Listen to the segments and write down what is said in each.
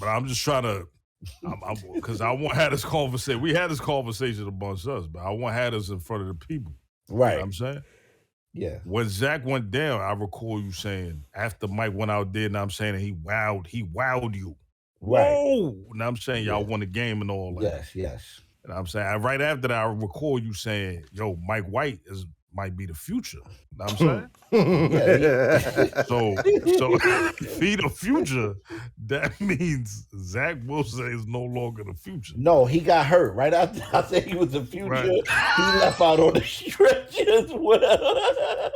I'm just trying to, because I want to have this conversation. We had this conversation amongst us, but I want to have this in front of the people. Right. You know what I'm saying? Yeah. When Zach went down, I recall you saying, after Mike went out there, and I'm saying he wowed you. Right. Whoa! And I'm saying y'all won the game and all that. Yes. And I'm saying, right after that, I recall you saying, yo, Mike White might be the future. You know what I'm saying? So if he the future, that means Zach Wilson is no longer the future. No, he got hurt right after I said he was the future. Right. He left out on the stretch as well.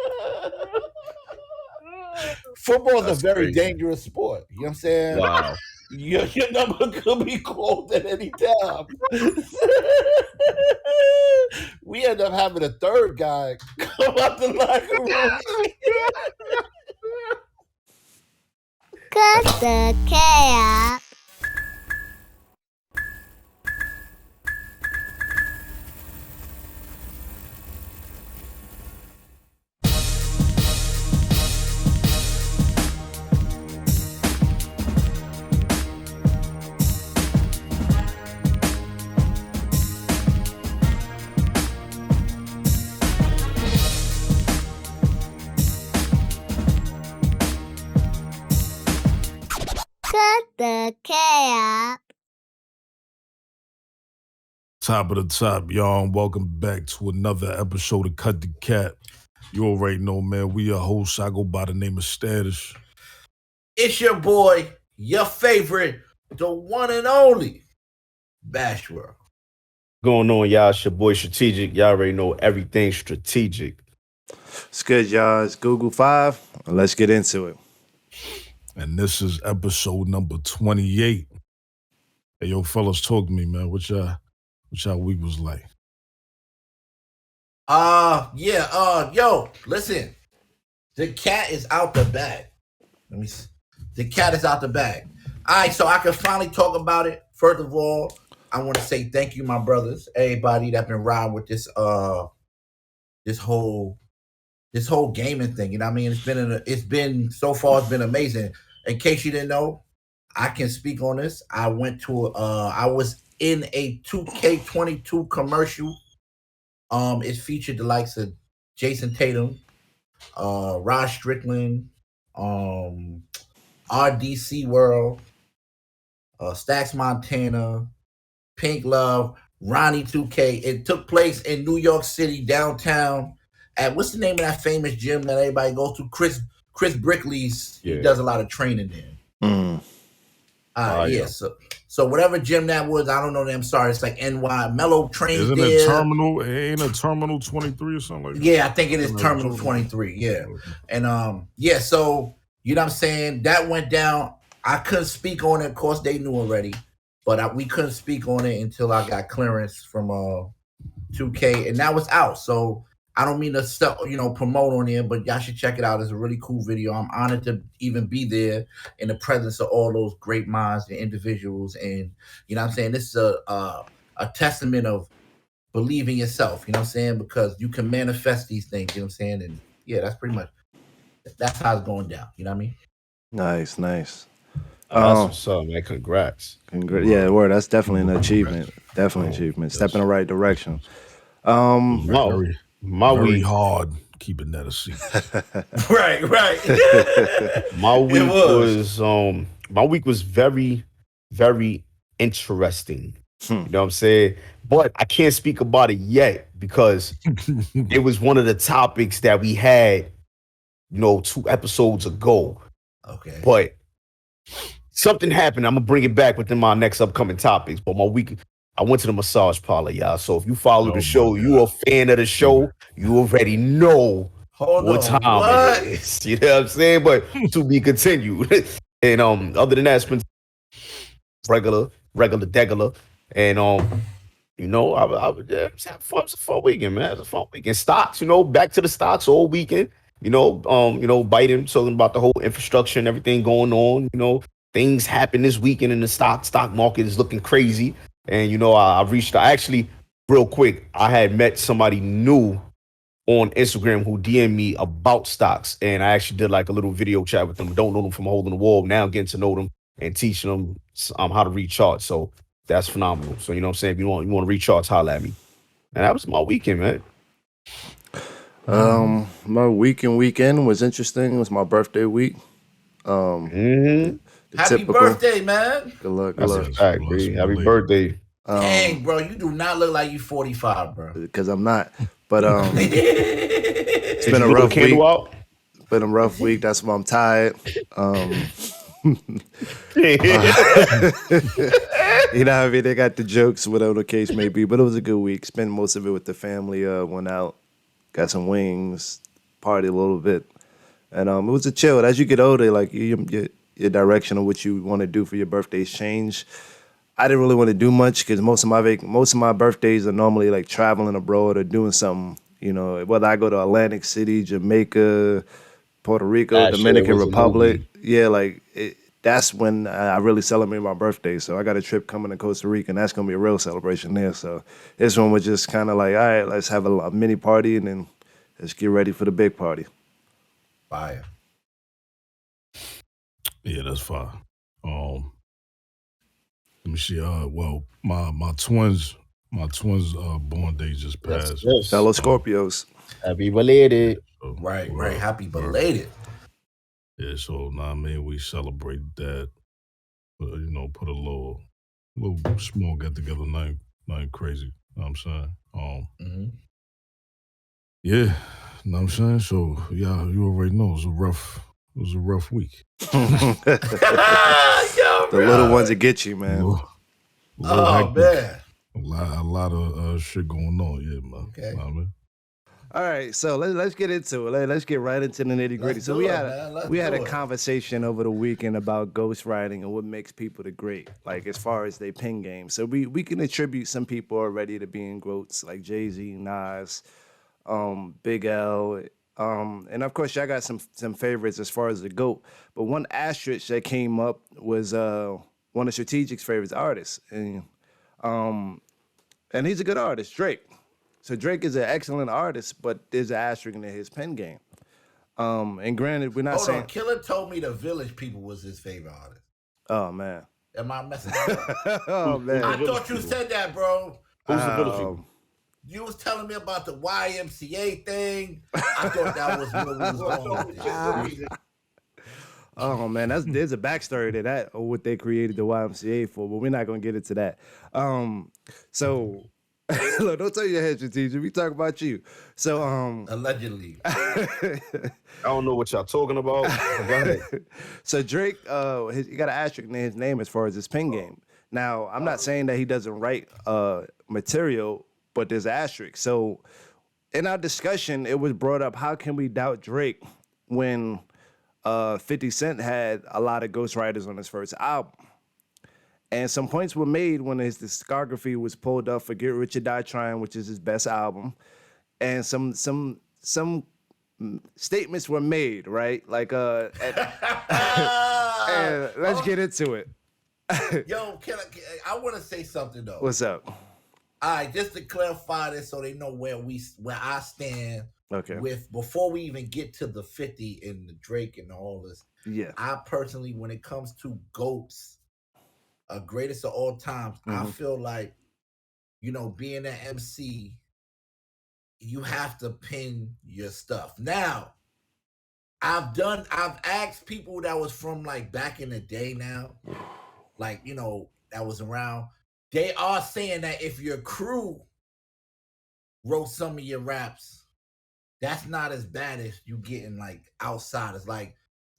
Football is a very dangerous sport. You know what I'm saying? Wow. Your number could be called at any time. We end up having a third guy come out the locker room. Cut the chaos. Cut the chaos. Top of the top, y'all, and welcome back to another episode of Cut the Cat. You already know, man, we are hosts. I go by the name of Status. It's your boy, your favorite, the one and only, Bash World. Going on, y'all? It's your boy Strategic. Y'all already know everything strategic. It's good, y'all. It's Google 5. Let's get into it. And this is episode number 28. Hey, yo, fellas, talk to me, man. What y'all week was like? Yo, listen. The cat is out the bag. Let me see. The cat is out the bag. All right, so I can finally talk about it. First of all, I want to say thank you, my brothers, everybody that been riding with this whole gaming thing. You know what I mean? It's been so far, it's been amazing. In case you didn't know, I can speak on this. I was in a 2K22 commercial. It featured the likes of Jason Tatum, Rod Strickland, RDC World, Stax Montana, Pink Love, Ronnie 2K. It took place in New York City, downtown, at what's the name of that famous gym that everybody goes to? Chris Brickley's. Yeah. He does a lot of training there. So whatever gym that was, I don't know. I'm sorry. It's like NY Mellow trains Isn't there. it Terminal? Ain't it Terminal 23 or something like that? Yeah, I think it is Terminal 23. Yeah, and so you know what I'm saying? That went down. I couldn't speak on it. Of course, they knew already, but we couldn't speak on it until I got clearance from 2K, and that was out. So I don't mean to promote on there, but y'all should check it out. It's a really cool video. I'm honored to even be there in the presence of all those great minds and individuals. And you know what I'm saying? This is a testament of believing yourself, you know what I'm saying? Because you can manifest these things, you know what I'm saying? And yeah, that's how it's going down. You know what I mean? Nice. That's what's up, man. Congrats. Yeah, word. That's definitely an achievement. Definitely achievement. Step in the right direction. Very hard keeping that a secret. Right. My week was very, very interesting. You know what I'm saying? But I can't speak about it yet because it was one of the topics that we had, 2 episodes ago. Okay. But something happened. I'm gonna bring it back within my next upcoming topics. But my week, I went to the massage parlor, y'all. So if you follow the show, you're a fan of the show, you already know what time it is. You know what I'm saying? But to be continued. And other than that, it's been regular. And I was having fun. It's a fun weekend, man. It's a fun weekend. Stocks, back to the stocks all weekend. Biden talking about the whole infrastructure and everything going on. Things happen this weekend in the stock market is looking crazy. And real quick, I had met somebody new on Instagram who DM'd me about stocks, and I actually did like a little video chat with them. Don't know them from a hole in the wall. Now getting to know them and teaching them how to read charts. So that's phenomenal. So you know what I'm saying? If you want to read charts, holla at me. And that was my weekend, man. My weekend was interesting. It was my birthday week. The Happy typical. birthday, man. Good luck. That's a fact, B. Happy birthday. Dang, bro, you do not look like you 45, bro. Because I'm not. But it's Did been you a blow rough the candle week. out? Been a rough week. That's why I'm tired. You know what I mean? They got the jokes, whatever the case may be. But it was a good week. Spent most of it with the family. Went out, got some wings, party a little bit, and it was a chill. As you get older, like your direction of what you want to do for your birthdays change. I didn't really want to do much because most of my birthdays are normally like traveling abroad or doing something. You know, whether I go to Atlantic City, Jamaica, Puerto Rico, Dominican Republic. Yeah, like that's when I really celebrate my birthday. So I got a trip coming to Costa Rica, and that's gonna be a real celebration there. So this one was just kind of like, all right, let's have a mini party and then let's get ready for the big party. Fire. Yeah, that's fine. Let me see. Well, my twins' born day just passed. Yes. Fellow Scorpios. Happy belated. So, Right. Happy belated. Yeah, so we celebrate that. You know, put a little small get together, nothing crazy. You know what I'm saying? Yeah, you know what I'm saying? So yeah, you already know it was a rough week. The little ones that get you, man. Man. A lot of shit going on, yeah, man. Okay. You know what I mean? All right, so let's get into it. Let's get right into the nitty gritty. So we had a conversation over the weekend about ghostwriting and what makes people the great, like as far as they pen game. So we can attribute some people already to being goats, like Jay-Z, Nas, Big L, and of course y'all got some favorites as far as the GOAT. But one asterisk that came up was one of Strategic's favorite artists, and he's a good artist, Drake. So Drake is an excellent artist, but there's an asterisk in his pen game. And granted, we're not saying. Hold on, Killer told me the Village People was his favorite artist. Oh man. Am I messing up? Oh man. I thought you said that, bro. Who's the Village People? You was telling me about the YMCA thing. I thought that was what was going on. Oh man, there's a backstory to that, or what they created the YMCA for, but we're not gonna get into that. So look, don't tell your head, strategic. We talk about you. So Allegedly. I don't know what y'all talking about. Go ahead. So Drake, he got an asterisk in his name as far as his pen game. Now, I'm not saying that he doesn't write material, but there's an asterisk. So in our discussion, it was brought up, how can we doubt Drake when 50 Cent had a lot of ghostwriters on his first album? And some points were made when his discography was pulled up for Get Rich or Die Trying, which is his best album. And some statements were made, right? Like, and let's get into it. Yo, I want to say something though. What's up? All right, just to clarify this so they know where I stand. Okay. With before we even get to the 50 and the Drake and all this. Yeah. I personally, when it comes to GOATs, greatest of all times, I feel like, being an MC, you have to pin your stuff. Now, I've asked people that was from like back in the day now, like, that was around. They are saying that if your crew wrote some of your raps, that's not as bad as you getting like outsiders. Like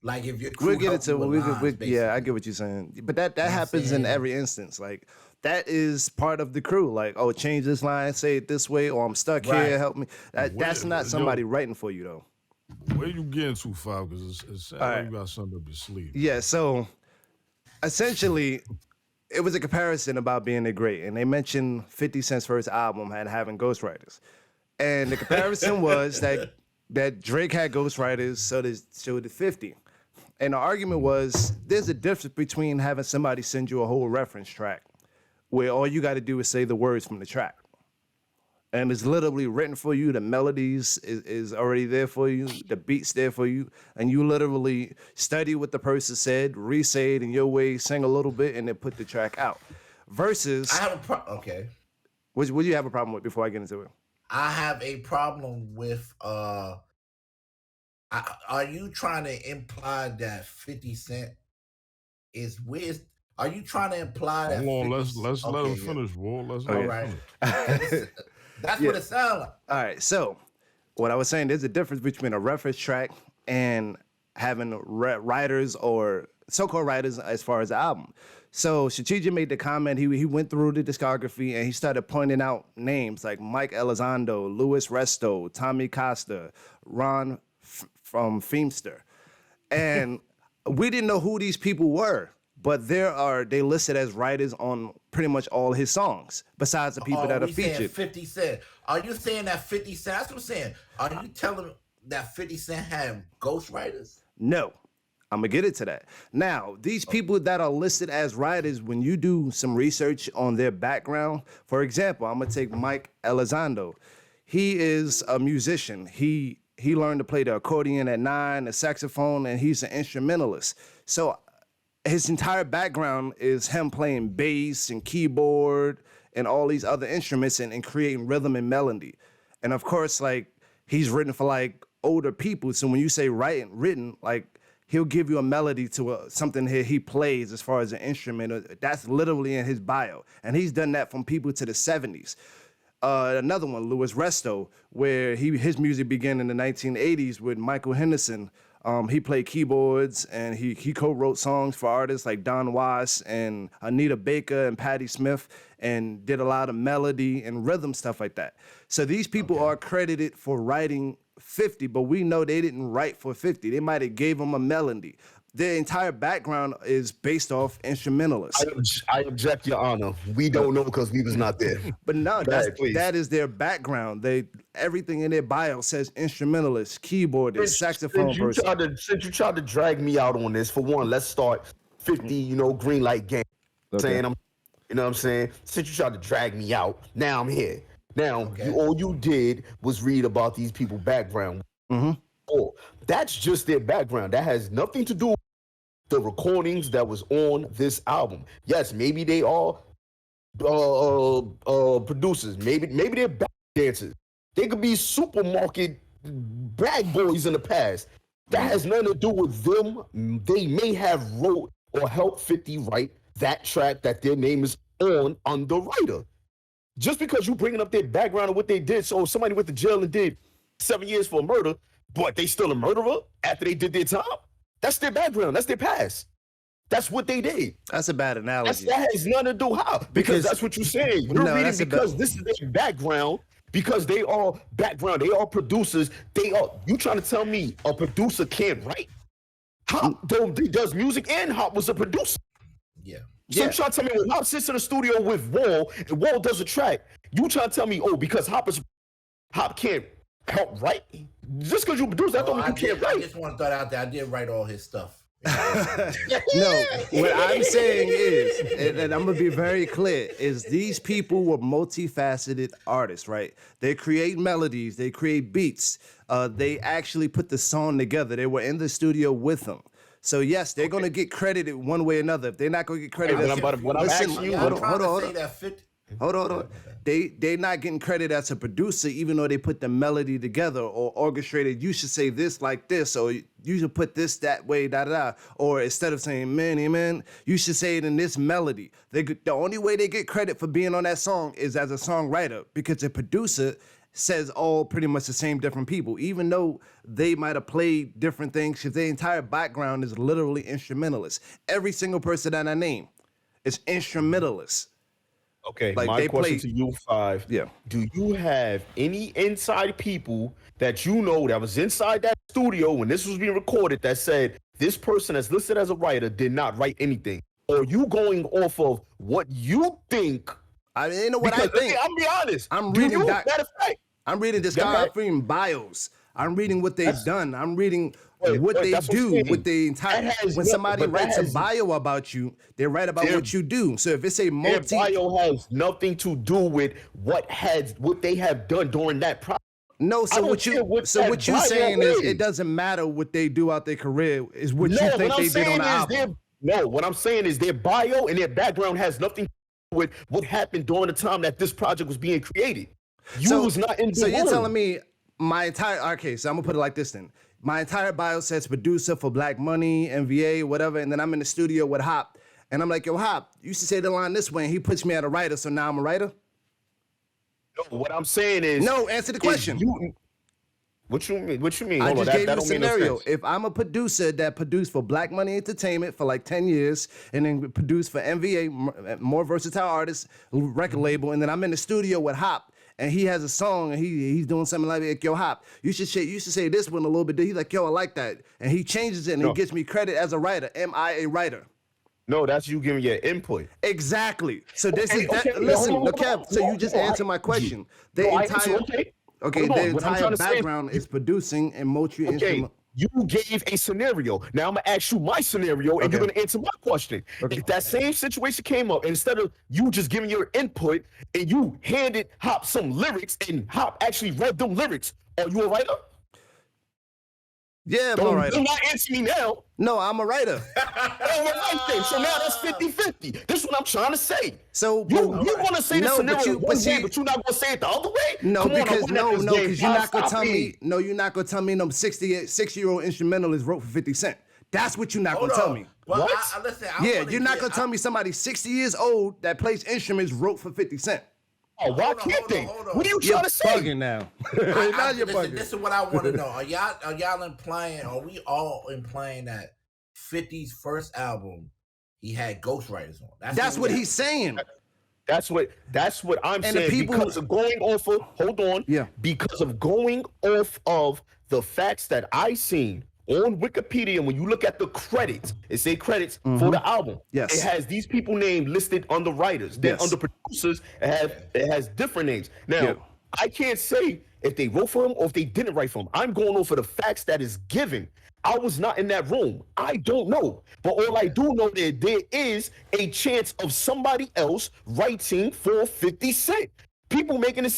if your crew. We'll get into it. Yeah, I get what you're saying. But that happens in every instance. Like that is part of the crew. Like, oh, change this line, say it this way, or I'm stuck here, help me. That's not somebody writing for you though. Where you getting to, Five? Because it's like you got something up your sleeve. Yeah, so essentially it was a comparison about being a great. And they mentioned 50 Cent's first album had having ghostwriters. And the comparison was that Drake had ghostwriters, so did 50. And the argument was there's a difference between having somebody send you a whole reference track where all you got to do is say the words from the track. and it's literally written for you. The melodies is already there for you. The beats there for you, and you literally study what the person said, re-say it in your way, sing a little bit, and then put the track out. Versus, I have a okay. What do you have a problem with before I get into it? I have a problem with are you trying to imply that 50 Cent is with? Are you trying to imply that? Hold on, let's let him finish, Wall. Let's let him finish. That's what it sounds like. All right, so what I was saying, there's a difference between a reference track and having writers or so-called writers as far as the album. So Shachiga made the comment, he went through the discography and he started pointing out names like Mike Elizondo, Louis Resto, Tommy Costa, Ron from Feemster. And we didn't know who these people were, but they listed as writers on pretty much all his songs, besides the people that are featured. 50 Cent. Are you saying that 50 Cent, that's what I'm saying. Are you telling that 50 Cent had ghostwriters? No. I'm going to get into that. Now, these people that are listed as writers, when you do some research on their background, for example, I'm going to take Mike Elizondo. He is a musician. He learned to play the accordion at 9, the saxophone, and he's an instrumentalist. So his entire background is him playing bass and keyboard and all these other instruments and creating rhythm and melody. And of course, like, he's written for like older people. So when you say written, like, he'll give you a melody to something he plays as far as an instrument. That's literally in his bio. And he's done that from people to the 70s. Another one, Louis Resto, where his music began in the 1980s with Michael Henderson. He played keyboards and he co-wrote songs for artists like Don Was and Anita Baker and Patti Smith, and did a lot of melody and rhythm stuff like that. So these people are credited for writing 50, but we know they didn't write for 50. They might have gave them a melody. Their entire background is based off instrumentalists. I object, Your Honor. We don't know because we was not there. But no, that is their background. Everything in their bio says instrumentalist, keyboardist, saxophone person. Since you tried to drag me out on this, for one, let's start 50, green light game. Okay. You know what I'm saying? Since you tried to drag me out, now I'm here. Now, all you did was read about these people's background. Mm-hmm. Oh, that's just their background. That has nothing to do with the recordings that was on this album. Yes, maybe they are producers. Maybe they're back dancers. They could be supermarket bag boys in the past. That has nothing to do with them. They may have wrote or helped 50 write that track that their name is on the writer. Just because you bringing up their background and what they did, so if somebody went to jail and did 7 years for a murder, but they still a murderer after they did their time? That's their background. That's their past. That's what they did. That's a bad analogy. That has nothing to do how? Because that's what you're saying. You're reading because this is their background. Because they are background. They are producers. You trying to tell me a producer can't write? Hop he does music, and Hop was a producer. Yeah. So you trying to tell me when Hop sits in the studio with Wall and Wall does a track, you trying to tell me, because Hop can't help write? Just because you produce, that don't mean you can't write. I just want to throw it out there. I did write all his stuff. No, what I'm saying is, and I'm gonna be very clear, is these people were multifaceted artists, right? They create melodies, they create beats, they actually put the song together. They were in the studio with them. So yes, they're gonna get credited one way or another. If they're not gonna get credited, Hold on. They're not getting credit as a producer, even though they put the melody together or orchestrated. You should say this like this, or you should put this that way, da da da. Or instead of saying man, you should say it in this melody. The only way they get credit for being on that song is as a songwriter, because the producer says all pretty much the same different people, even though they might have played different things, because their entire background is literally instrumentalist. Every single person that I name is instrumentalist. Okay, like my question to you, Five. Yeah. Do you have any inside people that you know that was inside that studio when this was being recorded that said this person that's listed as a writer did not write anything? Or are you going off of what you think? I mean, you know what I think. I'm be honest. I'm reading matter of fact, I'm reading discography and bios. I'm reading what they've done. I'm reading what they that's what I'm do saying. with the entire. That has When no- somebody but that writes a has- bio about you, they write about Their- what you do. So if it's a Their multi, bio has nothing to do with what they have done during that process. no. I So don't what care you what so that what you bio saying is is. it doesn't matter what they do out their career. Is what you No, think what I'm they did on saying the is album. what I'm saying is their bio and their background has nothing to do with what happened during the time that this project was being created. You was not in the So you're room. telling me my entire okay, so I'm gonna put it like this then. My entire bio says producer for Black Money, MVA, whatever, and then I'm in the studio with Hop, and I'm like, yo, Hop, you used to say the line this way, and he puts me at a writer, so now I'm a writer? No, what I'm saying is No, answer the question. What you mean? What you mean? I Hold on, just that gave you a don't mean no scenario. sense. If I'm a producer that produced for Black Money Entertainment for like 10 years and then produced for MVA, more versatile artist, record label, and then I'm in the studio with Hop and he has a song and he's doing something like, yo, Hop, you should say this one a little bit. He's like, yo, I like that. And he changes it and he gives me credit as a writer. Am I a writer? No, that's you giving your input. Exactly. So this Okay, is that. okay, Listen, hold on, Kev. So you just answered my question. The entire Okay, the hold on. What I'm entire trying to say background is producing and multi Okay, instrument. you gave a scenario. Now I'm gonna ask you my scenario, and you're Okay. gonna answer my question. Okay. If that same situation came up, instead of you just giving your input and you handed Hop some lyrics, and Hop actually read them lyrics, are you a writer? Yeah, I'm a writer. Do not answer me now. No, I'm a writer. All right, then. So now that's 50-50. This is what I'm trying to say. So You want to say the no, scenario one see, way, but you're not going to say it the other way? no, Come on, I because win at this game. because you're not gonna Stop tell me. it. No, you're not gonna tell me no 6-year-old instrumentalist wrote for 50 Cent. That's what you're not Hold gonna tell on. me. But What? listen, Yeah, you're not gonna tell me somebody 60 years old that plays instruments wrote for 50 Cent. Oh, why Hold on, can't they? hold on. What are you You're trying to say? bugging now. Now you're listen, bugging. this is what I want to know. Are y'all implying? Are we all implying that 50's first album he had ghostwriters on? That's what he's saying. That's what I'm And the saying. people- Because of going off of Yeah. because of going off of the facts that I seen on Wikipedia, when you look at the credits, it say credits for the album. Yes. It has these people named listed under writers. Then Yes. under producers, it has different names. Now, Yeah. I can't say if they wrote for him or if they didn't write for him. I'm going off of the facts that is given. I was not in that room. I don't know. But all I do know that there is a chance of somebody else writing for 50 Cent. People making it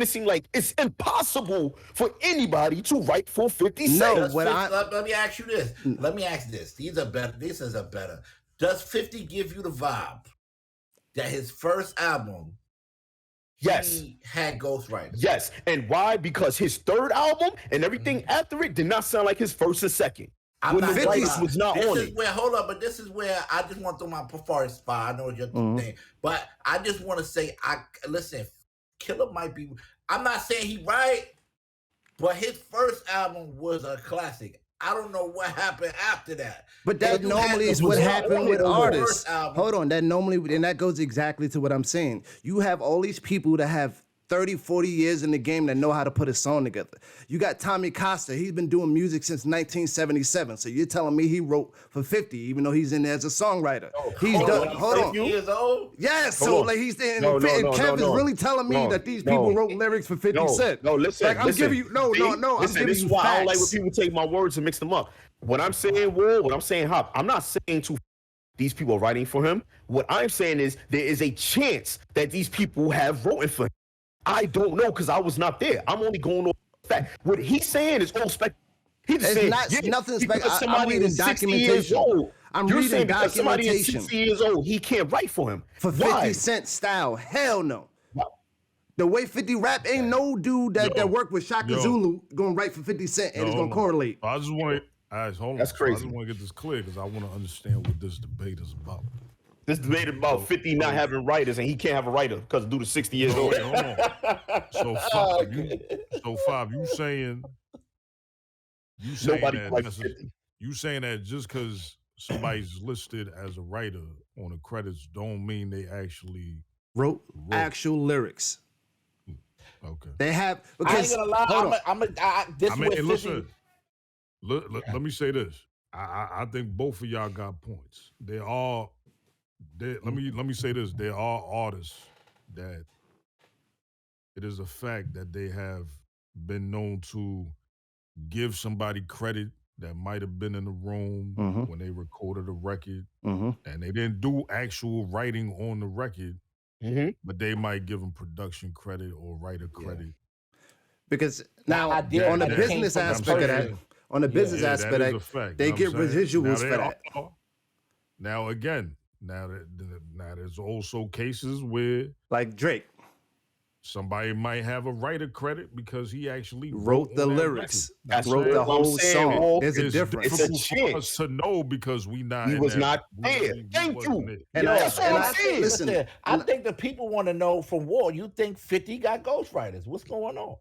seem like it's impossible for anybody to write for 50 Cent. No, Let me ask you this. Let me ask this. These are better. This is a better. Does 50 give you the vibe that his first album Yes. he had ghostwriters? Yes. And why? Because his third album and everything after it did not sound like his first and second. I'm When not the gonna writers lie. was not This on is it. where, hold up, but this is where I just want to throw my performance spot. I know it's your thing, but I just want to say, listen, Killer might be. I'm not saying he right, but his first album was a classic. I don't know what happened after that. But that And you had normally the is what first happened with album. artists. First album. Hold on, and that goes exactly to what I'm saying. You have all these people that have 30, 40 years in the game that know how to put a song together. You got Tommy Costa. He's been doing music since 1977. So you're telling me he wrote for 50, even though he's in there as a songwriter. He's done. Hold on. 50 years old. Yes, Hold so on. like he's there, and No, Kev is no. really telling me No, that these no. people wrote lyrics for 50 Cent. No, listen. Like I'm listen. giving you no. Listen, I'm giving this you is why I don't like when facts. people take my words and mix them up. What I'm saying, Will, what I'm saying, Hop, I'm not saying to these people are writing for him. What I'm saying is there is a chance that these people have written for him. I don't know because I was not there. I'm only going on fact. What he's saying is all spec. He's just It's saying, not nothing because I'm somebody reading is 60 years documentation. old. I'm You're reading saying because somebody is documentation. 60 years old, he can't write for him. For 50 Why? Cent style. Hell no. The way 50 rap, ain't no dude that worked with Shaka Yo. Zulu gonna write for 50 Cent and it's gonna correlate. I just want to, hold on. That's I crazy. just want to get this clear because I want to understand what this debate is about. This debate about 50 not having writers and he can't have a writer because due to 60 years old. Wait, hold on. So Five, you saying Nobody that writes 50. you saying that just because somebody's listed as a writer on the credits don't mean they actually Wrote actual lyrics. okay. They have I because ain't gonna lie. hold on. This I is mean, where and 50 listen, let me say this. I think both of y'all got points. Let me say this. There are artists that it is a fact that they have been known to give somebody credit that might have been in the room Mhm. when they recorded a record, Mhm. and they didn't do actual writing on the record, Mhm. but they might give them production credit or writer credit. Because The now idea on the might have came business from the aspect of that, person. on the Yeah. business Yeah, that aspect, is a fact. they You know get what I'm saying? residuals Now for that. Now again, now there's also cases where Like Drake somebody might have a writer credit because he actually wrote the on that lyrics, record. That's wrote the what I'm whole saying, song. Wolf. There's a It's difference. It's a difficult for us chance. to know because we not He in was that. not we- there. we Thank wasn't you. there. And That's all I'm I think, saying. listen, I think the people want to know from War. You think 50 got ghostwriters? What's going on?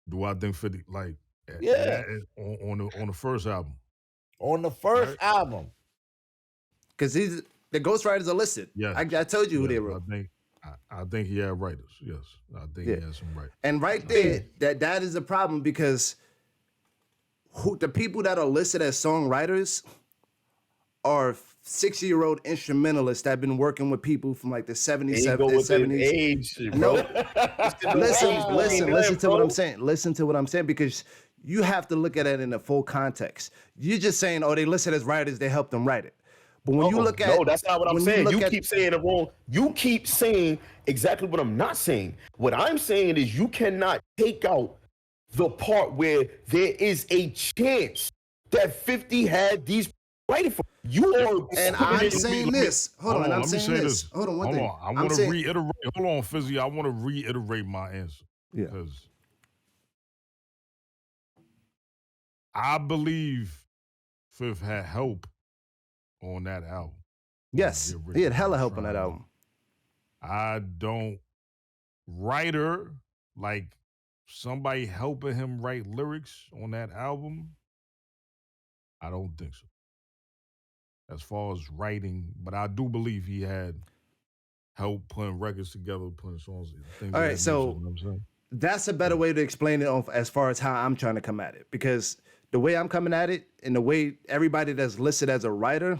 Do I think 50 like Yeah. on the first album? On the first Right. album. because the ghostwriters are listed. Yes. I told you who they Yes, wrote. I think he had writers. Yes, I think Yeah. he had some writers. And right there, that is a problem because the people that are listed as songwriters are 60-year-old instrumentalists that have been working with people from like the There you 70s, go with the 70s. age, bro. No. Age, Listen to bro. what I'm saying. Listen to what I'm saying because you have to look at it in the full context. You're just saying, oh, they listed as writers, they helped them write it. But when you look at no, that's not what I'm when saying. look You at- keep saying it wrong. You keep saying exactly what I'm not saying. What I'm saying is you cannot take out the part where there is a chance that 50 had these writing for you. And I'm saying this. Hold on, I'm let me saying say this. Hold on, one Hold thing. on. I I'm want to saying- reiterate. Hold on, Fizzy. I want to reiterate my answer. Yeah. Because I believe Fifth had help on that album. Yes, The he had hella original help on that Trial. album. I don't writer like somebody helping him write lyrics on that album. I don't think so. As far as writing, but I do believe he had help putting records together, putting songs. Things All of right, that so- nature, you know what I'm saying? That's a better way to explain it as far as how I'm trying to come at it. Because the way I'm coming at it and the way everybody that's listed as a writer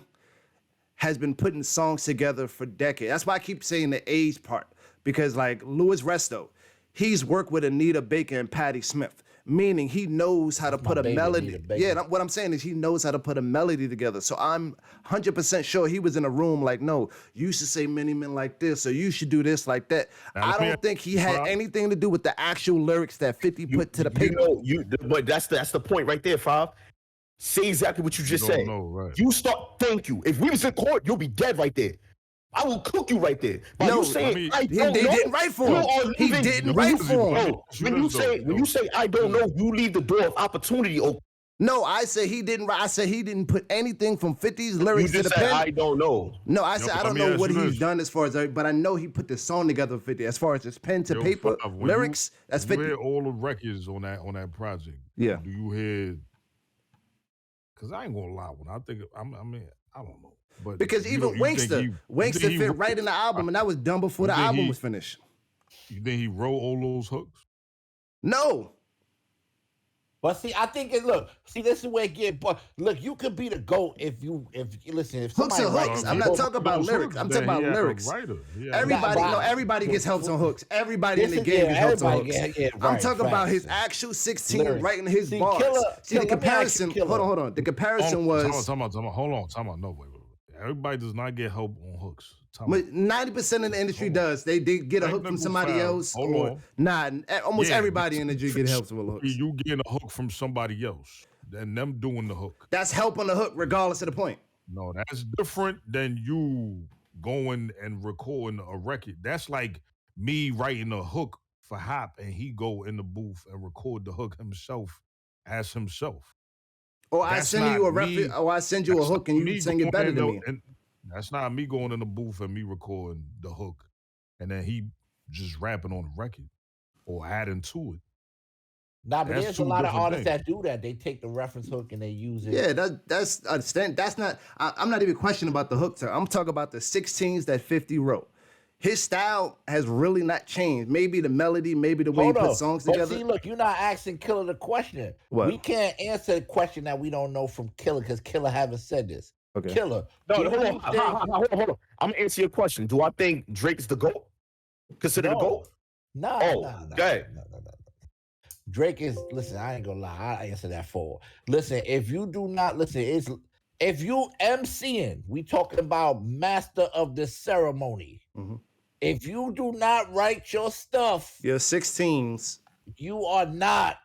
has been putting songs together for decades. That's why I keep saying the age part. Because like Louis Resto, he's worked with Anita Baker and Patti Smith, meaning he knows how to That's my put a baby, melody. Anita Baker. Yeah, what I'm saying is he knows how to put a melody together. So I'm 100% sure he was in a room like, no, you should say Many Men like this, or you should do this like that. Now, I let me don't ask think he you, had Bob. anything to do with the actual lyrics that 50 put to the paper. But that's the point right there, Five. Say exactly what you just don't said. know, right. You start. Thank you. If we was in court, you'll be dead right there. I will cook you right there. By No, you saying I they don't know, didn't write for you him. are He leaving- didn't when write you- for him. No, when you say I don't know, you leave the door of opportunity open. No, I said he didn't write. I said he didn't put anything from 50's You lyrics to the just said pen. I don't know. No, I Yo, said I let don't me know ask what you he's this. done as far as, but I know he put the song together with 50. As far as his pen to Yo, paper Five, when lyrics, that's you 50. hear all the records on that project. Yeah. Do you hear? Because I ain't gonna lie. When I think, I mean, I don't know. But Because you even don't- you think Wankster he fit wrote- right in the album, and that was done before You the think album he- was finished. You think he wrote all those hooks? No, But see, I think this is where it get. But look, you could be the GOAT if you listen. If hooks somebody are writes hooks. the I'm not book- talking about Those lyrics. hooks, I'm then talking about he had a lyrics. writer. He had- Everybody gets helps on hooks. Everybody in This the is- game yeah, gets helps on everybody hooks. get- yeah, I'm right, talking about facts. his actual 16 Lyrics. writing his See, bars. Killer- See, the Killer, let me ask you, comparison. Killer. Hold on. The comparison was Time out. Hold on. No, wait. Everybody does not get help on hooks. Time out. 90% of the industry Hold on. does. They get a hook from Technical somebody foul. else. Hold Or on. almost Yeah, everybody in the industry get helps with hooks. You getting a hook from somebody else, and them doing the hook. That's help on the hook, regardless of the point. No, that's different than you going and recording a record. That's like me writing a hook for Hop, and he go in the booth and record the hook himself as himself. Or I That's send you a not me. reference, or I send you a That's hook not and me you sing it going better in than the- me. and that's not me going in the booth and me recording the hook, and then he just rapping on the record or adding to it. Nah, but That's there's a two lot of different artists things. that do that. They take the reference hook and they use it. Yeah, that's understand. That's not. I'm not even questioning about the hook. Sir. I'm talking about the 16s that 50 wrote. His style has really not changed. Maybe the melody, maybe the way Hold he on. puts songs But together. see, look, you're not asking Killer the question. What? We can't answer the question that we don't know from Killer because Killer haven't said this. Okay. Killer. No, do hold you on. think- Hold on. I'm gonna answer your question. Do I think Drake is the GOAT? Consider the No. GOAT? Nah, Oh, nah. go ahead. No. Drake is listen. I ain't gonna lie. I answer that for. Listen, if you do not listen, if you MCing, we talking about master of the ceremony. Mhm. If you do not write your stuff, Your 16s. you are not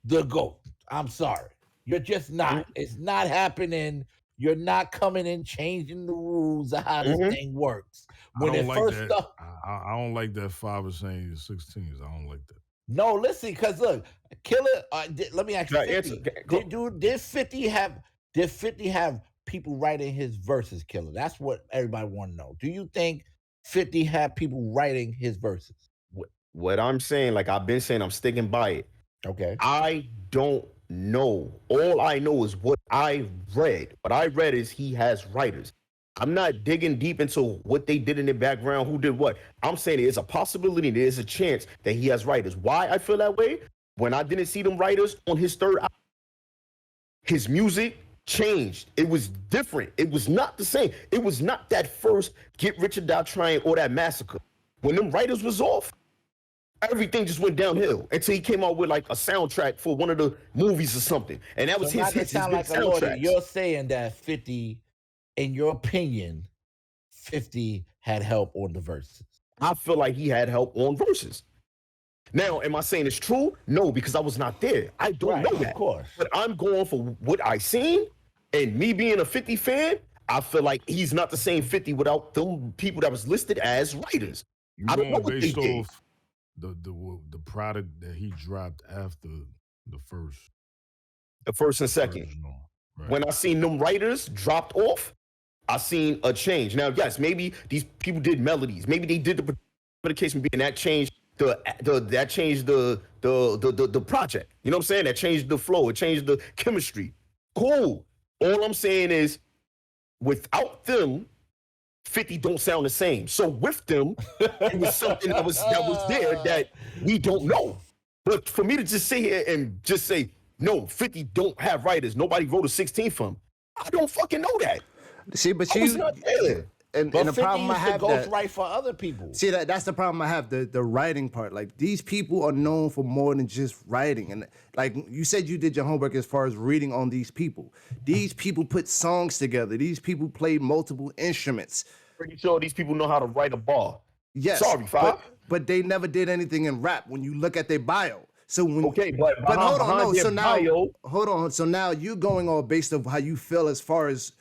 the GOAT. I'm sorry. You're just not. It's not happening. You're not coming and changing the rules of how this thing works. I When don't it like first that. started, I don't like that Father saying 16s. I don't like that. no, listen, because look, Killer. Let me ask you, Can I answer? 50, did 50 have people writing his verses, Killer? That's what everybody want to know. Do you think 50 had people writing his verses? What I'm saying, like I've been saying, I'm sticking by it. Okay. I don't know. All I know is what I read. What I read is he has writers. I'm not digging deep into what they did in the background, who did what. I'm saying there's a possibility, there's a chance that he has writers. Why I feel that way? When I didn't see them writers on his third album, his music changed. It was different. It was not the same. It was not that first Get Rich or Die Trying or that Massacre. When them writers was off, everything just went downhill until he came out with like a soundtrack for one of the movies or something. And that was So his not to hits, his sound big like a lawyer, soundtracks. you're saying that 50, in your opinion, 50 had help on the verses. I feel like he had help on verses. Now, am I saying it's true? No, because I was not there. I don't know that. Of course. But I'm going for what I seen, and me being a 50 fan, I feel like he's not the same 50 without them people that was listed as writers. You I don't know going what they based did. off the product that he dropped after the first The first and second. original. Right. When I seen them writers dropped off, I seen a change. Now, yes, maybe these people did melodies. Maybe they did the case being that changed the project. You know what I'm saying? That changed the flow. It changed the chemistry. Cool. All I'm saying is, without them, 50 don't sound the same. So with them, it was something that was there that we don't know. But for me to just sit here and just say, no, 50 don't have writers. Nobody wrote a 16 for him. I don't fucking know that. See, but I was not there. and But the 50 problem I used to have that. ghostwrite for other people. See, that's the problem I have, the writing part. Like, these people are known for more than just writing. And like you said, you did your homework as far as reading on these people. These people put songs together. These people play multiple instruments. Pretty sure these people know how to write a bar. Yes. Sorry, Five. But they never did anything in rap when you look at their bio. So when Okay, but hold on, no. their So now, bio- hold on. So now you going all based on how you feel as far as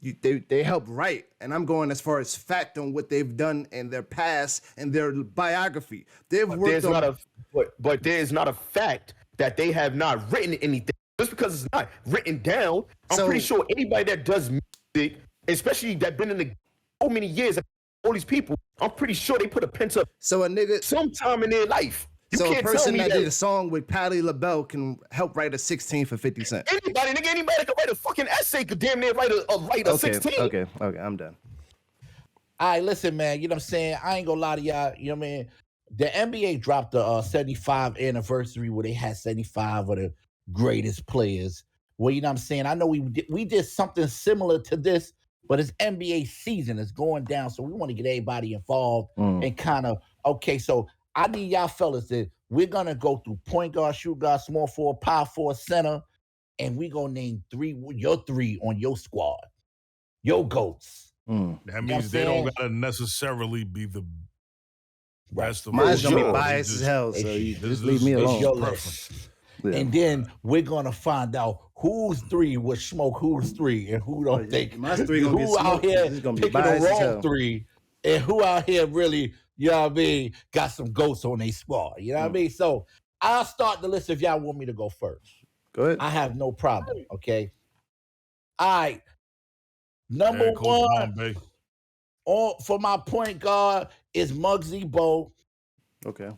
they help write, and I'm going as far as fact on what they've done in their past and their biography. They've worked There's on. but there's not a fact that they have not written anything. Just because it's not written down, I'm So- pretty sure anybody that does music, especially that been in the so many years, all these people, I'm pretty sure they put a pen to So a nigga, sometime in their life. You so a can't tell person me that that did a song with Patti LaBelle can help write a 16 for 50 Cent. anybody that could write a fucking essay could damn near write a 16. Okay, I'm done. All right, listen, man. You know what I'm saying? I ain't gonna lie to y'all. You know what I mean? The NBA dropped the 75 anniversary where they had 75 of the greatest players. Well, you know what I'm saying? I know we did something similar to this, but it's NBA season. It's going down, so we want to get everybody involved and kind of okay. So I need y'all fellas that we're gonna go through point guard, shoot guard, small forward, power forward, center, and we gonna name your three on your squad, your goats. That means they don't gotta necessarily be the best of Mine's all. gonna be They biased as hell, so you just leave me It's alone. your list. Yeah. And then we're gonna find out who's three with smoke, who's three, and who don't think. My three gonna who get out smoked. here This is gonna be picking the biased as wrong hell. three, and who out here really, you know what I mean, got some ghosts on their squad. You know what I mean? So I'll start the list if y'all want me to go first. Go ahead. I have no problem. Okay. All right. Number Yeah, Coach one Bombay. for my point guard is Muggsy Bogues. Okay.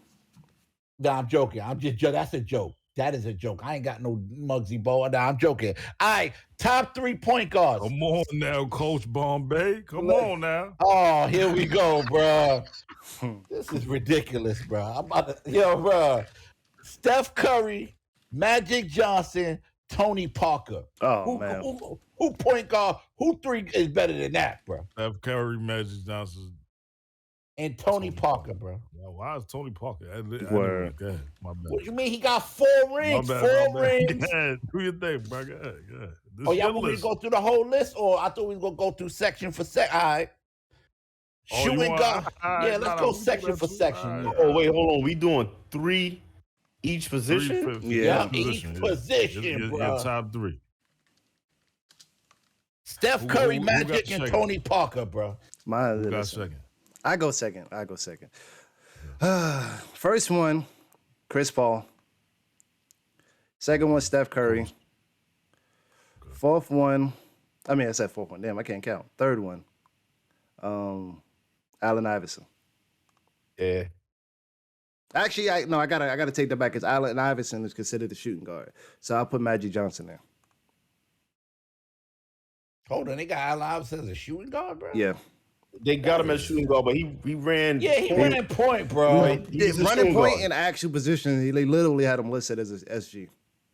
No, I'm joking. That's a joke. That is a joke. I ain't got no Muggsy Bogues. No, I'm joking. All right, top 3 point guards. Come on now, Coach Bombay. Come Look. on now. Oh, here we go, bro. This is ridiculous, bro. I'm about to, bro. Steph Curry, Magic Johnson, Tony Parker. Oh, man. Who point guard? Who 3 is better than that, bro? Steph Curry, Magic Johnson. and Tony Parker, bro. Well, why is Tony Parker? Word. Go ahead. My bad. What you mean? He got 4 rings. My 4 bad. rings. Go ahead. Do your thing, bro. Go ahead. This Oh, is y'all your want me to list. go through the whole list, or I thought we was gonna go through section for section. All right. Oh, you Shooting want- guard. all right, Yeah, let's no, go we do section that for too. section. All yeah. right. Oh wait, hold on. We doing 3 each position? 350. Yeah, Each each position, Your bro. top 3. Steph Curry, who got Magic, and second? Tony Parker, bro. Mine. Who got listen. second? I go second. First one, Chris Paul. Second one, Steph Curry. Fourth one, I said fourth one. Damn, I can't count. Third one, Allen Iverson. Yeah. Actually, I gotta take that back because Allen Iverson is considered the shooting guard. So I'll put Magic Johnson there. Hold on, they got Allen Iverson as a shooting guard, bro. Yeah. They got him as shooting guard, but he ran. Yeah, he ran in point, bro. Right. He's a Running shooting point guard. in actual position, they literally had him listed as a SG.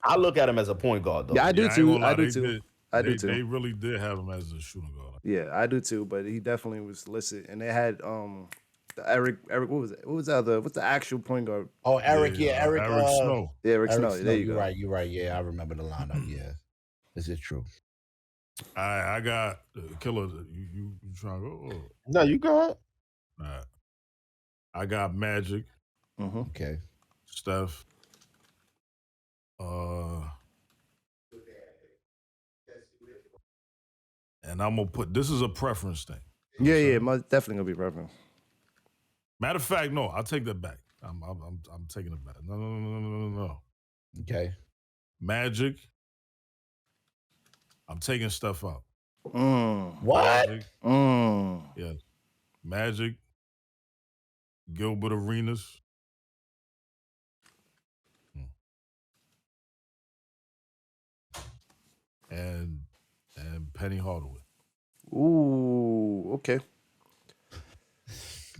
I look at him as a point guard though. Yeah, I do Yeah, ain't too. gonna lie, I do they too. did- I do They too. really did have him as a shooting guard. Yeah, I do too. But he definitely was listed, and they had the Eric. What was it? What's the actual point guard? Oh, Eric, Eric Snow. Yeah, Eric Snow. Snow. There you go. You're right. Yeah, I remember the lineup. Yeah, this is true. I got Killer. You trying to go? No, you got. All right. I got Magic, Mm-hmm. Okay. Steph. And I'm gonna put this is a preference thing. Yeah, most definitely gonna be preference. Matter of fact, no, I'll take that back. I'm taking it back. No. Okay. Magic. I'm taking stuff out. What? Magic, Mm. yeah. Magic. Gilbert Arenas. And Penny Hardaway. Ooh, okay.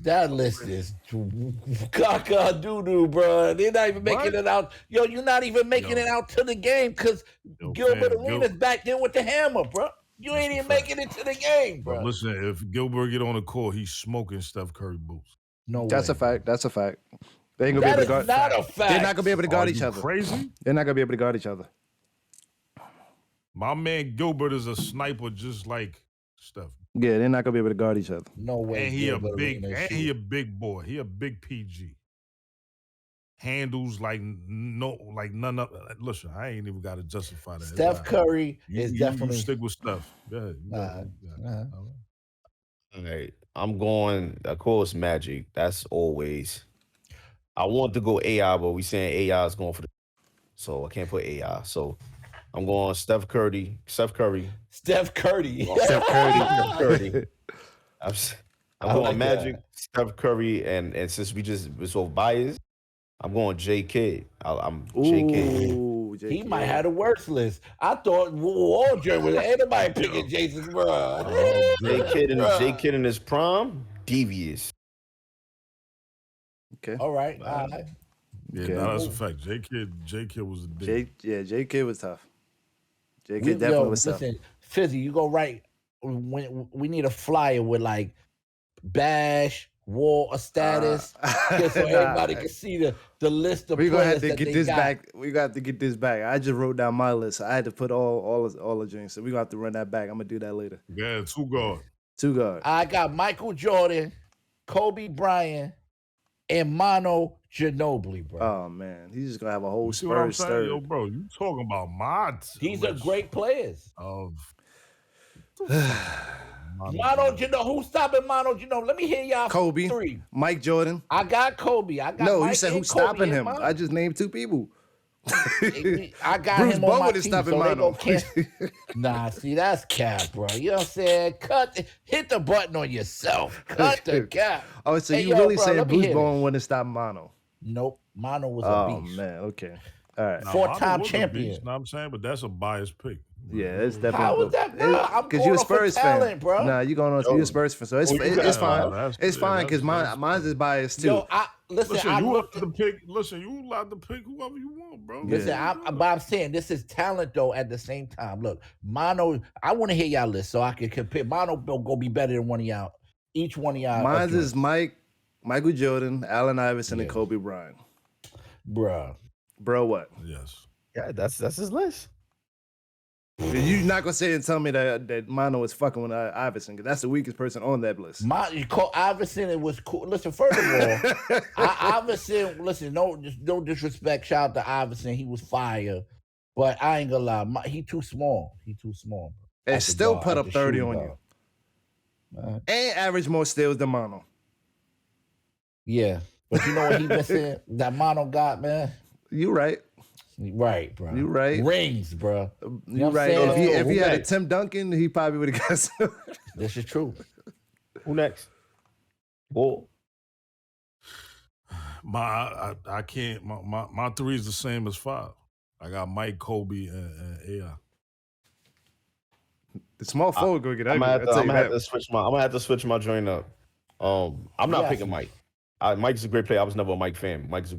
That list is caca doo-doo, bro. They're not even making it out. Yo, you're not even making it out to the game because Gilbert Arenas back there with the hammer, bro. You ain't even making it to the game, bro. But listen, if Gilbert get on the court, he's smoking Steph Curry boots. No That's way. a fact. That's a fact. They ain't gonna That be is able to guard. not a fact. They're not gonna be able to guard each other. Crazy? They're not gonna be able to guard each other. My man Gilbert is a sniper just like Steph. Yeah, they're not gonna be able to guard each other. No way. And he a Gilbert big Arenas and shoot. he a big boy. He a big PG. Handles like none of listen, I ain't even gotta justify that. Steph Curry is You definitely. stick with Steph. Go ahead. You Nah, got it. nah. All right. I'm going, of course, Magic. That's always. I want to go AI, but we saying AI is going for the. So I can't put AI. So I'm going Steph Curry. Steph Curry. Steph Curry. I'm I going like Magic, Steph Curry, and since we're so biased, I'm going J Kidd. I'm J Kidd. Ooh, He might have the worst list. I thought Waldron was anybody picking Jason, bro. J Kidd in his prime, devious. Okay. All right. All right. Yeah, Okay. no, that's a fact. J Kidd was a dick. J Kidd was tough. J Kidd definitely was tough. Listen, Fizzy, you go right. We need a flyer with like Bash, War, or Status, just so everybody can see the list of We're gonna have players to that get they this got. back. We got to get this back. I just wrote down my list. I had to put all the drinks. So we're gonna have to run that back. I'm gonna do that later. Yeah, 2 guard. 2 guard. I got Michael Jordan, Kobe Bryant, and Manu Ginobili, bro. Oh man, he's just gonna have a whole You see what I'm Spurs saying? Yo, third. bro, you talking about mods. These are great players. Of Manu Ginobili. Who's stopping Manu Ginobili? Let me hear y'all Kobe, 3. Mike Jordan. I got Kobe. I got No, Mike you said and who's Kobe stopping in him? mine. I just named 2 people. I got Bruce him on my Bowen is team, stopping so they Manu. gonna cancel. Nah, see, that's cap, bro. You know what I'm saying? Hit the button on yourself. Cut the cap. Oh, so Hey, you yo, really bro, saying let me Bruce hear Bowen wouldn't stop Mono? Nope. Manu was a Oh beast. man, okay, all right. Nah, Four-time Manu was a champion. beast, know what I'm saying? But that's a biased pick. Yeah, it's definitely. How is that, bro? I'm Because going you're a off of Spurs talent, fan, bro. Nah, you going on? You're a Spurs fan, so it's Oh, you it's got- fine. that's- It's fine because that's- mine's is biased too. Yo, listen, Listen, I you looked. allowed to pick. Listen, you allowed to pick whoever you want, bro. Listen, but I'm saying this is talent though. At the same time, look, Mono. I want to hear y'all list so I can compare. Mono go be better than one of y'all. Each one of y'all. Mine's is Mike, Michael Jordan, Allen Iverson, and Yeah. Kobe Bryant. Bruh. Bro, what? Yes. Yeah, that's his list. You're not gonna say and tell me that Mano is fucking with Iverson, because that's the weakest person on that list. You call Iverson, it was cool. Listen, first of all, Iverson, listen, no disrespect. Shout out to Iverson. He was fire. But I ain't gonna lie, he too small. He too small. And still guard, put at up the 30 shooting on guard. you. And average more steals than Mano. Yeah. But you know what he missing? That Mono got, man. You right. Right, bro. You right. Rings, bro. You right. If he had a Tim Duncan, he probably would have got some. This is true. Who next? Bull. I can't. My 3 is the same as 5. I got Mike, Kobe, and AI. The small forward go get I'm ugly. gonna have to switch my joint up. I'm not picking Mike. Mike's a great player. I was never a Mike fan. So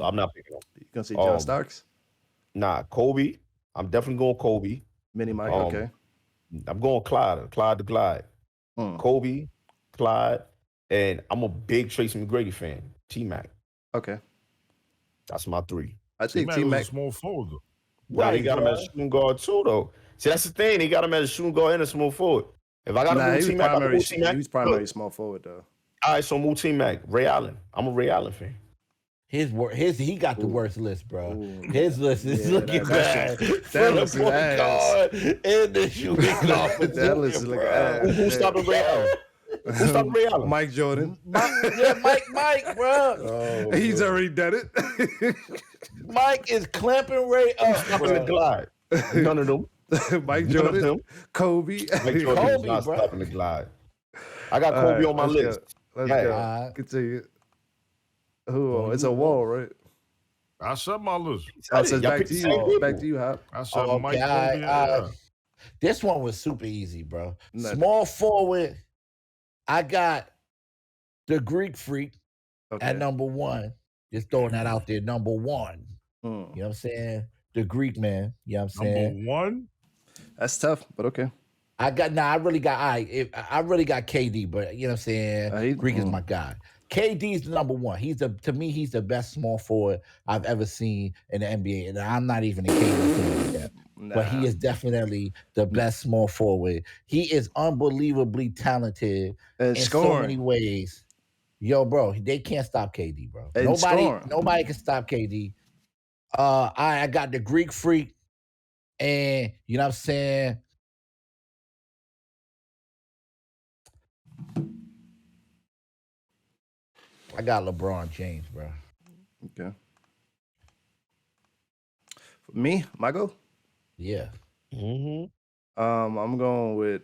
I'm not picking him. You gonna say John Starks? Nah, Kobe. I'm definitely going Kobe. Mini Mike, okay. I'm going Clyde to Clyde. Kobe, Clyde, and I'm a big Tracy McGrady fan. T-Mac. Okay. That's my 3. I think T-Mac was a small forward, though. Right, they got him as a shooting guard too, though. See, that's the thing. They got him as a shooting guard and a small forward. If I got to move T-Mac, he was primary small forward, though. All right, so move T-Mac. Ray Allen. I'm a Ray Allen fan. He got the worst list, bro. His list is looking bad. That looks like ass. And the shooting guard. That looks like ass. Who stopped Ray Allen? Who stopped Ray Allen? Mike Jordan. Mike, bro. He's already done it. Mike is clamping Ray up. Stopping the glide. None of them. Mike Jordan. Kobe. Mike Jordan is not stopping the glide. I got Kobe on my list. Let's go. Continue. Who? It's a wall, right? I said my list. So back to you. Back to you, Hop. I said Mike, Kobe, this one was super easy, bro. Small forward. I got the Greek Freak at number 1. Just throwing that out there, number 1. You know what I'm saying? The Greek man. You know what I'm saying? Number 1? That's tough, but okay. I really got KD, but you know what I'm saying? Greek is my guy. KD is the number 1. To me, he's the best small forward I've ever seen in the NBA. And I'm not even a KD fan yet. But he is definitely the best small forward. He is unbelievably talented in so many ways. Yo, bro, they can't stop KD, bro. Nobody can stop KD. I got the Greek Freak, and you know what I'm saying? I got LeBron James, bro. Okay. For me, my go? Yeah. I'm going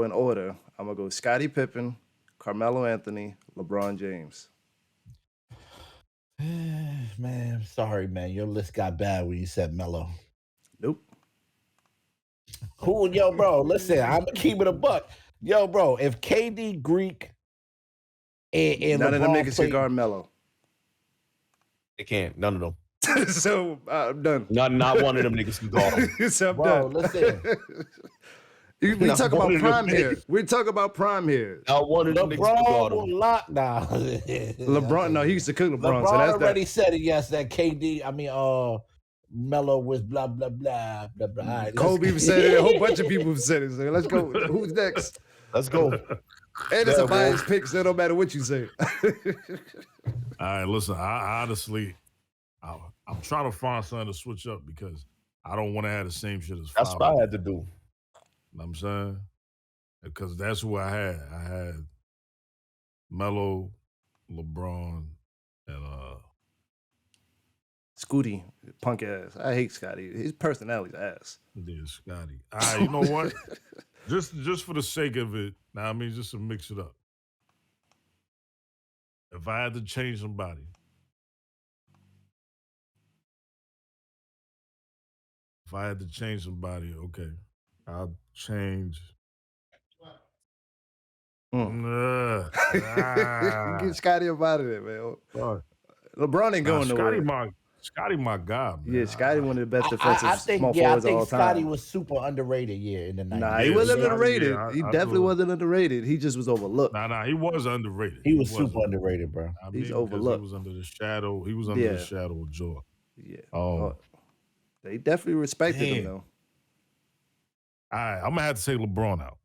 in order. I'm gonna go Scottie Pippen, Carmelo Anthony, LeBron James. Man, sorry, man. Your list got bad when you said Melo. Nope. Yo, bro, listen, I'm gonna keep it a buck. Yo, bro, if KD, Greek, and none LeBron of them niggas can guard Melo. They can't. None of them. So I'm done. Not one of them niggas can guard him. So I'm bro, done. listen. We talk about prime here. We talk about prime here. Not one of them niggas can guard LeBron him. will lock down. LeBron, no, he used to cook LeBron. LeBron So that's already said it. Yes, that KD. Melo was blah blah blah blah blah. Right, Kobe said it. A whole bunch of people have said it. So let's go. Who's next? Let's go. And it's a biased pick, so it don't matter what you say. All right, listen. I honestly, I'm trying to find something to switch up because I don't want to have the same shit as 5. That's what I had to do. You know what I'm saying? Because that's who I had. I had Melo, LeBron, and Scooty, punk ass. I hate Scotty. His personality's ass. yeah, Scotty. All right, you know what? just for the sake of it, now I mean, just to mix it up. If I had to change somebody, okay, I'll change. Get Scotty up out of there, man. LeBron ain't going nowhere. Scotty, my guy, man. Yeah, Scotty one of the best I defensive think small forwards of all Scotty time. was super underrated. Yeah, in the 90s. Nah, he Yeah, wasn't Scotty, underrated. yeah, He I definitely feel- wasn't underrated. He just was overlooked. Nah, he was underrated. He was super underrated, bro. I mean, He's because overlooked. He was under the shadow. He was under the Yeah. shadow of Jordan. Yeah. Oh, They definitely respected him Damn. though. all right, I'm gonna have to take LeBron out.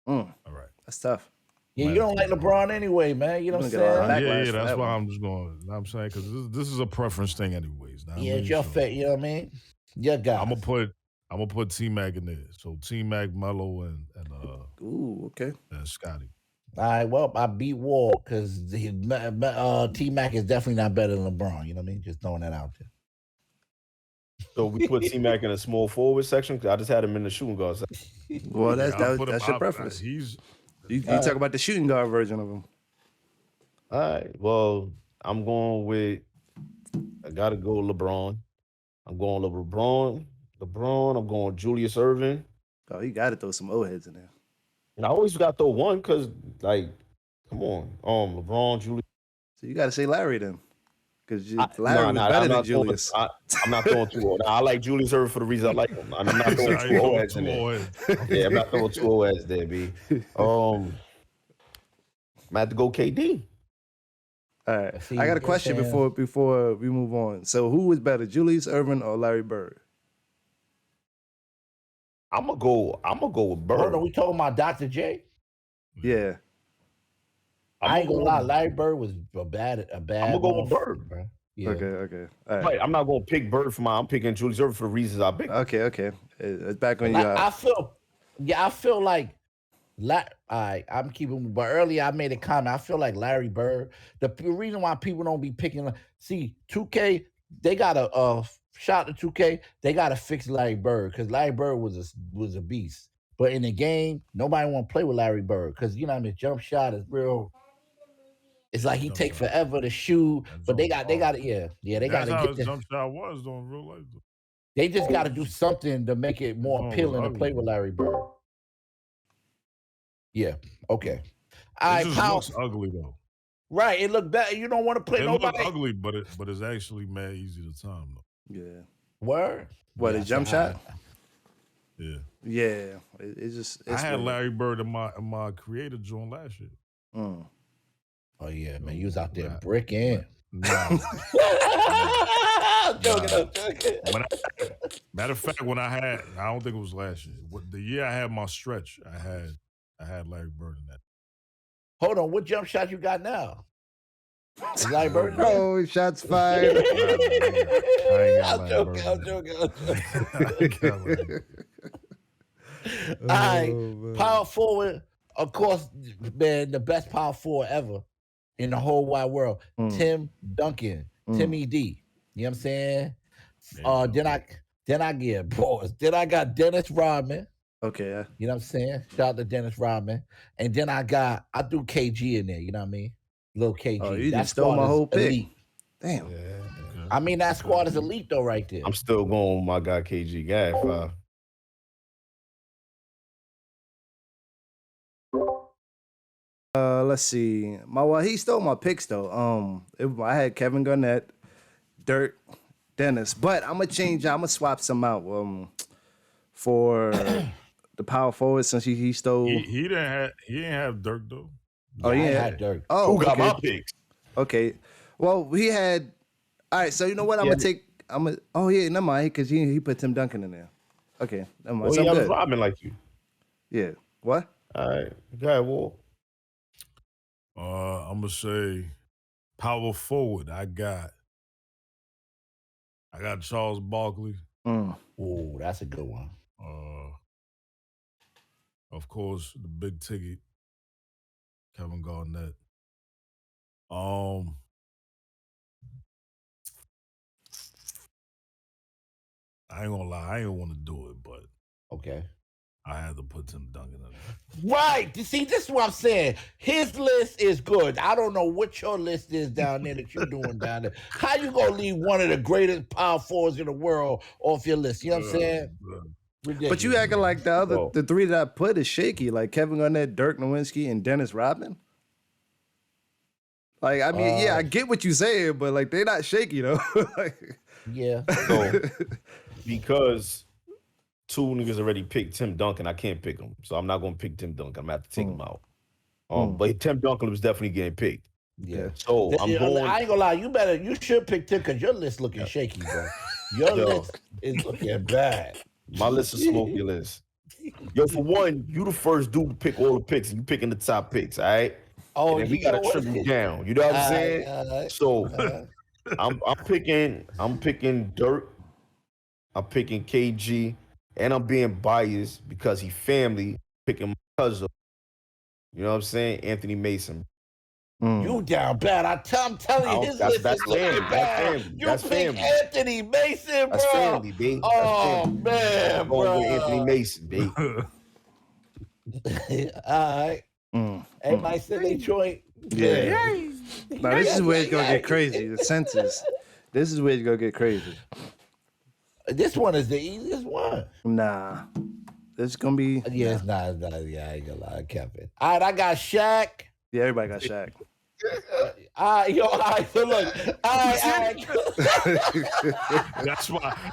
Mm, All right. that's tough. Yeah, you don't like LeBron anyway, man. You know what I'm You're gonna get a lot of saying? backlash Yeah, for that's that why one. I'm just going. I'm saying because this is a preference thing, anyways. Know what I Yeah, mean? it's your So, fate. You know what I mean? Your guy. I'm gonna put T Mac in there. So T Mac, Melo, and Ooh, okay. Scotty. All right, well, I beat Wall because T Mac is definitely not better than LeBron. You know what I mean? Just throwing that out there. So we put T-Mac in a small forward section because I just had him in the shooting guard section. Well, Yeah, I'll put that's him your out. preference. He's You talk about the shooting guard version of him. All right. Well, I'm going with. I gotta go LeBron. I'm going LeBron. I'm going Julius Irving. Oh, you got to throw some old heads in there. And I always got to throw one because, like, come on, LeBron, Julius. So you got to say Larry then, because Larry Nah, was better I'm than not throwing- Julius. I'm not throwing two old. I like Julius Irving for the reason I like him. I'm not throwing two old heads in there. Yeah, I'm not throwing two old heads there, B. I'm gonna have to go KD. All right, See, I got a you're question saying- before we move on. So who was better, Julius Irving or Larry Bird? I'm gonna go with Bird. Hold on, we talking about Dr. J? Yeah. I ain't gonna lie, Larry Bird was a bad. I'm gonna go with motherfucker, Bird. bro. Yeah. Okay. All right. Right, I'm not gonna pick Bird for I'm picking Julius Irving for the reasons I picked. Okay. It's back on you. I feel like I'm keeping, but earlier I made a comment. I feel like Larry Bird. The reason why people don't be picking, 2K, they got a shot to 2K. They got to fix Larry Bird because Larry Bird was a beast. But in the game, nobody want to play with Larry Bird because you know what I mean. Jump shot is real. It's like he take forever to shoot, but they got it. Yeah. They got That's to how get his jump shot was though in real life. Though. They just got to do something to make it more Oh, appealing to ugly. play with Larry Bird. Yeah. Okay. It All right, just Powell. looks ugly though. Right. It looked better. You don't want to play It look nobody. ugly, but it's actually mad easy to time though. Yeah. Word. What, Yeah, a jump I- shot? Yeah. Yeah. It's just. I had Larry Bird in my creator joint last year. Mm. Oh yeah, man. You was out there Nah. bricking. Nah. I'm joking. Matter of fact, when I don't think it was last year. The year I had my stretch, I had Larry Bird in that. Hold on. What jump shot you got now? Is Larry Bird? Oh, shots fired. I'm joking. All right. Power forward, of course, man, the best power forward ever in the whole wide world. Tim Duncan, Timmy D. You know what I'm saying? Then I get pause. Then I got Dennis Rodman. Okay. You know what I'm saying? Shout out to Dennis Rodman. And then I threw KG in there, you know what I mean? Little KG. Oh, you That just stole squad my is whole pick. elite. Damn. Okay. I mean, that squad is elite though, right there. I'm still going with my guy KG. Guy, Let's see. He stole my picks though. I had Kevin Garnett, Dirk, Dennis, but I'm gonna swap some out. For the power forward since he stole. He didn't have Dirk though. Oh, I yeah. had Dirk. Oh, who got okay. my picks? Okay. Well, he had. All right. So you know what? Oh yeah, never mind. Because he put Tim Duncan in there. Okay, never mind. Well, So he I'm got good. Rodman like you. Yeah. What? All right, go ahead, Wall. I'm gonna say power forward. I got Charles Barkley. Oh, that's a good one. Of course, the big ticket, Kevin Garnett. I ain't gonna lie, I ain't want to do it, but Okay. I had to put Tim Duncan in there. Right. You see, this is what I'm saying. His list is good. I don't know what your list is down there that you're doing down there. How you gonna leave one of the greatest power forwards in the world off your list? You know what I'm saying? Ridiculous. But you acting like Well- the three that I put is shaky, like Kevin Garnett, Dirk Nowitzki, and Dennis Rodman. Like, I mean, yeah, I get what you saying, but like they're not shaky though. Like, Yeah. So because two niggas already picked Tim Duncan, I can't pick him. So I'm not gonna pick Tim Duncan. I'm gonna have to take him out. But Tim Duncan was definitely getting picked. Yeah. So I'm going. I ain't gonna lie. You should pick Tim because your list looking shaky, bro. Your list is looking bad. My list is smoky list. Yo, for one, you the first dude to pick all the picks, and you picking the top picks, all right? Oh, and then we gotta trim you down. You know what I'm saying? So I'm picking Dirk. I'm picking KG, and I'm being biased because he family. Picking my cousin. You know what I'm saying? Anthony Mason. You down bad. I'm telling you, his list is looking bad. You pick Anthony Mason, bro. That's family, baby. Oh, man, bro. Anthony Mason, baby. All right. Everybody said they joint. Yeah. Now this is where it's gonna get crazy. The census. This is where it's gonna get crazy. This one is the easiest one. Nah. This is gonna be. Yeah, it's not. Yeah, I ain't gonna lie, Kevin. All right, I got Shaq. Yeah, everybody got Shaq. All right, so look. All right. That's why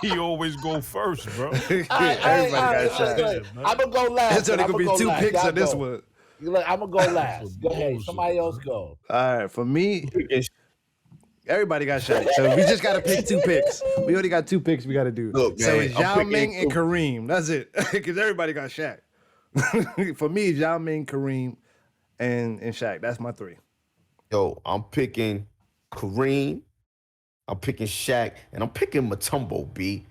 he always go first, bro. Everybody got Shaq. I'm gonna go last. It's only gonna be two picks on this one. Look, I'm gonna go last. Go ahead. Somebody else go. All right, for me, everybody got Shaq. So we just gotta pick two picks. We already got two picks we gotta do. Look, so man, it's Yao Ming and Kareem. That's it. Because everybody got Shaq. For me, it's Yao Ming, Kareem, and Shaq. That's my three. Yo, I'm picking Kareem, I'm picking Shaq, and I'm picking Mutombo, B.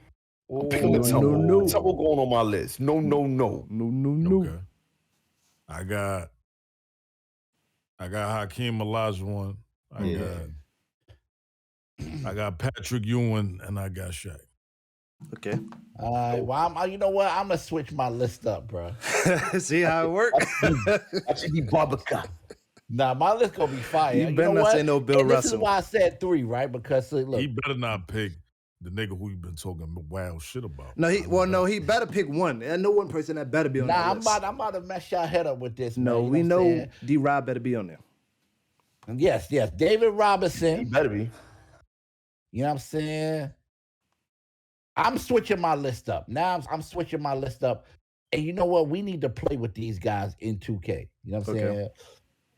I'm picking Mutombo. No. Mutombo going on my list. No. Okay. I got Hakeem Olajuwon. I got Patrick Ewing, and I got Shaq. Okay. All right. Well, you know what? I'm gonna switch my list up, bro. See how it works? I should be Barbercop. Nah, my list gonna be fire. You better not say no Bill and Russell. This is why I said three, right? Because look, He better not pick the nigga who you been talking wild shit about. No, he better pick one. I know one person that better be on that list. I'm about to mess y'all head up with this. No, man, we know D-Rob better be on there. Yes, David Robinson. He better be. You know what I'm saying? I'm switching my list up. Now I'm switching my list up. And you know what? We need to play with these guys in 2K. You know what I'm saying?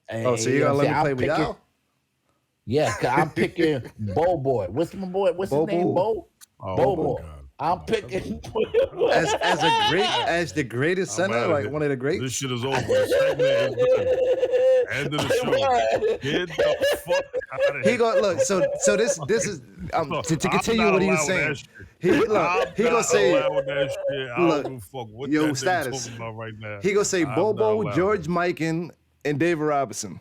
And, so you're going to let me play with y'all? Yeah, because I'm picking Bo Boy. What's my boy? What's his name? Bo? Bo Boy. I'm picking as the greatest center, like one of the greats. This shit is over. End of the show. Get the fuck out of here. He gonna look. So this is to continue what he was saying. He gonna say, look, yo, status. About right now. He gonna say Bobo, George Mikan, and David Robinson.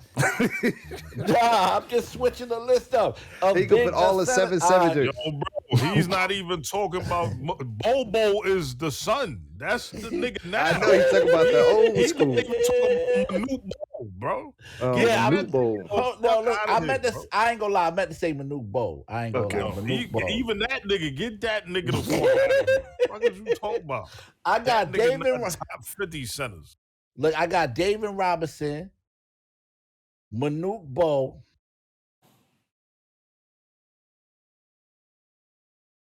Nah, I'm just switching the list up. He gonna put all the 7-7. Yo, bro, he's not even talking about Bobo is the son. That's the nigga now. I know he's talking about the old school. He's talking about Manute Bol, bro. Yeah, Manute Bol. No, look, I meant to. I ain't gonna lie. I meant to say Manute Bol. I ain't gonna lie. Manute Bol. Even that nigga, get that nigga the fuck out of here. What are you talking about? I got David. Top 50 centers. Look, I got David Robinson, Manute Bol.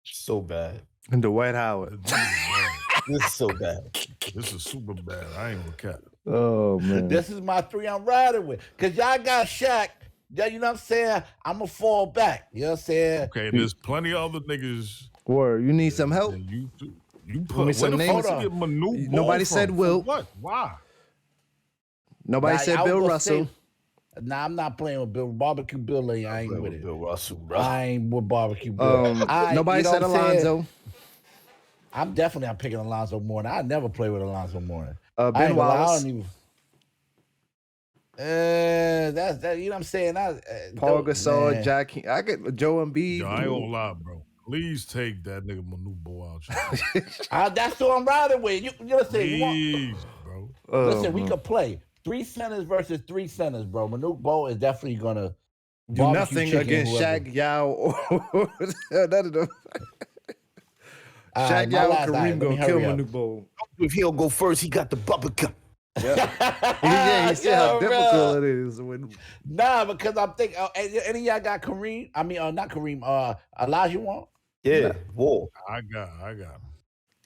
So bad. And Dwight Howard. This is so bad. This is super bad. I ain't gonna cut. Oh man. This is my three I'm riding with. Cause y'all got Shaq. You know what I'm saying? I'm gonna fall back. You know what I'm saying? Okay, there's plenty of other niggas. Word, you need some help? You put me some names. Nobody said Will. What? Why? Nobody said Bill Russell. Nah, I'm not playing with Bill. Barbecue Bill, I ain't with it. Bill Russell, bro. I ain't with Barbecue Bill. Nobody said Alonzo. I'm picking Alonzo Mourning. I never play with Alonzo Mourning. Ben Wallace. That's that. You know what I'm saying? Paul Gasol, Jack. I get Joe Embiid. Yo, I ain't gonna lie, bro. Please take that nigga Manute Bol out. That's who I'm riding with. You listen, please, bro. Listen, we could play 3 centers versus 3 centers, bro. Manute Bol is definitely gonna do nothing against Shaq, Yao, or none of them. Shaq, Yao, Kareem gonna kill Manute Bol. If he'll go first, he got the bubble cup. Yeah, he said how Yo, difficult bro. it is. Nah, because I'm thinking, any of y'all got Kareem? I mean, not Kareem. Elijah one. Yeah, War. I got him.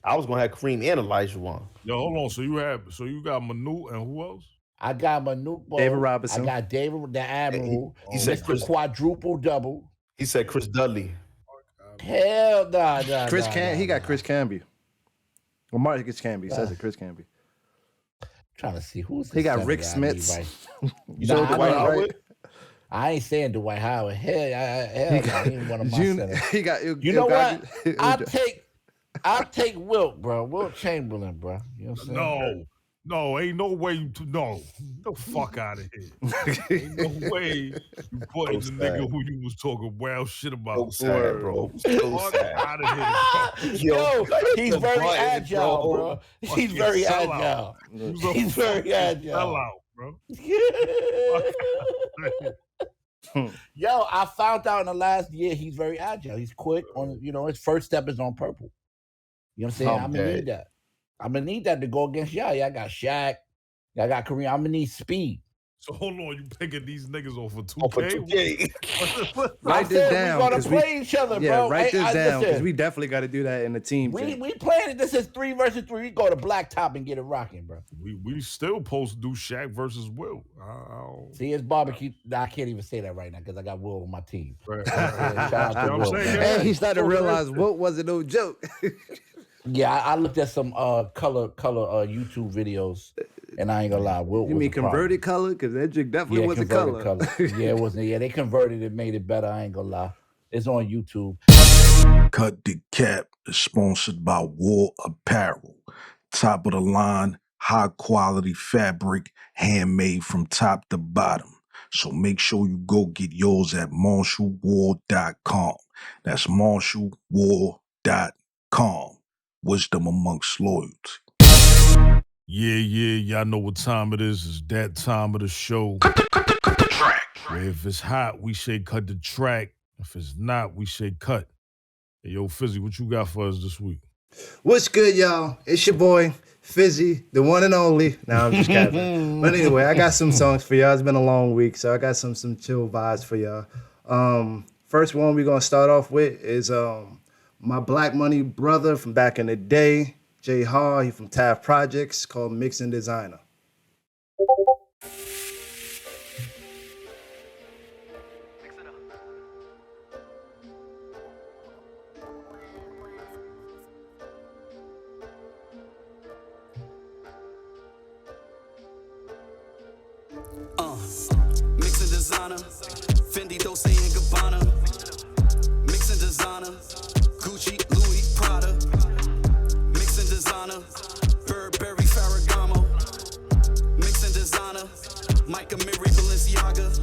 I was gonna have Kareem and Elijah one. Yo, hold on. So you got Manu and who else? I got Manute Bol. David Robinson. I got David the Admiral. He said Mr. Chris. Quadruple Double. He said Chris Dudley. Hell nah. Chris he got Chris Canby. Well, Marcus Canby says it. Chris Canby. Trying to see who's He got center Rick that I need, Smits. right? So Nah, Dwight I know. Howard. I ain't saying Dwight Howard. Hell, he ain't one of my centers. He got You know what? I'll take Wilt, bro. Wilt Chamberlain, bro. You know what I'm saying? No, ain't no way you no. The fuck out of here. Ain't no way you putting the nigga who you was talking wild shit about. So sad, bro. So Fuck sad. out of here. Yo, he's the very button, agile, bro. He's Fucking very sellout. agile. He's very agile. Fell out, bro. Yo, I found out in the last year he's very agile. He's quick on, his first step is on purple. You know what I'm saying? I'm gonna need that. I'm gonna need that to go against y'all. Y'all got Shaq. Y'all got Kareem. I'm gonna need speed. So hold on, you picking these niggas off of 2K? Off of 2K. Write this down. We're gonna play each other, yeah, bro. write this down because listen, we definitely got to do that in the team. we playing it. This is 3 versus 3. We go to blacktop and get it rocking, bro. We still supposed to do Shaq versus Will. See, it's barbecue. Nah, I can't even say that right now because I got Will on my team. Right. Shout out to You know what Will, I'm saying? man. Yeah. And he started to realize what wasn't no joke. Yeah, I looked at some color YouTube videos, and I ain't gonna lie. Will You was mean a problem. converted color? Because that joke definitely was a color. converted Yeah, it wasn't. Yeah, they converted it, made it better. I ain't gonna lie. It's on YouTube. Cut the Cap is sponsored by WAL Apparel. Top of the line, high quality fabric, handmade from top to bottom. So make sure you go get yours at MarshallWall.com. That's MarshallWall.com. Wisdom amongst loyalty. Yeah, y'all know what time it is. It's that time of the show. Cut the track. Where if it's hot, we say cut the track. If it's not, we say cut. Hey, yo, Fizzy, what you got for us this week? What's good, y'all? It's your boy, Fizzy, the one and only. Nah, I'm just kidding. But anyway, I got some songs for y'all. It's been a long week, so I got some chill vibes for y'all. First one we're going to start off with is my Black Money brother from back in the day, Jay Hall. He from Taft Projects, called Mixing Designer. Mixing designer, Fendi, Dolce and Gabbana. Mixing designer, Gucci, Louis, Prada. Mixing designer, Burberry, Ferragamo. Mixing designer, Micah, Miri, Balenciaga.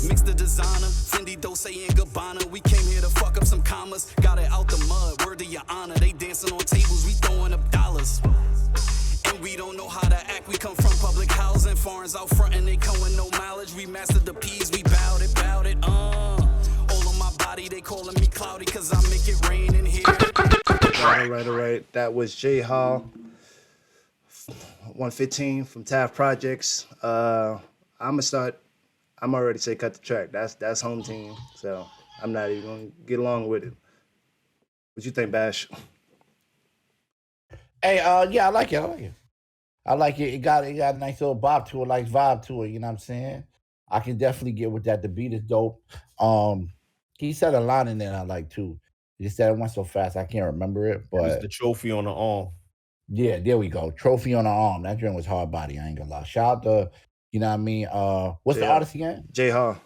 Mix the designer, Fendi, Dolce and Gabbana. We came here to fuck up some commas. Got it out the mud, word of your honor. They dancing on tables, we throwing up dollars. And we don't know how to act. We come from public housing, foreigners out front and they come with no mileage. We mastered the P's, we bowed it. All on my body, they calling me cloudy cause I make it rain in here. All right. That was Jay Hall, 115 from Taft Projects. I'm already say cut the track. That's home team, so I'm not even gonna get along with it. What you think, Bash? Hey, yeah, I like it. I like it. It got a nice little vibe to it, you know what I'm saying? I can definitely get with that. The beat is dope. He said a line in there I like too. He said it went so fast I can't remember it, but It's the trophy on the arm. yeah, there we go. Trophy on the arm. That joint was hard body, I ain't gonna lie. Shout out to, you know what I mean? What's the artist again? Jay Hall.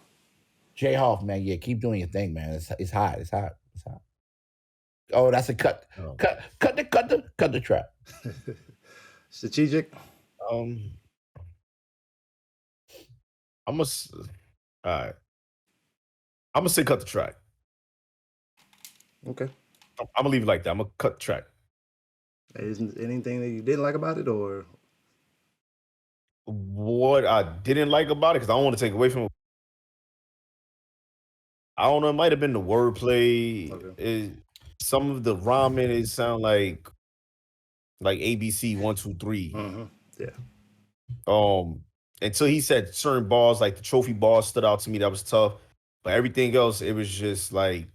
Jay Hall, man. Yeah, keep doing your thing, man. It's hot. Oh, that's a cut. Oh. Cut the track. Strategic. I'm gonna say cut the track. Okay. I'm gonna leave it like that. I'm gonna cut the track. Isn't anything that you didn't like about it, or What I didn't like about it, because I don't want to take away from it. I don't know, it might have been the wordplay. Okay. Some of the rhyming, it sound like ABC 1 2 3. Yeah. Until he said certain balls, like the trophy ball stood out to me. That was tough. But everything else, it was just like,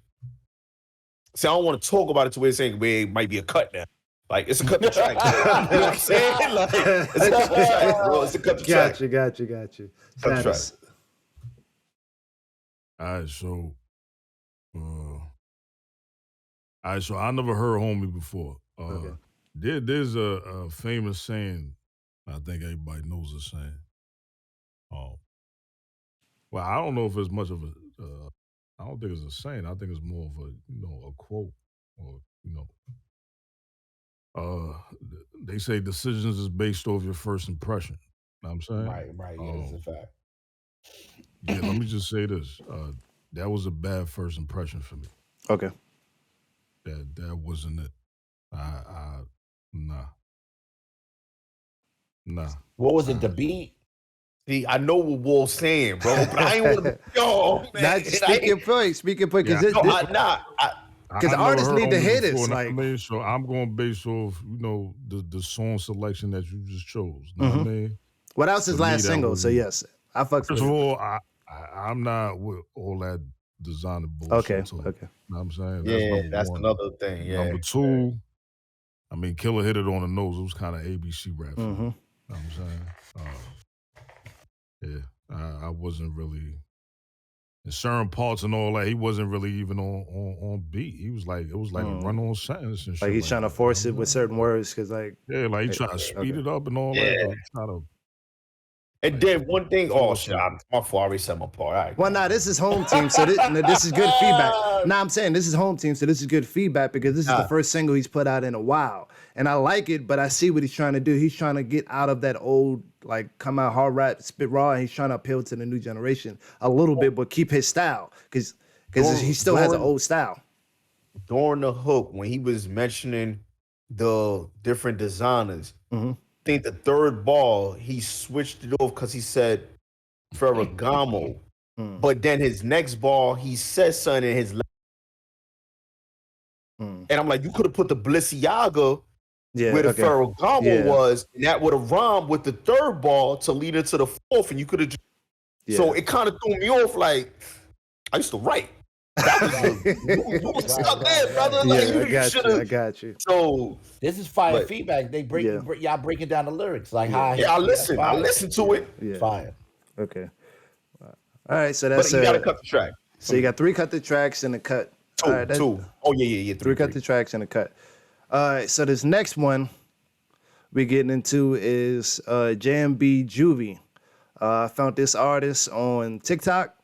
see, I don't want to talk about it to where it's saying where it might be a cut now. Like, it's a cut the track. You know what I'm saying? Like, it's a cut the track, bro. It's a cut the track. Got you. Cut the track. All right, so I never heard homie before. Okay. There's a famous saying, I think everybody knows the saying. Well, I don't know if it's much of a, I don't think it's a saying. I think it's more of a, a quote, or, they say decisions is based off your first impression. Know what I'm saying? Right. Yeah, that's a fact. Yeah, let me just say this. That was a bad first impression for me. Okay. That wasn't it. Nah. What was it? The beat? See, I know what Wall's saying, bro, but I ain't want to. Yo, man. Not speaking point. Because artists need to hear this. Like, so I'm going based off, the song selection that you just chose. Know what I mean? What else is last single? So yes, I fucks with First of it. all, I'm not with all that designer bullshit. Okay. Know what I'm saying? That's one. another thing. Yeah. Number two, I mean, Killer hit it on the nose. It was kind of ABC rap. For me. Know what I'm saying? I wasn't really in certain parts and all that. He wasn't really even on beat. He was like, it was like a run-on sentence and shit. Like he's trying to force it with certain words because, like, he trying to speed it up and all that. Trying to. And then one thing, my fault, I already said my part. All right. Well, this is home team, so this is good feedback. I'm saying this is home team, so this is good feedback because this is the first single he's put out in a while. And I like it, but I see what he's trying to do. He's trying to get out of that old, like, come out hard rap, spit raw, and he's trying to appeal to the new generation a little bit, but keep his style because he still has an old style. During the hook, when he was mentioning the different designers, I think the third ball, he switched it off because he said Ferragamo. But then his next ball, he said something in his and I'm like, you could have put the Balenciaga where the Ferragamo was, and that would have rhymed with the third ball to lead into the fourth, and you could have so it kind of threw me off. Like, I used to write. That was you was stuck there, brother. I got you. So this is fire feedback. They y'all breaking down the lyrics like how. I listen to it. Yeah. Fire. Okay. All right, so that's. But you gotta cut the track. So you got 3 cut the tracks and a cut. Two. Oh yeah. 3 cut the tracks and a cut. All right, so this next one we're getting into is JMB Juvie. I found this artist on TikTok.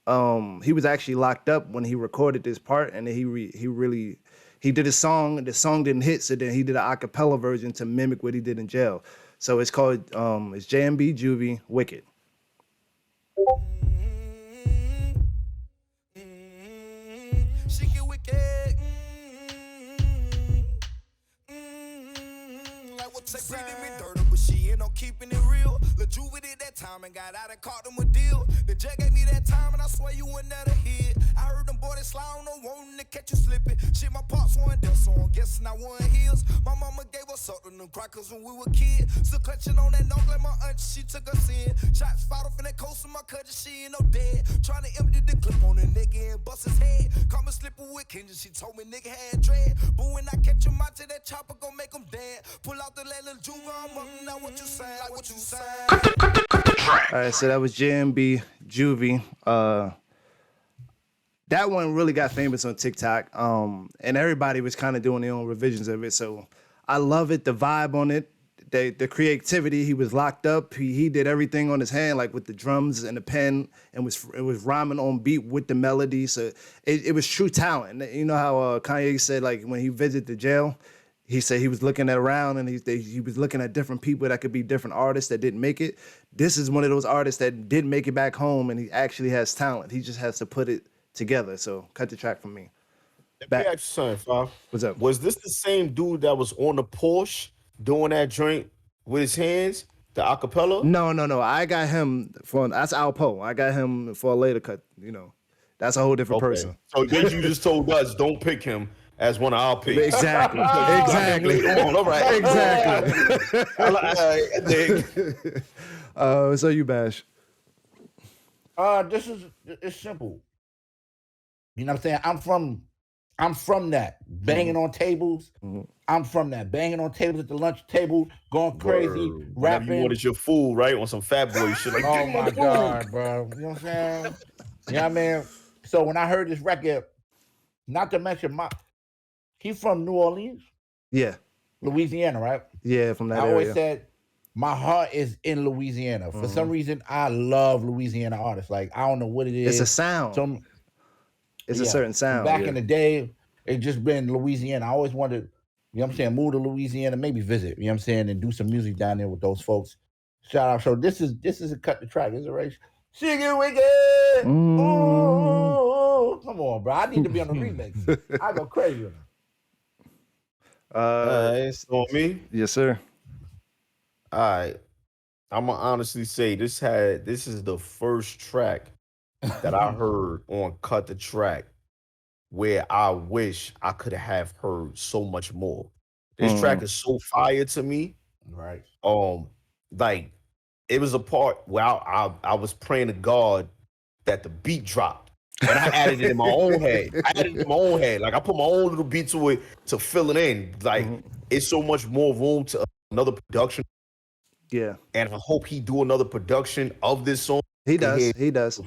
He was actually locked up when he recorded this part, and then he did a song. The song didn't hit, so then he did an acapella version to mimic what he did in jail. So it's called it's JMB Juvie Wicked. She get wicked. Like what they treated me dirty, but she ain't no keeping it real. Lil' Juvie did that time and got out and caught them a deal. The judge gave me that time and I swear you would never hit. I heard them boys slide on no wanting to catch you slipping. Shit, my pops weren't there, so I'm guessing I won heels. My mama gave us something to cry cause when we were kids. Still clutching on that knock like my aunt, she took us in. Shots fired off in that coast of my cousin, she ain't no dead. Trying to empty the clip on the nigga and bust his head. Caught me slipping with Kendra, she told me nigga had dread. But when I catch him out to that chopper, gon' make him dead. Pull out the little Juvie, I'm up, now what you saying, like what you saying. All right, so that was JMB Juvie. That one really got famous on TikTok, and everybody was kind of doing their own revisions of it. So I love it, the vibe on it, the creativity. He was locked up. He did everything on his hand, like with the drums and the pen, and it was rhyming on beat with the melody. So it was true talent. You know how Kanye said, like, when he visited the jail, he said he was looking around and he was looking at different people that could be different artists that didn't make it. This is one of those artists that did make it back home, and he actually has talent. He just has to put it together. So cut the track from me. Let me ask you something, Five. What's up? Was this the same dude that was on the Porsche doing that joint with his hands, the acapella? No. I got him that's Alpo. I got him for a later cut. That's a whole different person. So then you just told us don't pick him, as one of our picks. Exactly. All right. Exactly. All right. Dig. So you bash. It's simple. You know what I'm saying? I'm from that. Banging on tables. I'm from that. Banging on tables at the lunch table, going crazy, Whenever rapping. you wanted your food, right? On some fat boy shit. Like, Oh give me my food. God, bro. You know what I'm saying? You know what I mean? So when I heard this record, not to mention he from New Orleans, Yeah. Louisiana, right? Yeah, from that I area. always said my heart is in Louisiana. For some reason, I love Louisiana artists. Like, I don't know what it is. It's a sound. It's a certain sound. Back in the day, it just been Louisiana. I always wanted, you know what I'm saying, move to Louisiana, maybe visit, you know what I'm saying, and do some music down there with those folks. Shout out. So this is a cut the track. It's a race. Chicken wicked. Ooh, come on, bro. I need to be on the remix. I go crazy with him. It's on me. Yes, sir. All right. I'm gonna honestly say this is the first track that I heard on Cut the Track where I wish I could have heard so much more. This track is so fire to me. Right. Like it was a part where I was praying to God that the beat dropped. And I added it in my own head. Like I put my own little beat to it to fill it in. Like it's so much more room to another production. Yeah. And I hope he do another production of this song. He does. He does.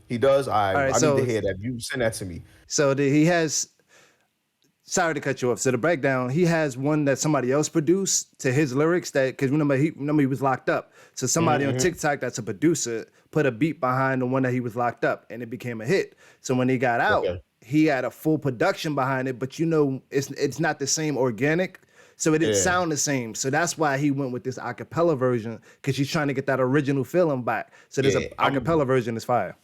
He does. I need so to hear that. You send that to me. So he has. Sorry to cut you off. So the breakdown, he has one that somebody else produced to his lyrics. That because remember he was locked up. So somebody on TikTok that's a producer put a beat behind the one that he was locked up, and it became a hit. So when he got out, he had a full production behind it. But it's not the same organic. So it didn't sound the same. So that's why he went with this acapella version, because he's trying to get that original feeling back. So there's an acapella version is fire.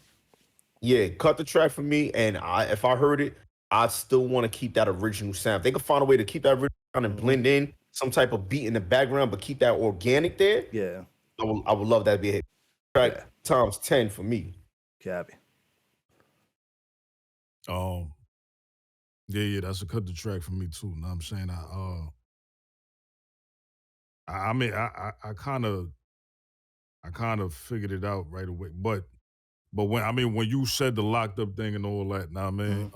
Yeah, cut the track for me. And if I heard it, I still want to keep that original sound. If they can find a way to keep that original sound and blend in some type of beat in the background, but keep that organic there. Yeah. I would love that to be a hit. Track times 10 for me. Cabby. Yeah, that's a cut the track for me too. Know what I'm saying? I mean, I kind of figured it out right away. But when you said the locked up thing and all that, know what I mean?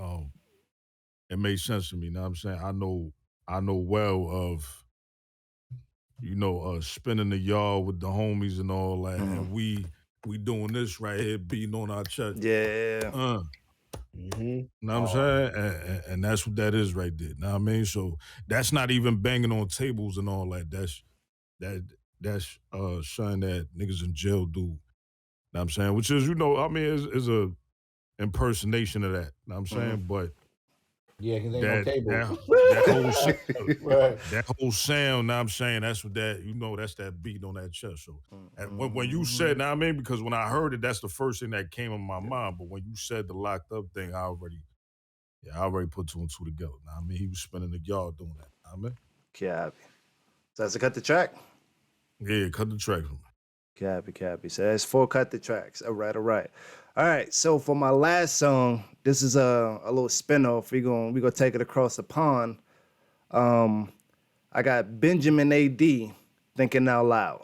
It made sense to me. Know what I'm saying? I know well of, spinning the yard with the homies and all that, and we doing this right here, beating on our chest. Yeah. Know what I'm saying? And that's what that is right there. Know what I mean? So that's not even banging on tables and all that. That's something that niggas in jail do. Know what I'm saying? Which is, is a impersonation of that. Know what I'm saying? But yeah, because they on tables. That whole sound, know what I'm saying? That's what that's that beat on that chest. So when you said, know what I mean? Because when I heard it, that's the first thing that came in my mind. But when you said the locked up thing, I already put two and two together. Know what I mean? He was spinning the yard doing that. Know what I mean? Cabby. So that's a cut the track? Yeah, cut the track for me. Cabby. So that's 4 cut the tracks. All right. So for my last song, this is a little spin-off. We're gonna take it across the pond. I got Benjamin A.D. Thinking Out Loud.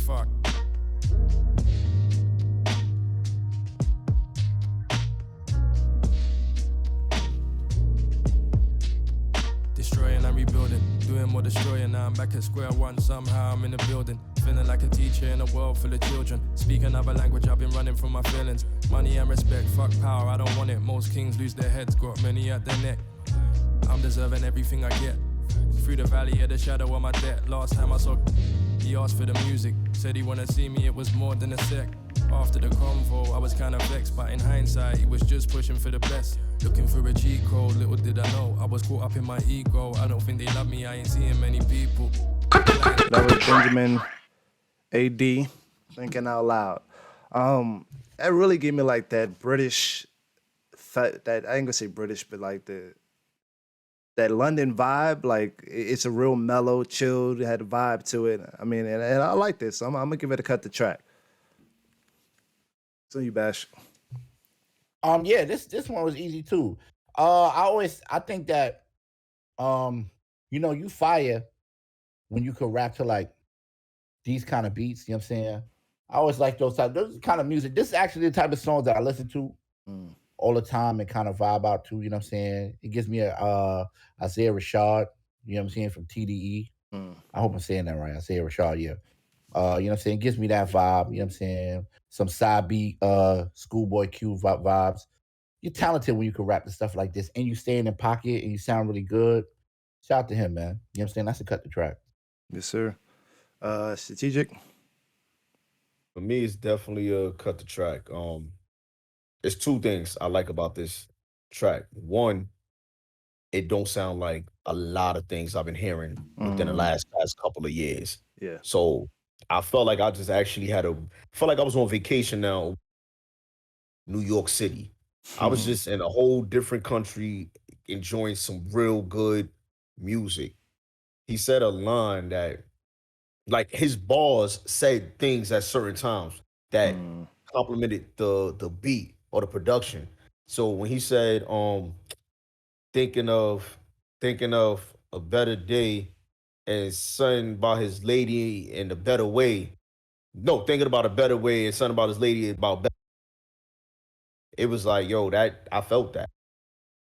Fuck. Destroying and rebuilding, doing more destroying. Now I'm back at square one. Somehow I'm in the building, feeling like a teacher in a world full of children. Speak another language, I've been running from my feelings. Money and respect, fuck power, I don't want it. Most kings lose their heads, got many at their neck. I'm deserving everything I get. Through the valley of the shadow of my debt. Last time I saw, he asked for the music. Said he wanna see me, it was more than a sec. After the convo, I was kinda vexed, but in hindsight, he was just pushing for the best. Looking for a cheat code, little did I know, I was caught up in my ego. I don't think they love me, I ain't seeing many people. That was Benjamin A.D. Thinking Out Loud. That really gave me like that British, that I ain't gonna say British, but like the that London vibe. Like it's a real mellow, chilled, had a vibe to it. I mean, and I like this. I'm gonna give it a cut the track. So you bash. Yeah, this one was easy too. I think that you fire when you can rap to like these kind of beats, you know what I'm saying? I always like those kind of music. This is actually the type of songs that I listen to all the time and kind of vibe out to, you know what I'm saying? It gives me a Isaiah Rashad, you know what I'm saying, from TDE. I hope I'm saying that right. Isaiah Rashad, yeah. You know what I'm saying? It gives me that vibe, you know what I'm saying? Some side beat, Schoolboy Q vibes. You're talented when you can rap the stuff like this and you stay in the pocket and you sound really good. Shout out to him, man. You know what I'm saying? That's a cut the track. Yes, sir. Strategic. For me, it's definitely a cut the track. It's two things I like about this track. One, it don't sound like a lot of things I've been hearing within the last couple of years. Yeah. So I felt like I just actually felt like I was on vacation now, New York City. I was just in a whole different country enjoying some real good music. He said a line that, like, his bars said things at certain times that complimented the beat or the production. So when he said, thinking of a better day and something about his lady in a better way. No, thinking about a better way and something about his lady about better. It was like, yo, that I felt that.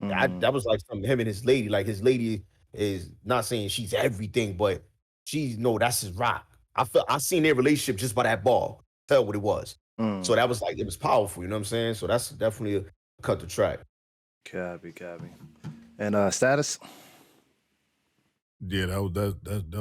That was like something him and his lady. Like his lady is not saying she's everything, but that's his rock. I seen their relationship just by that ball. Tell what it was. So that was like it was powerful, you know what I'm saying? So that's definitely a cut the track. Copy. And status? Yeah, that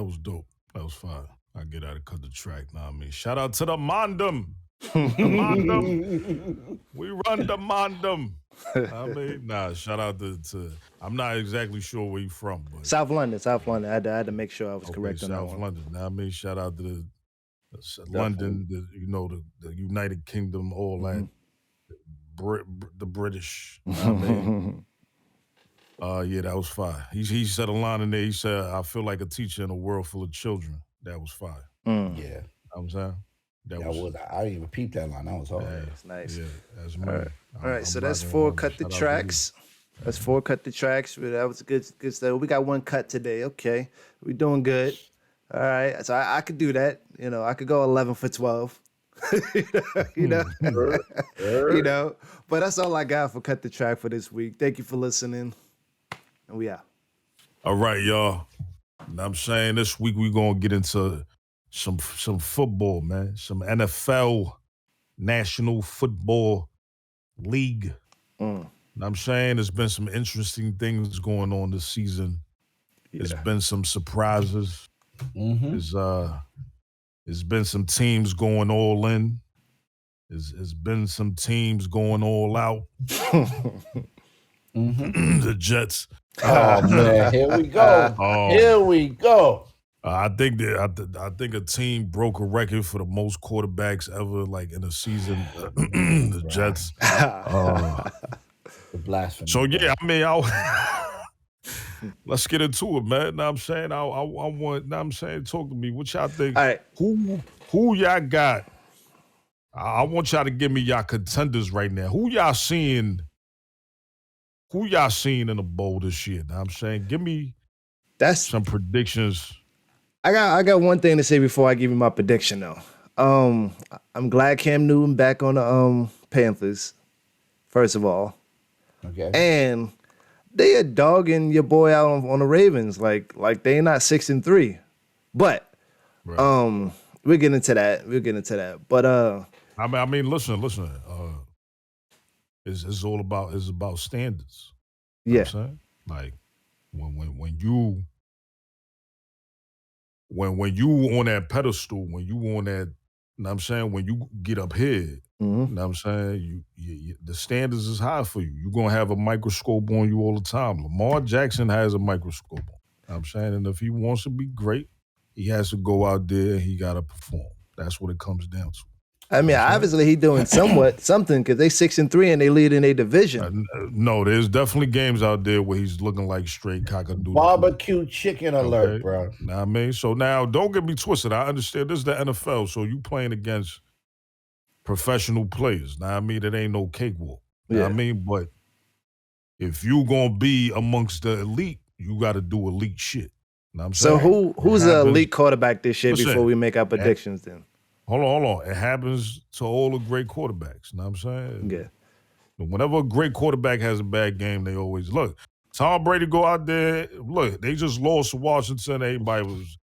was dope. That was fire. I get out of cut the track. Nah, I mean, shout out to the Mondum. The Mondum. We run the Mondum. I mean, shout out to I'm not exactly sure where you from, but South London. I had to make sure I was correct on that South one. London. Now, I mean, shout out to the London, the United Kingdom, all that. The British. You know what I mean? Yeah, that was fire. He said a line in there. He said, "I feel like a teacher in a world full of children." That was fire. Yeah. You know what I'm saying? I didn't even peep that line. That was hard. That's nice. Yeah, that's All me. right. All right, so that's 4 cut the tracks. That's 4 cut the tracks. That was good stuff. We got 1 cut today. Okay. We doing good. All right. So I could do that. You know, I could go 11 for 12. you know. But that's all I got for cut the track for this week. Thank you for listening. And we out. All right, y'all. I'm saying this week we're gonna get into some football, man. Some NFL, National Football League. I'm saying there's been some interesting things going on this season. There's been some surprises. There's been some teams going all in. There's been some teams going all out. The Jets. Oh man, here we go. Here we go. I think a team broke a record for the most quarterbacks ever, like in a season. The Jets. The blasphemy. So yeah, I mean, let's get into it, man. Now I'm saying, I want. Now I'm saying, talk to me. What y'all think? All right. Who y'all got? I want y'all to give me y'all contenders right now. Who y'all seeing in the bowl this year? Now I'm saying, give me some predictions. I got one thing to say before I give you my prediction though. I'm glad Cam Newton back on the Panthers, first of all. Okay. And they are dogging your boy out on the Ravens. Like they not 6-3. But we'll get into that. But I mean, listen. It's all about standards. You know what I'm saying? Like when you on that pedestal, when you on that, you know what I'm saying, when you get up here, you know what I'm saying, you the standards is high for you. You're gonna have a microscope on you all the time. Lamar Jackson has a microscope on. You know what I'm saying, and if he wants to be great, he has to go out there and he gotta perform. That's what it comes down to. I mean, obviously he doing something because they 6-3 and they lead in a division. No, there's definitely games out there where he's looking like straight cockadoodle. Barbecue chicken alert, bro. Know what I mean? So now, don't get me twisted. I understand this is the NFL, so you playing against professional players. Now, I mean, it ain't no cakewalk. Know what I mean? But if you gonna be amongst the elite, you got to do elite shit. Know what I'm saying? So who's the elite quarterback this year before we make our predictions then? Hold on. It happens to all the great quarterbacks. Know what I'm saying? Yeah. Whenever a great quarterback has a bad game, they always look. Tom Brady go out there. Look, they just lost to Washington. Everybody was,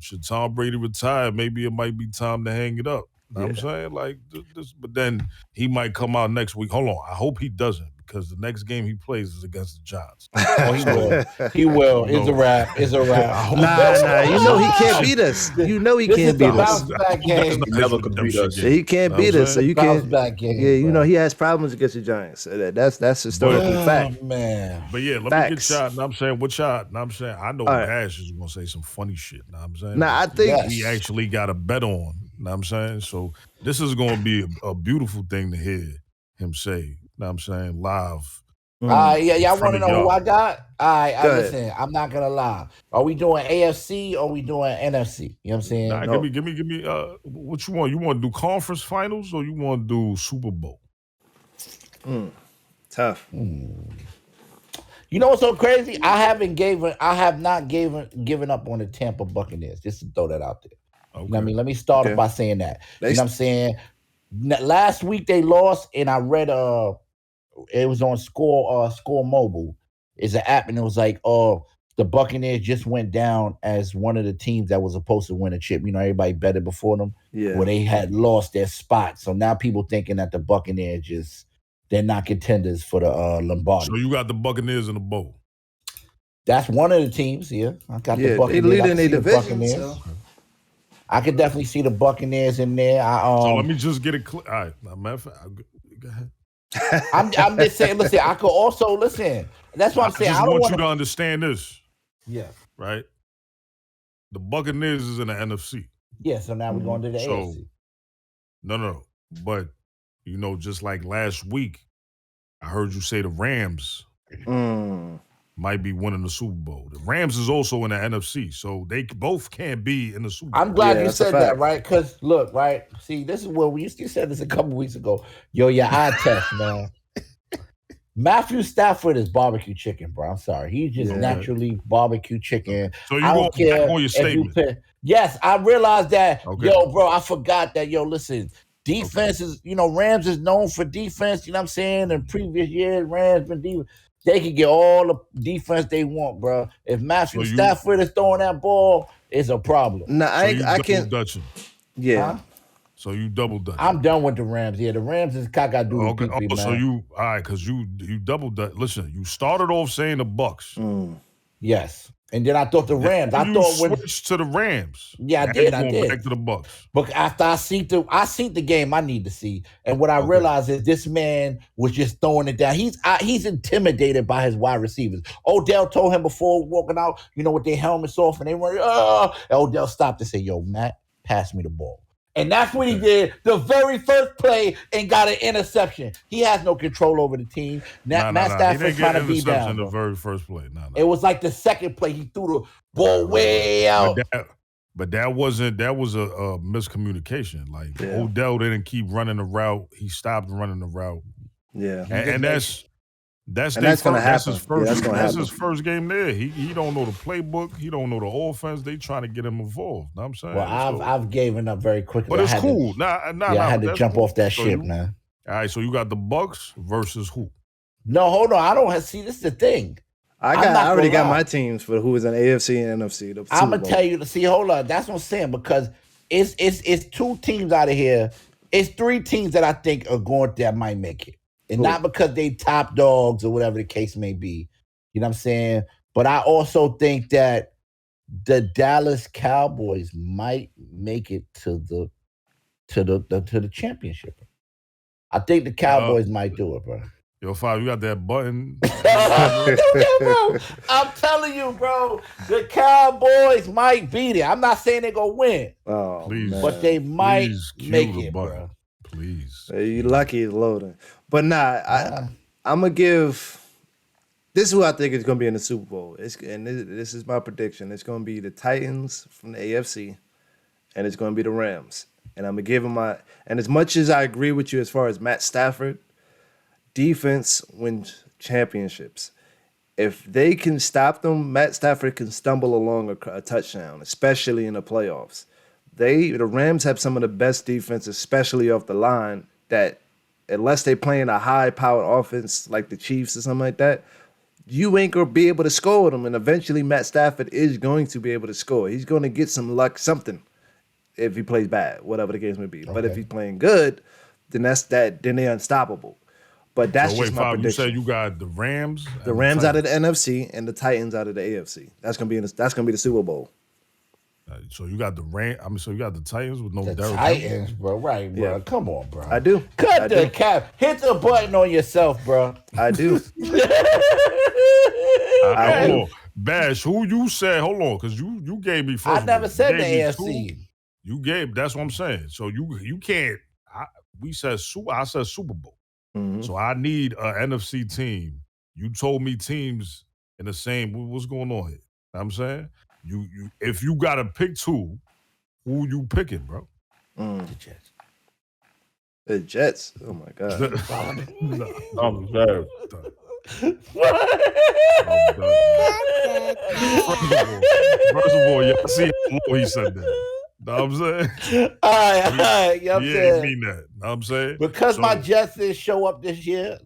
should Tom Brady retire? Maybe it might be time to hang it up. Know what I'm saying? Like this, but then he might come out next week. Hold on. I hope he doesn't, because the next game he plays is against the Giants. Oh, he will. He will. It's a wrap. It's a wrap. Nah. You know he can't beat us. You know he can't beat us. Bounce back game. He never could beat us. He can't beat us, so you Bounce can't. back game. Yeah, you know he has problems against the Giants. So that's historical fact. Man. But yeah, let me get shot. I'm saying, what shot? I'm saying, I know Bash is gonna say some funny shit. Know what I'm saying? Nah, I think he actually got a bet on. Know what I'm saying? So this is gonna be a beautiful thing to hear him say. Know what I'm saying? Live. Y'all want to know who I got? Listen, I'm not gonna lie. Are we doing AFC or are we doing NFC? You know what I'm saying? Nah, give me. What you want? You want to do conference finals or you want to do Super Bowl? Tough. You know what's so crazy? I have not given up on the Tampa Buccaneers. Just to throw that out there. Okay. You know what I mean? Let me start off by saying that. You know what I'm saying? Last week they lost, and I read it was on Score Mobile. It's an app, and it was like, the Buccaneers just went down as one of the teams that was supposed to win a chip. You know, everybody betted before them. Yeah. Where they had lost their spot. So now people thinking that the Buccaneers they're not contenders for the Lombardi. So you got the Buccaneers in the bowl. That's one of the teams, I got the Buccaneers. They lead in their division. So. I could definitely see the Buccaneers in there. So let me just get it clear. All right. Matter of fact, go ahead. I'm just saying, listen, I could also listen. That's what I'm saying. I want you to understand this. Yeah. Right? The Buccaneers is in the NFC. Yeah, so now we're going to the AFC. No. But, just like last week, I heard you say the Rams might be winning the Super Bowl. The Rams is also in the NFC, so they both can't be in the Super Bowl. I'm glad you said that, right? Because, look, right? See, this is what you said this a couple weeks ago. Your eye test, man. Matthew Stafford is barbecue chicken, bro. I'm sorry. He's just naturally barbecue chicken. So you don't care on your statement. Yes, I realized that. Okay. Yo, bro, I forgot that. Yo, listen. Defense is, Rams is known for defense. You know what I'm saying? In previous years, Rams been defense. They can get all the defense they want, bro. If Matthew Stafford is throwing that ball, it's a problem. No, I can't. Dutching. Yeah. Huh? So you double dutch. I'm done with the Rams. Yeah, the Rams is cock-a-doodle man. So you, all right, because you double dutch. Listen, you started off saying the Bucks. Yes. And then I thought the Rams. I thought switched to the Rams. Yeah, I did. Back to the Bucks. But after I seen the game I need to see, and what I realized is this man was just throwing it down. He's intimidated by his wide receivers. Odell told him before walking out, with their helmets off, and they were and Odell stopped to say, "Yo, Matt, pass me the ball." And that's what he did the very first play and got an interception. He has no control over the team. Matt Stafford trying to be down. In the very first play. It was like the second play. He threw the ball way out. But that was a miscommunication. Like Odell didn't keep running the route. He stopped running the route. Yeah. And that's going to happen. That's his first game there. He don't know the playbook. He don't know the offense. They trying to get him involved. Know what I'm saying? Well, I've given up very quickly. But it's cool. I had to jump off that ship, man. All right, so you got the Bucks versus who? No, hold on. I don't see. This is the thing. I already got my teams for who is in AFC and NFC. I'm gonna tell you. See, hold on. That's what I'm saying, because it's two teams out of here. It's three teams that I think are going that might make it. And not because they top dogs or whatever the case may be. You know what I'm saying? But I also think that the Dallas Cowboys might make it to the championship. I think the Cowboys might do it, bro. Yo, Five, you got that button? Bro, I'm telling you, bro, the Cowboys might beat it. I'm not saying they're gonna win, Oh, Please. man. but they might Please cue make the it, button. bro. Please. Hey, you lucky it's loading. But I'm gonna give. This is who I think is gonna be in the Super Bowl. This is my prediction. It's gonna be the Titans from the AFC, and it's gonna be the Rams. And I'm gonna give them my. And as much as I agree with you as far as Matt Stafford, defense wins championships. If they can stop them, Matt Stafford can stumble along a touchdown, especially in the playoffs. The Rams have some of the best defense, especially off the line, that unless they playing a high-powered offense like the Chiefs or something like that, you ain't going to be able to score with them. And eventually Matt Stafford is going to be able to score. He's going to get some luck, something, if he plays bad, whatever the case may be. But if he's playing good, then then they're unstoppable. But that's just my prediction. You said you got the Rams? The Rams out of the NFC and the Titans out of the AFC. That's gonna be the Super Bowl. So you got the so you got the Titans with no The Derrick Titans, bro. Right, bro. Yeah. Come on, bro. I do. Cut I the do. cap. Hit the button on yourself, bro. I do. Hold on. Bash, who you said, hold on, because you gave me first. I never said the gave me AFC. two. You gave, that's what I'm saying. So you can't, I said Super Bowl. Mhm. So I need an NFC team. You told me teams in the same, what's going on here? Know what I'm saying? You if you gotta pick two, who you picking, bro? The Jets. The Jets. Oh my God. I'm sorry. First of all, y'all see how low he said that. Know what I'm saying? All right. You know what I'm He saying? ain't mean that. Know what I'm saying? Because So- my Jets didn't show up this year.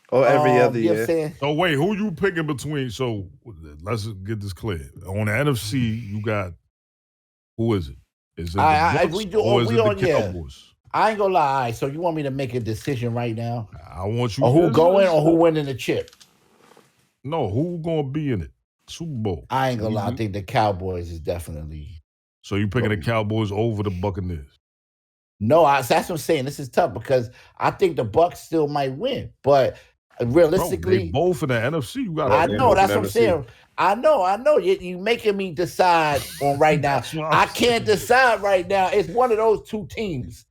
Or every other you know what I'm year. saying? So wait, who you picking between? So let's get this clear. On the NFC, you got, who is it? Is it the I- Jets we do- or is we it the on, yeah. Cowboys? I ain't gonna lie. All right, so you want me to make a decision right now? I want you. Or who going or who winning the chip? No, who gonna be in it? Super Bowl. I ain't gonna lie. I think the Cowboys is definitely. So you picking the Cowboys over the Buccaneers? No, that's what I'm saying. This is tough because I think the Bucks still might win, but Bro, realistically, they both in the NFC. You got. I know that's what I'm saying. I know. You making me decide on right now. That's what I'm I can't decide right now. It's one of those two teams,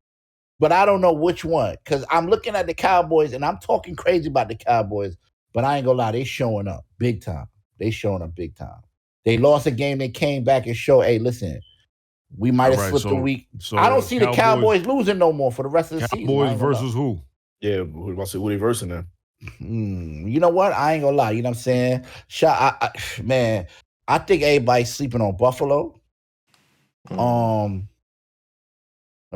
but I don't know which one because I'm looking at the Cowboys and I'm talking crazy about the Cowboys, but I ain't gonna lie, they showing up big time. They showing up big time. They lost a game. They came back and showed, hey, listen, we might have slipped a week. So I don't see the Cowboys losing no more for the rest of the season. I Cowboys ain't gonna lie. versus who? Yeah, who they versing then? You know what? I ain't gonna lie. You know what I'm saying? Man, I think everybody's sleeping on Buffalo. Let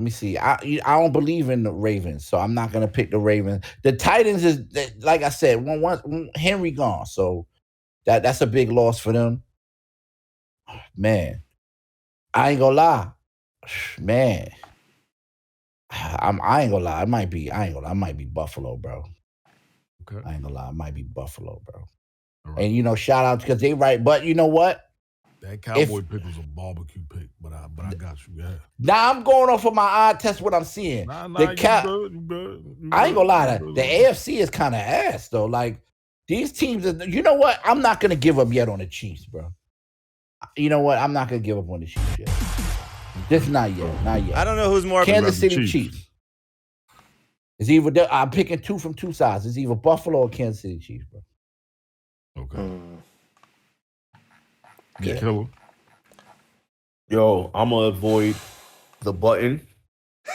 me see. I don't believe in the Ravens, so I'm not gonna pick the Ravens. The Titans is like I said, one Henry gone, so that's a big loss for them. Man, I ain't gonna lie. Man, I ain't gonna lie. It might be. I ain't gonna lie. It might be Buffalo, bro. Okay. I ain't gonna lie. It might be Buffalo, bro. All right. And shout out because they right. But you know what? That Cowboy pick was a barbecue pick, but I got you. Yeah. Now I'm going off of my eye test. What I'm seeing. Nah, The you good. I ain't gonna lie. The AFC is kind of ass though. Like these teams. You know what? I'm not gonna give up yet on the Chiefs, bro. You know what? I'm not gonna give up on the Chiefs yet. Just not yet. Not yet. I don't know who's more. Kansas City Chiefs. Chiefs. It's either I'm picking two from two sides. It's either Buffalo or Kansas City Chiefs, bro. Okay. Yeah. Killer. Yo, I'm gonna avoid the button.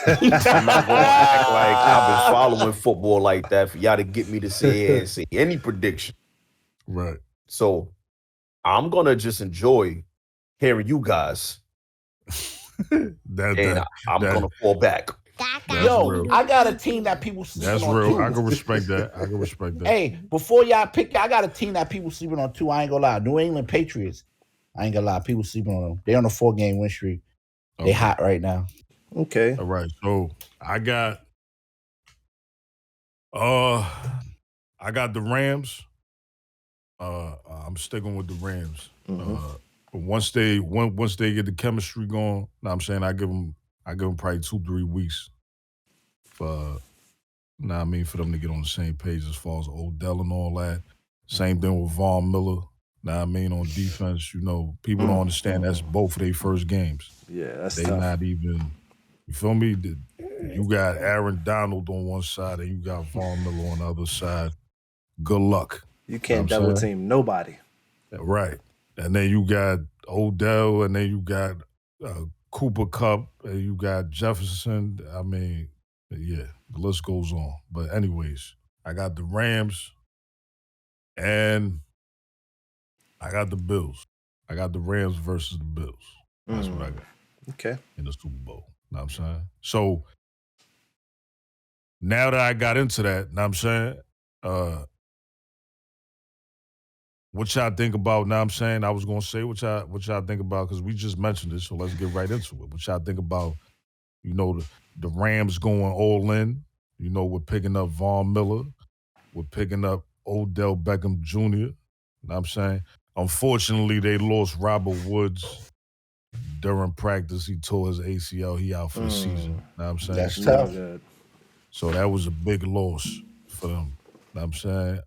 I'm not gonna act like I've been following football like that for y'all to get me to say and say any prediction. Right. So I'm gonna just enjoy hearing you guys, and I'm gonna fall back. Yo, real. I got a team that people sleeping That's on real. too. I can respect that. Hey, before y'all pick, I got a team that people sleeping on too. I ain't gonna lie. New England Patriots. I ain't gonna lie. People sleeping on them. They on a 4-game win streak. They Okay. hot right now. Okay. All right. So I got the Rams. I'm sticking with the Rams. But once they get the chemistry going, I'm saying I give them probably 2-3 weeks for Nah, I mean, for them to get on the same page as far as Odell and all that. Same thing with Von Miller. Nah, I mean, on defense, people don't understand that's both of their first games. Yeah, that's They tough. not even, you feel me? You got Aaron Donald on one side and you got Von Miller on the other side. Good luck. You can't know what I'm double saying? team nobody. Right. And then you got Odell, and then you got Cooper Kupp, and you got Jefferson. I mean, yeah, the list goes on. But anyways, I got the Rams, and I got the Bills. I got the Rams versus the Bills. That's what I got. Okay. In the Super Bowl. Know what I'm saying? So now that I got into that, know what I'm saying? What y'all think about, know what I'm saying? I was gonna say what y'all think about, because we just mentioned it, so let's get right into it. What y'all think about, the Rams going all in, we're picking up Von Miller, we're picking up Odell Beckham Jr., know what I'm saying? Unfortunately, they lost Robert Woods during practice. He tore his ACL. He out for the season. Know what I'm saying? That's Not tough. good. So that was a big loss for them. Know what I'm saying?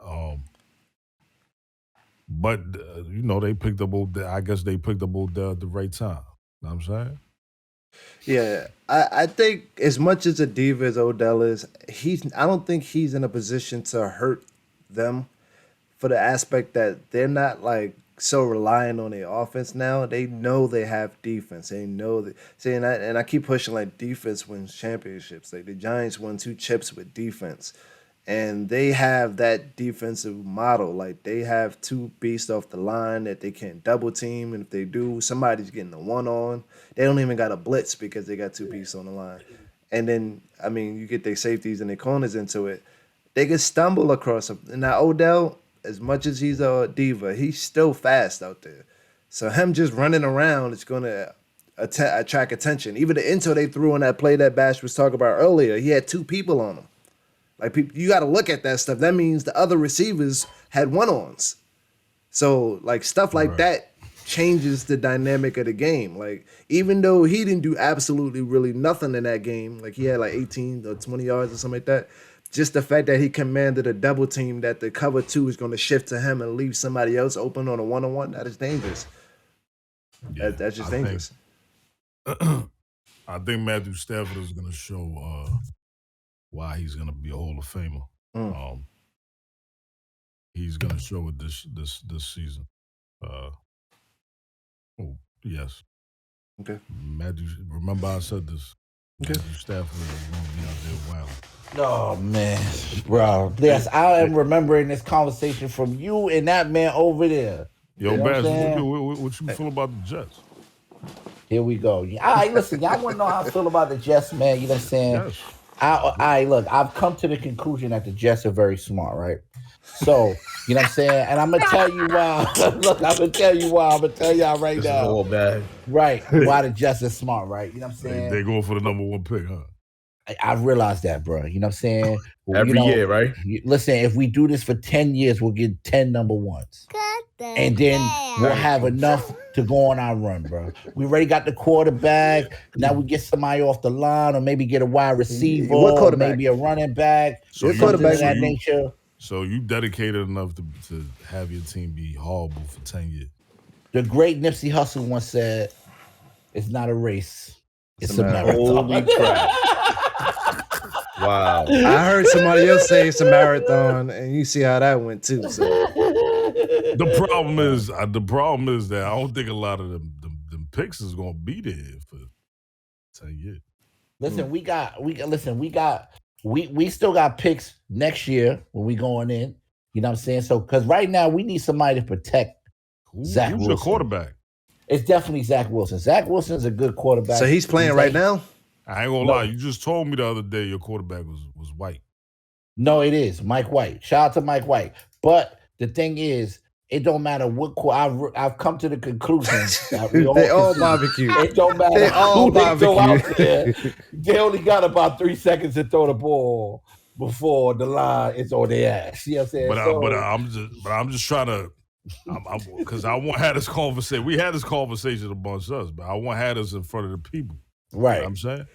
But, they picked up Odell. I guess they picked up Odell at the right time. Know what I'm saying? Yeah, I think as much as a diva as Odell is, I don't think he's in a position to hurt them for the aspect that they're not like so reliant on their offense now. They know they have defense. They know that. See, and I keep pushing like defense wins championships. Like the Giants won 2 chips with defense. And they have that defensive model. Like they have 2 beasts off the line that they can't double team. And if they do, somebody's getting a 1-on. They don't even got a blitz because they got 2 beasts on the line. And then, I mean, you get their safeties and their corners into it. They can stumble across them. And now Odell, as much as he's a diva, he's still fast out there. So him just running around is going to attract attention. Even the intro they threw on that play that Bash was talking about earlier, he had 2 people on him. Like, you got to look at that stuff. That means the other receivers had 1-ons. So, like, stuff like that changes the dynamic of the game. Like, even though he didn't do absolutely really nothing in that game, like he had like 18 or 20 yards or something like that, just the fact that he commanded a double team that the cover 2 is going to shift to him and leave somebody else open on a 1-on-1, that is dangerous. Yeah, That's just dangerous. I think Matthew Stafford is going to show why he's going to be a Hall of Famer. He's going to show it this season. Yes. Okay. Matthew, remember I said this. Okay. Matthew Stafford is going to be out there wild. Oh man, bro. Yes, I am remembering this conversation from you and that man over there. Yo, You know what I'm Bass, saying? what you feel about the Jets? Here we go. All right, listen, y'all want to know how I feel about the Jets, man. You know what I'm saying? Yes. Look, I've come to the conclusion that the Jets are very smart, right? So, you know what I'm saying? And I'm going to tell you why. Look, I'm going to tell you why. I'm going to tell y'all right This now. is all bad. Right. Why the Jets are smart, right? You know what I'm saying? They going for the number 1 pick, huh? I realize that, bro. You know what I'm saying? Every year, right? Listen, if we do this for 10 years, we'll get 10 number 1s. And then we'll have enough to go on our run, bro. We already got the quarterback. Now we get somebody off the line, or maybe get a wide receiver, or maybe a running back. So something of that nature. So you dedicated enough to have your team be horrible for 10 years. The great Nipsey Hussle once said, "It's not a race, it's a marathon." Holy crap. Wow. I heard somebody else say it's a marathon, and you see how that went too. So The problem is that I don't think a lot of them picks is gonna be there for 10 years. Listen, we still got picks next year when we going in. You know what I'm saying? So, because right now we need somebody to protect Zach Wilson. Who's your quarterback? It's definitely Zach Wilson. Zach Wilson's a good quarterback. So he's playing right now? I ain't gonna lie. You just told me the other day your quarterback was white. No, it is Mike White. Shout out to Mike White. But the thing is, it don't matter what I've come to the conclusion that they all barbecue. It don't matter they all who they throw out barbecue. there. They only got about 3 seconds to throw the ball before the line is on their ass. You know what I'm saying? But I'm just trying to, because I want to have this conversation. We had this conversation amongst us, but I want to have this in front of the people. Right. You know what I'm saying?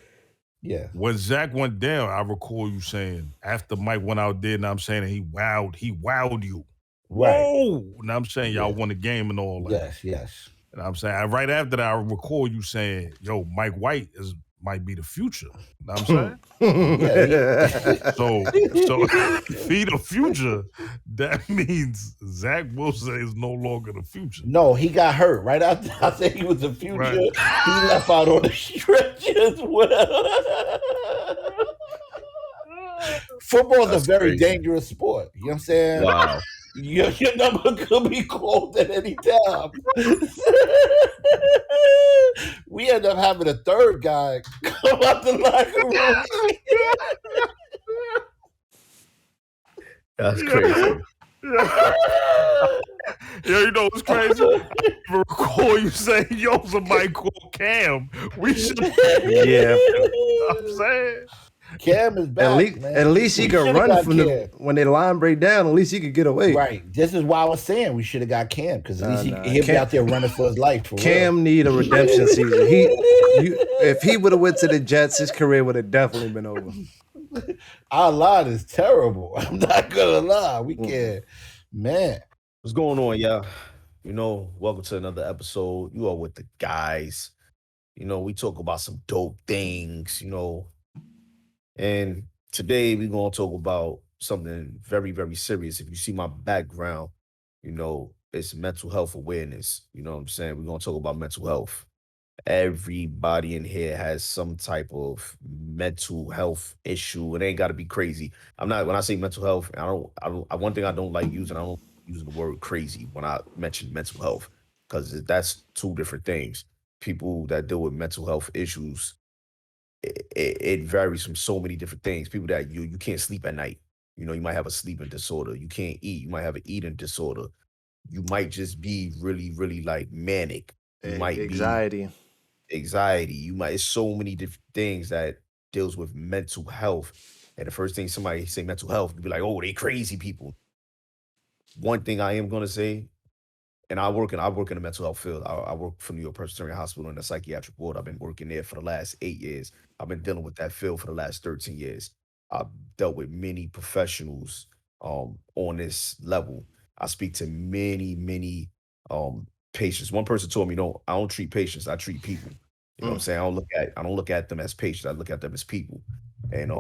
Yeah. When Zach went down, I recall you saying after Mike went out there, and I'm saying he wowed you. Right. Whoa! And I'm saying y'all Yeah. won the game and all that. Yes. And I'm saying right after that, I recall you saying, "Yo, Mike White might be the future." You know what I'm saying? Yeah. So be the future, that means Zach Wilson is no longer the future. No, he got hurt right after I said he was the future. Right. He left out on the stretch as well. Football is a very dangerous sport. You know what I'm saying? Wow. Your number could be called at any time. We end up having a third guy come out the locker room. That's crazy. Yeah, you know what's crazy? I even recall you saying, "Yo, somebody call Cam. We should." Yeah. I'm saying Cam is back, man. At least he We could should've run got from Cam. when they line break down. At least he could get away. Right. This is why I was saying we should have got Cam, because at least he'll be Cam- out there running for his life. For Cam real. need a redemption season. If he would have went to the Jets, his career would have definitely been over. Our line is terrible. I'm not gonna lie. We can't, man. What's going on, y'all? You know, welcome to another episode. You are with the guys. You know, we talk about some dope things, you know. And today we're going to talk about something very, very serious. If you see my background, you know, it's mental health awareness. You know what I'm saying? We're going to talk about mental health. Everybody in here has some type of mental health issue. It ain't got to be crazy. When I say mental health, one thing I don't like using, I don't use the word crazy when I mention mental health, because that's two different things. People that deal with mental health issues, it varies from so many different things. People that you can't sleep at night. You know, you might have a sleeping disorder. You can't eat. You might have an eating disorder. You might just be really, really like manic. You might Anxiety. It's so many different things that deals with mental health. And the first thing somebody say mental health, you'd be like, oh, they crazy people. One thing I am gonna say, and I work in the mental health field. I work for New York Presbyterian Hospital in the psychiatric ward. I've been working there for the last 8 years. I've been dealing with that field for the last 13 years. I've dealt with many professionals on this level. I speak to many patients. One person told me, "No, I don't treat patients. I treat people." You know what I'm saying? I don't look at them as patients. I look at them as people. And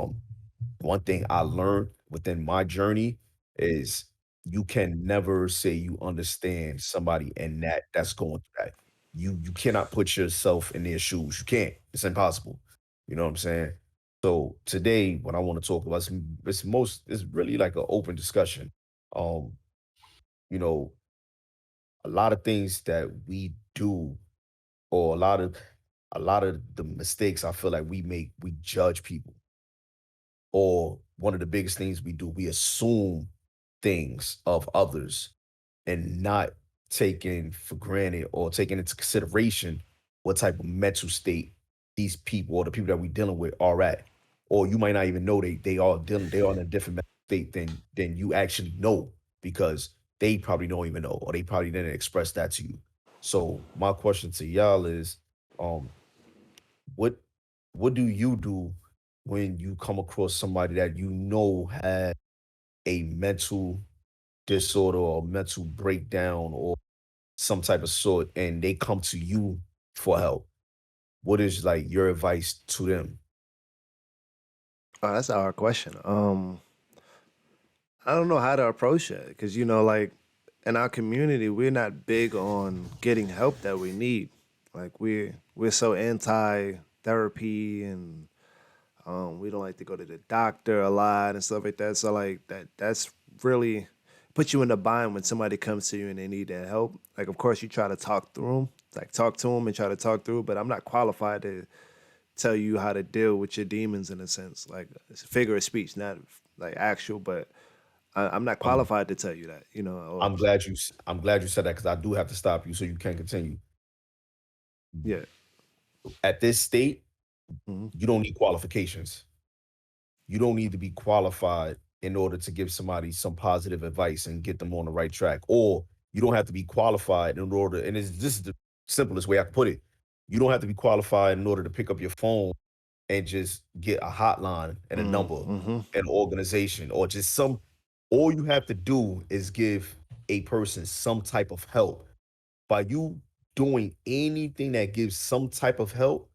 one thing I learned within my journey is you can never say you understand somebody and that's going through that. You cannot put yourself in their shoes. You can't. It's impossible. You know what I'm saying? So today, what I want to talk about it's really like an open discussion. Um, you know, a lot of things that we do, or a lot of the mistakes I feel like we make, we judge people. Or one of the biggest things we do, we assume things of others and not taking for granted or taking into consideration what type of mental state these people or the people that we're dealing with are at. Or you might not even know they are in a different mental state than you actually know, because they probably don't even know, or they probably didn't express that to you. So my question to y'all is, um, what do you do when you come across somebody that you know had a mental disorder or mental breakdown or some type of sort, and they come to you for help? What is like your advice to them? Oh, that's a hard question. I don't know how to approach it, because like in our community, we're not big on getting help that we need. Like we're so anti therapy, and we don't like to go to the doctor a lot and stuff like that. So like that's really put you in a bind when somebody comes to you and they need that help. Like, of course, you try to talk to them and try to talk through. But I'm not qualified to tell you how to deal with your demons, in a sense. Like, it's a figure of speech, not like actual. But I'm not Um, qualified to tell you that. I'm glad you said that, because I do have to stop you so you can continue. Yeah. At this state, Mhm. you don't need qualifications. You don't need to be qualified in order to give somebody some positive advice and get them on the right track. Or you don't have to be qualified in order, and this is the simplest way I can put it. You don't have to be qualified in order to pick up your phone and just get a hotline and a number, Mm-hmm. an organization, or just some. All you have to do is give a person some type of help. By you doing anything that gives some type of help,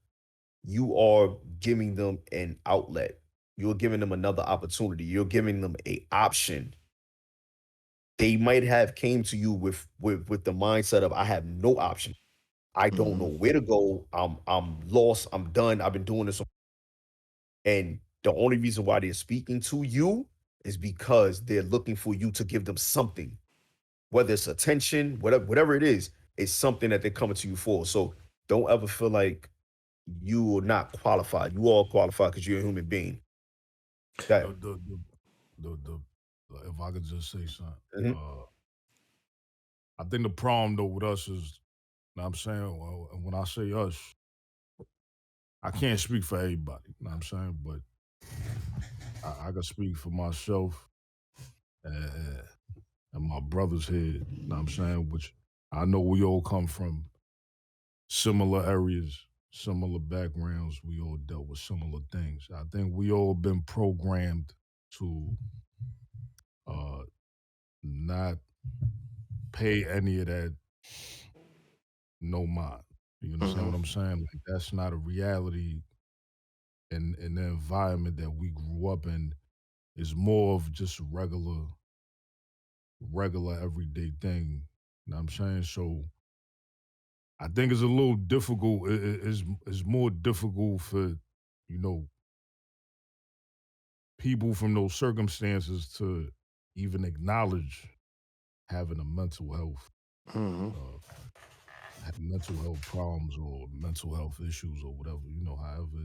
you are giving them an outlet. You're giving them another opportunity. You're giving them a option. They might have came to you with the mindset of, I have no option. I don't know where to go. I'm lost. I'm done. I've been doing this. And the only reason why they're speaking to you is because they're looking for you to give them something, whether it's attention, whatever it is, it's something that they're coming to you for. So don't ever feel like you are not qualified. You are qualified because you're a human being. That If I could just say something, Mhm. I think the problem though with us is, you know what I'm saying, well, and when I say us, I can't speak for everybody, you know what I'm saying, but I can speak for myself and, and my brothers here, you know what I'm saying, which I know we all come from similar areas, similar backgrounds. We all dealt with similar things. I think we all been programmed to not pay any of that no mind. You understand what I'm saying? Like that's not a reality in the environment that we grew up in. Is more of just a regular everyday thing. You know what I'm saying? So I think it's a little difficult. It's more difficult for, you know, people from those circumstances to even acknowledge having a Mm-hmm. mental health problems or mental health issues or whatever, you know, however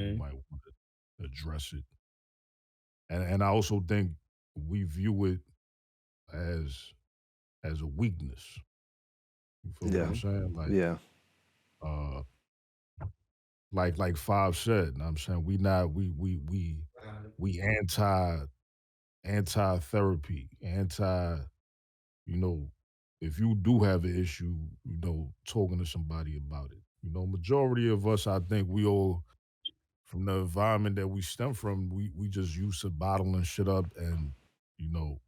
you Mhm. might want to address it. And I also think we view it as a weakness. You feel what Yeah. I'm saying? Like Yeah. uh like Five said, know what I'm saying we not we anti therapy, you know, if you do have an issue, you know, talking to somebody about it. You know, majority of us, I think we all from the environment that we stem from, we just used to bottling shit up and, you know,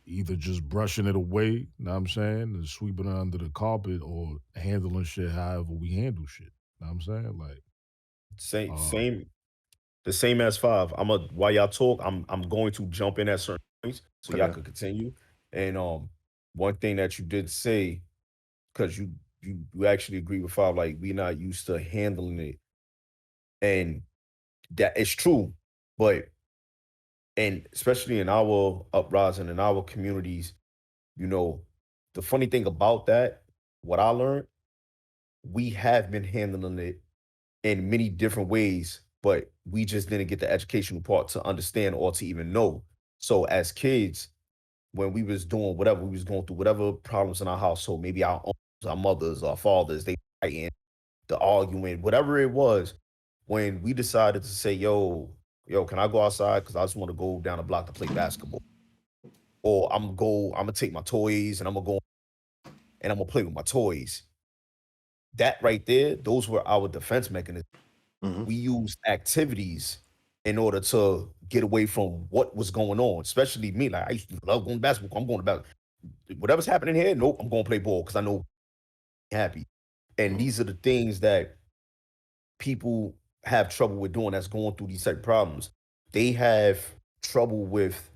either just brushing it away, know what I'm saying, and sweeping it under the carpet or handling shit however we handle shit. Know what I'm saying? Like, Same, uh, same, the same as five. While y'all talk, I'm going to jump in at certain points so y'all Okay. can continue. And one thing that you did say, because you actually agree with five, like we not used to handling it, and that is true. But and especially in our uprising in our communities, you know, the funny thing about that, what I learned, we have been handling it in many different ways, but we just didn't get the educational part to understand or to even know. So as kids, when we was doing whatever, we was going through whatever problems in our household, maybe our uncles, our mothers, our fathers, they fighting, the arguing, whatever it was, when we decided to say, yo, can I go outside? Because I just want to go down the block to play basketball. Or I'm gonna take my toys and I'm gonna go and I'm gonna play with my toys. That right there, those were our defense mechanisms. Mm-hmm. We used activities in order to get away from what was going on. Especially me, like I used to love going to basketball. I'm going to basketball. Whatever's happening here, nope, I'm going to play ball because I know I'm happy. And these are the things that people have trouble with doing that's going through these type of problems. They have trouble with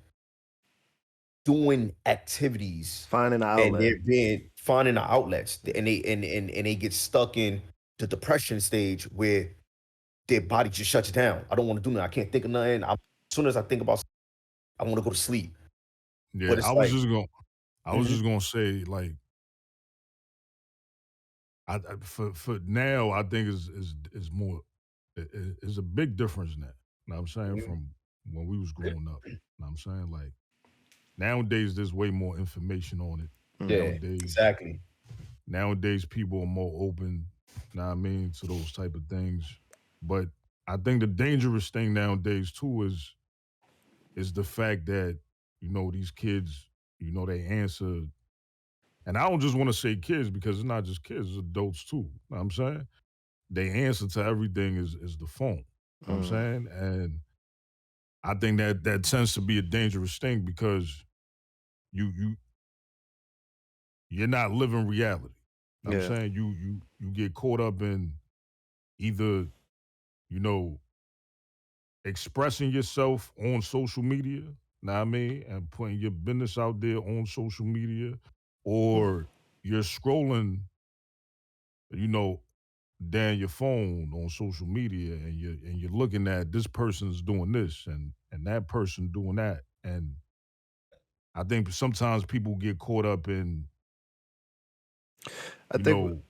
doing activities Finding an and outlet. they're being finding the outlets and they get stuck in the depression stage where their body just shuts down. I don't want to do nothing. I can't think of nothing. As soon as I think about something, I want to go to sleep. yeah, But it's like, I was mhm, just gonna say like, for now, I think is more, is a big difference now. Know what I'm saying mhm, from when we was growing up. Know what I'm saying like nowadays there's way more information on it. yeah, Nowadays, exactly. people are more open. Know what I mean to those type of things. But I think the dangerous thing nowadays too is the fact that, you know, these kids, you know, they answer, and I don't just want to say kids because it's not just kids, it's adults too. Know what I'm saying? they answer to everything is the phone. You know what I'm saying? And I think that tends to be a dangerous thing because you you're not living reality. You know what I'm saying? You get caught up in either, you know, expressing yourself on social media, know what I mean, and putting your business out there on social media, or you're scrolling, you know, down your phone on social media, and you're looking at this person's doing this and that person doing that, and I think sometimes people get caught up in, I you think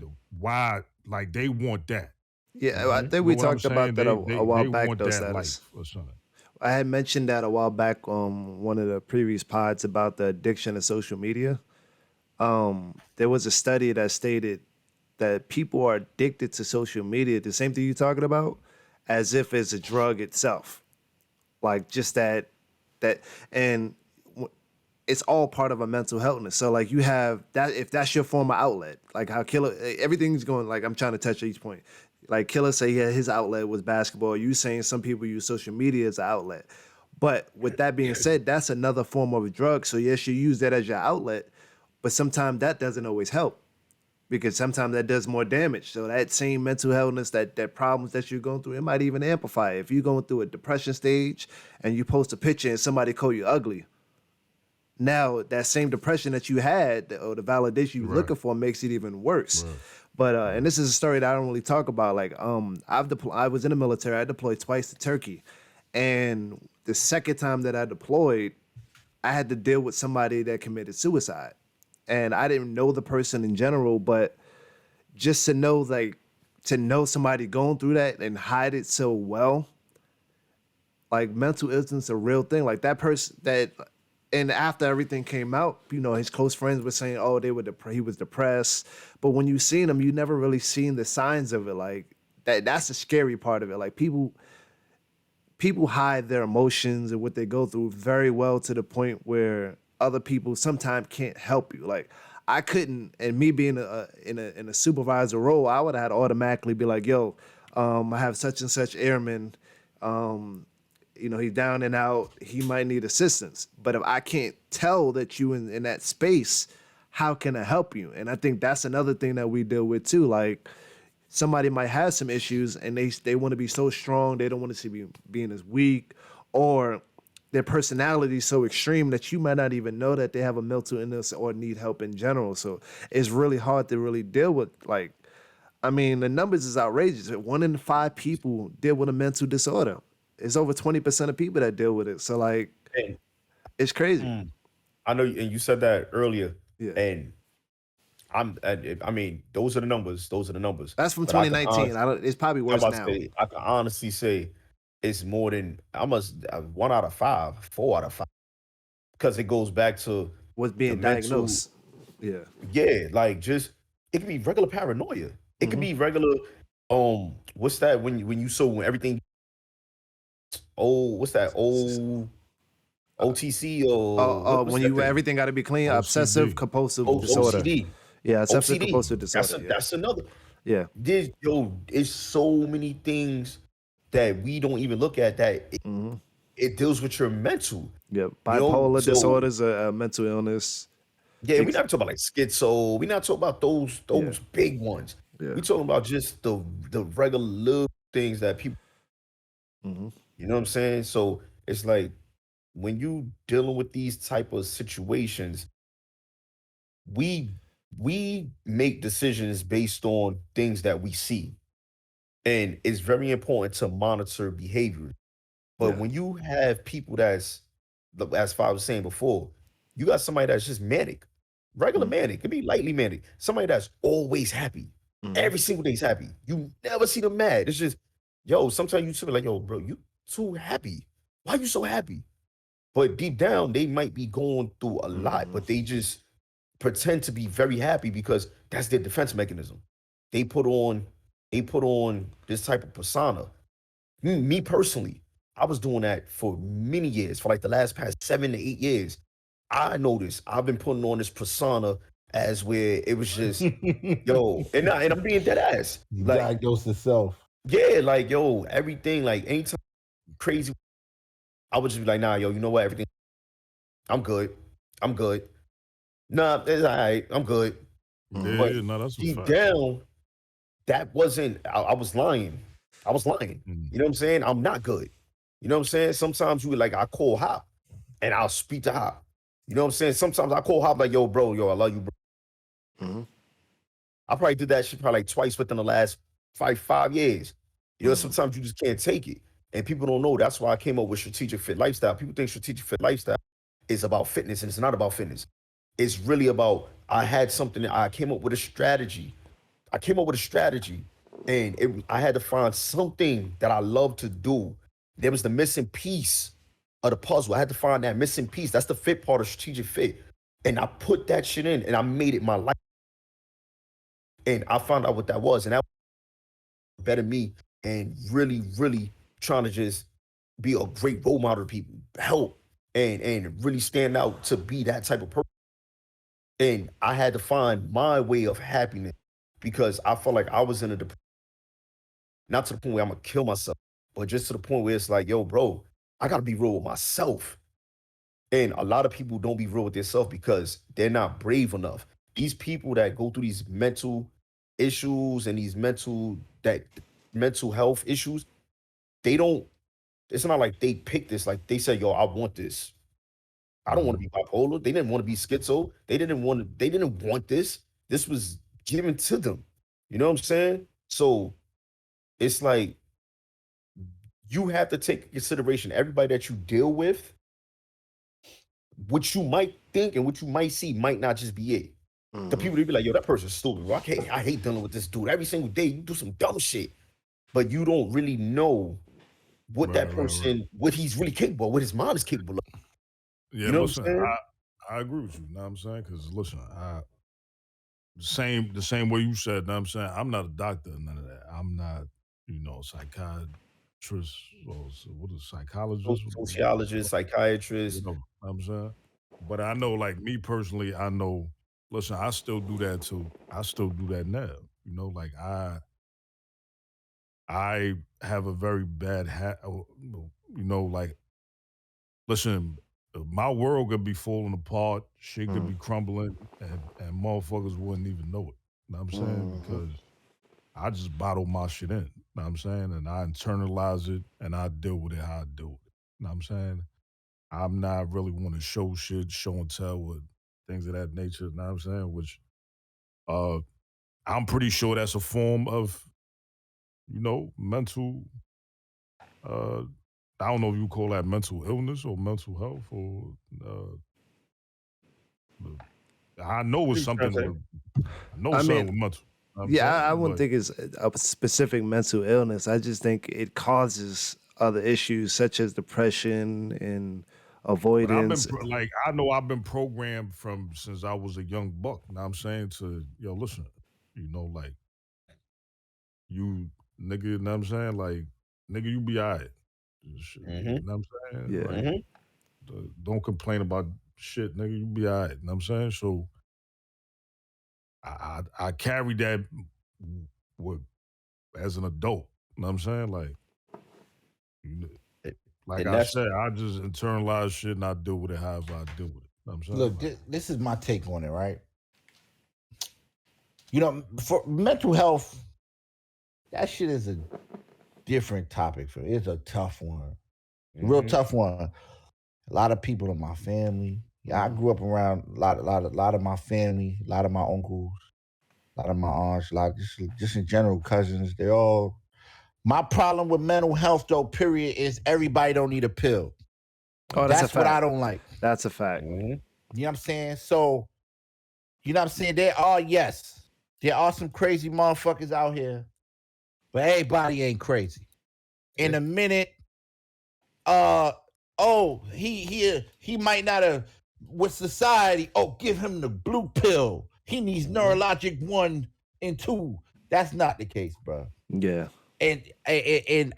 know, why, like they want that. yeah, I think You know we what I'm talked saying? about that a while They back want though, that status. life or something. I had mentioned that a while back on one of the previous pods about the addiction of social media. There was a study that stated that people are addicted to social media, the same thing you're talking about, as if it's a drug itself. Like just that, and it's all part of a mental healthness. So like you have that, if that's your form of outlet, like how Killer, everything's going, like I'm trying to touch each point. Like Killer say his outlet was basketball. You saying some people use social media as an outlet. But with that being said, that's another form of a drug. So yes, you use that as your outlet, but sometimes that doesn't always help because sometimes that does more damage. So that same mental healthness, that problems that you're going through, it might even amplify it. If you're going through a depression stage and you post a picture and somebody call you ugly, now that same depression that you had or the validation you're looking for makes it even worse. But and this is a story that I don't really talk about. Like I was in the military. I deployed twice to Turkey, and the second time that I deployed, I had to deal with somebody that committed suicide, and I didn't know the person in general, but just to know somebody going through that and hide it so well, like mental illness is a real thing. Like that person that, and after everything came out, you know, his close friends were saying, "Oh, he was depressed." But when you seen him, you never really seen the signs of it. Like that's the scary part of it. Like people hide their emotions and what they go through very well to the point where other people sometimes can't help you. Like I couldn't, and me being in a supervisor role, I would have had to automatically be like, "Yo, I have such and such airman. You know, he's down and out. He might need assistance." But if I can't tell that you in that space, how can I help you? And I think that's another thing that we deal with too. Like somebody might have some issues and they want to be so strong, they don't want to see being as weak, or their personality is so extreme that you might not even know that they have a mental illness or need help in general. So it's really hard to really deal with. Like, I mean, the numbers is outrageous. 1 in 5 people deal with a mental disorder. It's over 20% of people that deal with it. So like, And, it's crazy. I know, and you said that earlier, Yeah. and I mean, those are the numbers. Those are the numbers. That's from But I can 2019. It's probably I'm worse about to now. say, I can honestly say it's more than almost 1 out of 5, 4 out of 5, because it goes back to What's the being mental. diagnosed. Yeah. Yeah, like just it could be regular paranoia. It could be regular. What's that when everything? Oh, what's that? OTC or what's When that you thing? everything got to be clean, obsessive OCD. compulsive disorder. OCD. Yeah, obsessive OCD. compulsive disorder. Yeah. That's another. Yeah. It's so many things that we don't even look at that it deals with your mental. Yeah. You know, Bipolar so disorders, mental illness. yeah, we're Ex- not talking about like schizo. We're not talking about those Yeah. big ones. Yeah. We're talking about just the regular little things that people. hmm You know what I'm saying? So it's like when you dealing with these type of situations, we we make decisions based on things that we see, and it's very important to monitor behavior. But Yeah. when you have people as I was saying before, you got somebody that's just manic, regular manic, could be lightly manic, somebody that's always happy, Mm-hmm. every single day's happy. You never see them mad. It's just, yo, sometimes you should be like, yo, bro, you too happy. Why you so happy? But deep down, they might be going through a lot, but they just pretend to be very happy because that's their defense mechanism. They put on, they put on this type of persona. Me personally, I was doing that for many years, for like the last past 7 to 8 years. I noticed I've been putting on this persona as where it was just yo, and I'm being dead ass. You Like, diagnose yourself. yeah, like yo, everything, like anytime crazy, I would just be like, nah, yo, you know what? Everything, I'm good. I'm good. Nah, it's all right. I'm good. Yeah, But no, that's a deep fact. down, that wasn't. I was lying. I was lying. You know what I'm saying? I'm not good. You know what I'm saying? Sometimes you like I call Hop, and I'll speak to Hop. You know what I'm saying? Sometimes I call Hop like, yo, bro, yo, I love you, bro. I probably did that shit probably like twice within the last 5 years. You know, sometimes you just can't take it. And people don't know. That's why I came up with strategic fit lifestyle. People think strategic fit lifestyle is about fitness, and it's not about fitness. It's really about I had something that I came up with a strategy. I came up with a strategy, and I had to find something that I love to do. There was the missing piece of the puzzle. I had to find that missing piece. That's the fit part of strategic fit. And I put that shit in, and I made it my life. And I found out what that was, and that better me, and really, really trying to just be a great role model to people, help, and really stand out to be that type of person. And I had to find my way of happiness because I felt like I was in a depression, not to the point where I'm gonna kill myself, but just to the point where it's like, yo, bro, I gotta be real with myself. And a lot of people don't be real with themselves because they're not brave enough. These people that go through these mental issues and these mental health issues, they don't, it's not like they pick this, like they say, yo, I want this. I don't want to be bipolar. They didn't want to be schizo. They didn't want this. This was given to them. You know what I'm saying? So it's like you have to take into consideration everybody that you deal with. What you might think and what you might see might not just be it. The people, they be like, yo, that person's stupid, bro. I hate dealing with this dude. Every single day, you do some dumb shit. But you don't really know what that person, what he's really capable of, what his mind is capable of. Yeah, You know listen, what I'm saying? I agree with you. Know what I'm saying? Because listen, the same way you said. Know what I'm saying? I'm not a doctor, none of that. I'm not, psychiatrist or what is psychologist? Sociologist, psychiatrist. You know what I'm saying? But I know, like me personally, I know. Listen, I still do that too. I still do that now. You know, like I have a very bad like, listen, my world could be falling apart, shit could be crumbling, and motherfuckers wouldn't even know it. Know what I'm saying? Because I just bottle my shit in. Know what I'm saying? And I internalize it and I deal with it how I deal with it. Know what I'm saying? I'm not really want to show shit, show and tell with things of that nature. Know what I'm saying? Which uh I'm pretty sure that's a form of, mental I don't know if you call that mental illness or mental health or I know it's something with mental. Yeah, I wouldn't But think it's a specific mental illness. I just think it causes other issues such as depression and I've been avoidance. I know I've been programmed from since I was a young buck. Now I'm saying to listen, like you nigga, you know what I'm saying? Like, nigga, you be all right. You know what I'm saying? Yeah. Like, don't complain about shit, nigga. You be all right. You know what I'm saying? So I carry that with as an adult. You know what I'm saying? Like, like And I that's said, I just internalize shit and I deal with it however I deal with it. You know what I'm saying? Look, this is my take on it, right? For mental health, that shit is a different topic. It's a tough one, real tough one. A lot of people in my family. Yeah, I grew up around a lot of my family, a lot of my uncles, a lot of my aunts, just in general cousins. They all. My problem with mental health, though, period, is everybody don't need a pill. Oh, that's what I don't like. That's a fact. You know what I'm saying? So, you know what I'm saying? There are some crazy motherfuckers out here, but everybody ain't crazy. In a minute, he might not have with society. Oh, give him the blue pill. He needs neurologic 1 and 2. That's not the case, bro. Yeah. And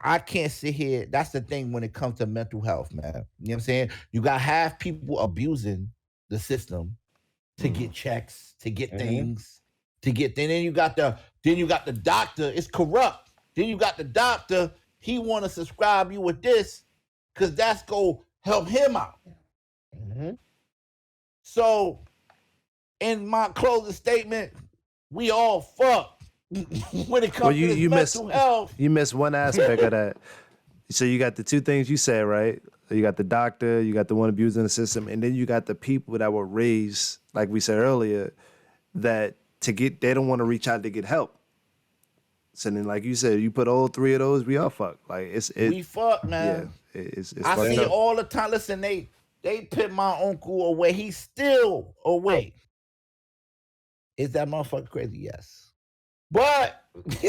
I can't sit here. That's the thing when it comes to mental health, man. You know what I'm saying? You got half people abusing the system, to get checks, to get things, to get. Then you got the doctor. It's corrupt. Then you got the doctor. He want to subscribe you with this because that's go help him out. So, in my closing statement, we all fucked when it comes to this mental health. You missed one aspect of that. So you got the two things you said, right? You got the doctor, you got the one abusing the system, and then you got the people that were raised, like we said earlier, that they don't want to reach out to get help. So then, like you said, you put all three of those, we all fucked. Like we fucked, man. Yeah, it's I see it all the time. Listen, they put my uncle away. He's still away. Is that motherfucker crazy? Yes. But but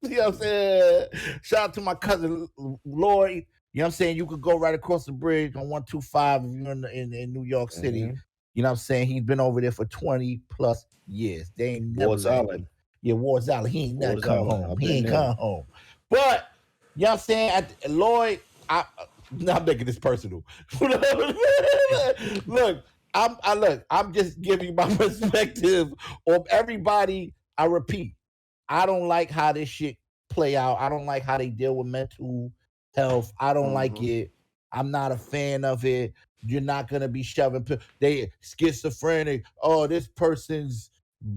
you know what I'm saying? Shout out to my cousin Lloyd. You know what I'm saying? You could go right across the bridge on 125 if you're in New York City. You know what I'm saying? He's been over there for 20 plus years. They ain't never Ward's Island. Yeah, Ward's Island. He ain't never come home. He ain't come home. But you know what I'm saying? Lloyd, I'm not making this personal. Look, I'm just giving you my perspective of everybody. I repeat, I don't like how this shit play out. I don't like how they deal with mental health. I don't like it. I'm not a fan of it. You're not gonna be shoving they schizophrenic. Oh, this person's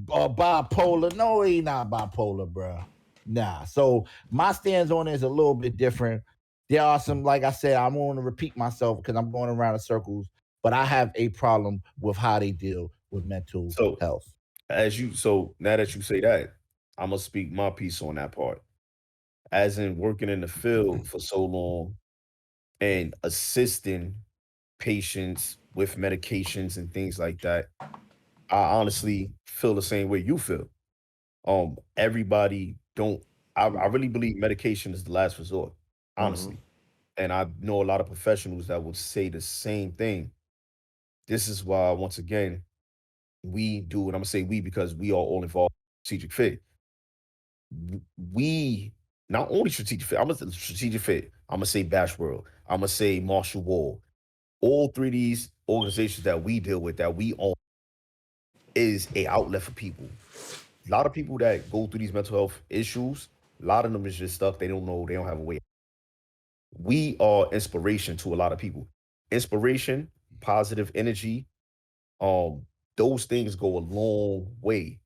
bipolar. No, he not bipolar, bro. Nah. So my stance on it is a little bit different. There are some, like I said, I'm going to repeat myself because I'm going around in circles. But I have a problem with how they deal with mental health. So now that you say that, I'm gonna speak my piece on that part. As in working in the field for so long and assisting patients with medications and things like that, I honestly feel the same way you feel. Everybody don't. I really believe medication is the last resort, honestly. And I know a lot of professionals that would say the same thing. This is why, once again, we do, and I'm gonna say we because we are all involved in strategic fit. We not only strategic fit, I'm gonna say strategic fit, I'm gonna say Bash World, I'm gonna say Marshall Wall. All three of these organizations that we deal with, that we own, is a outlet for people. A lot of people that go through these mental health issues, a lot of them is just stuck. They don't know, they don't have a way. We are inspiration to a lot of people. Inspiration, positive energy, those things go a long way,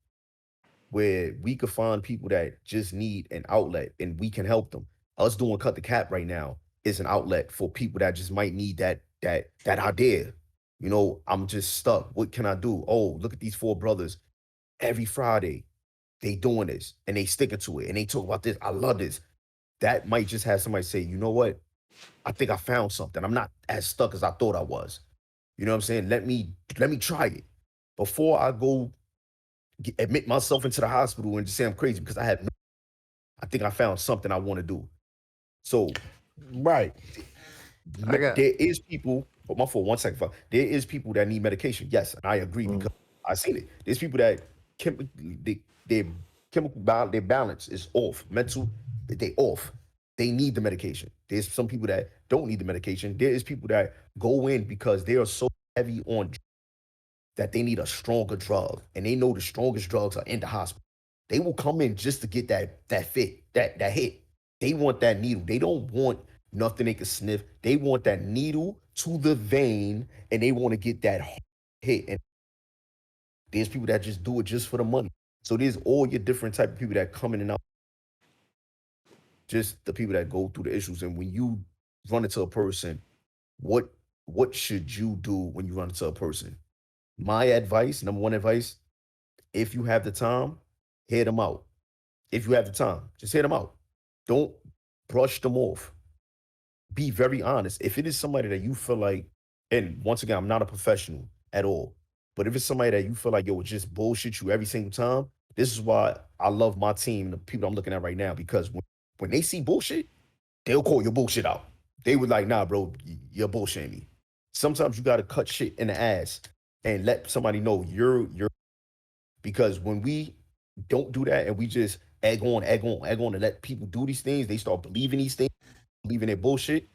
where we could find people that just need an outlet and we can help them. Us doing Cut the Cap right now is an outlet for people that just might need that idea. You know, I'm just stuck. What can I do? Oh, look at these four brothers. Every Friday, they doing this and they sticking to it and they talk about this. I love this. That might just have somebody say, you know what? I think I found something. I'm not as stuck as I thought I was. You know what I'm saying? Let me try it before I go admit myself into the hospital and just say I'm crazy, because I think I found something I want to do. So, right. There is people, but my fault, 1 second. There is people that need medication. Yes, and I agree because I've seen it. There's people that their balance is off. Mental, they off. They need the medication. There's some people that don't need the medication. There is people that go in because they are so heavy on that they need a stronger drug, and they know the strongest drugs are in the hospital. They will come in just to get that hit. They want that needle. They don't want nothing they can sniff. They want that needle to the vein, and they want to get that hit. And there's people that just do it just for the money. So there's all your different type of people that come in and out. Just the people that go through the issues. And when you run into a person, what should you do when you run into a person? My advice, number one advice, if you have the time, hear them out. If you have the time, just hear them out. Don't brush them off. Be very honest. If it is somebody that you feel like, and once again, I'm not a professional at all, but if it's somebody that you feel like, yo, just bullshit you every single time, this is why I love my team, the people I'm looking at right now, because when they see bullshit, they'll call your bullshit out. They would like, nah, bro, you're bullshitting me. Sometimes you got to cut shit in the ass and let somebody know you're, because when we don't do that and we just egg on and let people do these things, they start believing these things, believing their bullshit,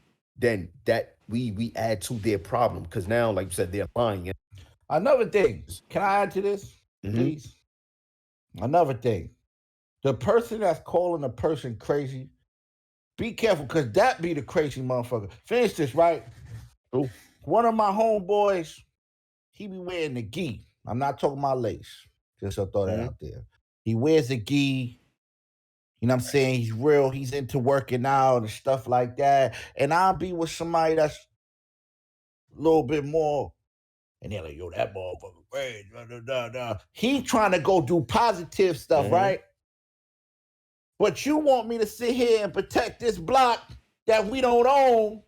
then that we add to their problem because now, like you said, they're lying. Another thing, can I add to this, please? Another thing, the person that's calling a person crazy, be careful because that be the crazy motherfucker. Finish this, right? True. One of my homeboys, he be wearing the gi. I'm not talking about lace. Just to throw that out there. He wears the gi. You know what I'm saying? He's real. He's into working out and stuff like that. And I'll be with somebody that's a little bit more. And they're like, yo, that motherfucker crazy. He trying to go do positive stuff, right? But you want me to sit here and protect this block that we don't own.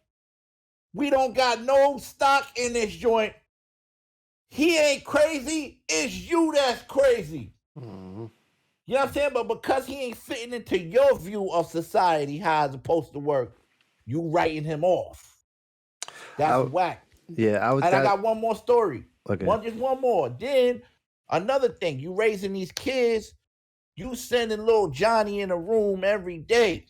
We don't got no stock in this joint. He ain't crazy. It's you that's crazy. You know what I'm saying? But because he ain't fitting into your view of society, how it's supposed to work, you writing him off. That's whack. Yeah, I got one more story. Okay. Just one more. Then another thing, you raising these kids, you sending little Johnny in a room every day.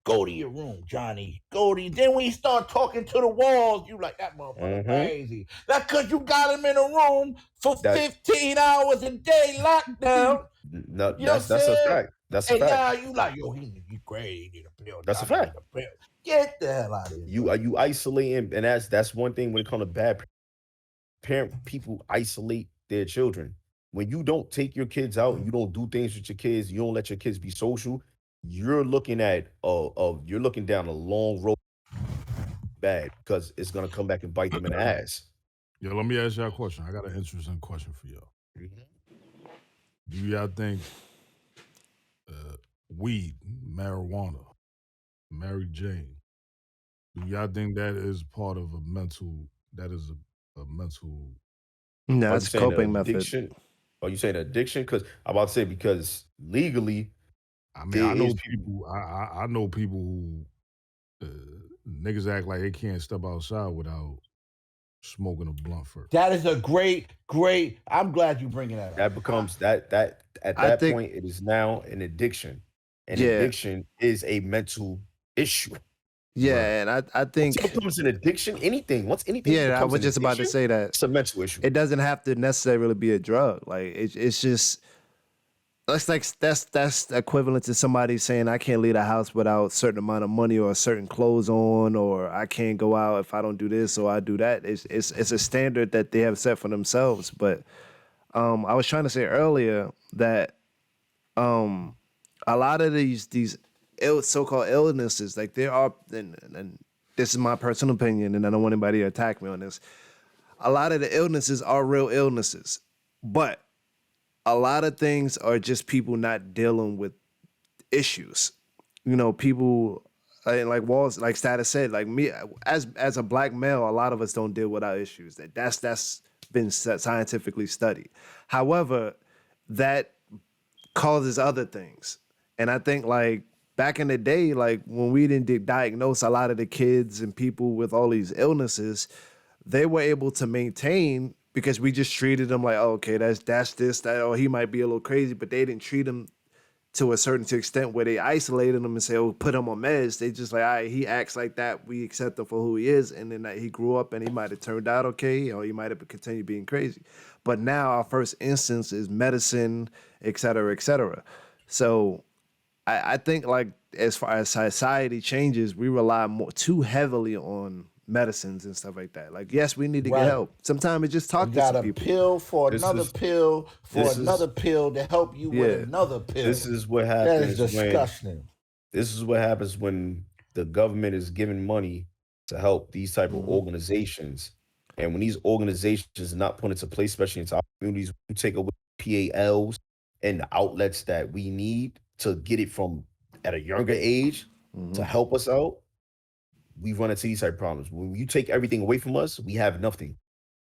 Go to your room, Johnny. Then when you start talking to the walls, you like, that motherfucker crazy. That's because you got him in a room for 15 hours a day locked down. No, that's a fact. That's a fact. And now you like, yo, he crazy. He need a pill. That's a fact. Get the hell out of here. You isolating, and that's one thing when it comes to bad parent. People isolate their children. When you don't take your kids out, you don't do things with your kids, you don't let your kids be social. You're looking at you're looking down a long road bad because it's gonna come back and bite them in the ass. Yeah, let me ask y'all a question. I got an interesting question for y'all. Do y'all think weed, marijuana, Mary Jane, do y'all think that is part of a mental? That is a mental. No, it's coping method. Addiction? Are you saying addiction? Because I'm about to say because legally. I mean, I know people. I know people who niggas act like they can't step outside without smoking a blunt first. That is a great. I'm glad you bringing that up. That becomes that at that point it is now an addiction, and addiction is a mental issue. Yeah, and I think once it becomes an addiction, once anything. Yeah, I was just about to say that it's a mental issue. It doesn't have to necessarily be a drug. Like it's just. That's equivalent to somebody saying I can't leave the house without a certain amount of money or certain clothes on, or I can't go out if I don't do this or I do that. It's a standard that they have set for themselves. But I was trying to say earlier that a lot of these so-called illnesses, like there are, and this is my personal opinion, and I don't want anybody to attack me on this. A lot of the illnesses are real illnesses, but a lot of things are just people not dealing with issues. You know, people like Walls, like Status said, like me as a black male, a lot of us don't deal with our issues. That's been scientifically studied. However, that causes other things. And I think like back in the day, like when we didn't diagnose a lot of the kids and people with all these illnesses, they were able to maintain because we just treated them like, oh, okay, that's this, that, or he might be a little crazy, but they didn't treat him to a certain extent where they isolated him and say, oh, put him on meds. They just like, all right, he acts like that. We accept him for who he is. And then he grew up and he might have turned out okay, or he might have continued being crazy. But now our first instance is medicine, et cetera, et cetera. So I think like as far as society changes, we rely too heavily on medicines and stuff like that. Like, yes, we need to get help. Sometimes it just talk to some people. Pill for another pill for another pill to help you with another pill. This is what happens. That is disgusting. This is what happens when the government is giving money to help these type of organizations. And when these organizations are not put into place, especially into our communities, we take away PALs and the outlets that we need to get it from at a younger age to help us out. We run into these type of problems. When you take everything away from us, we have nothing.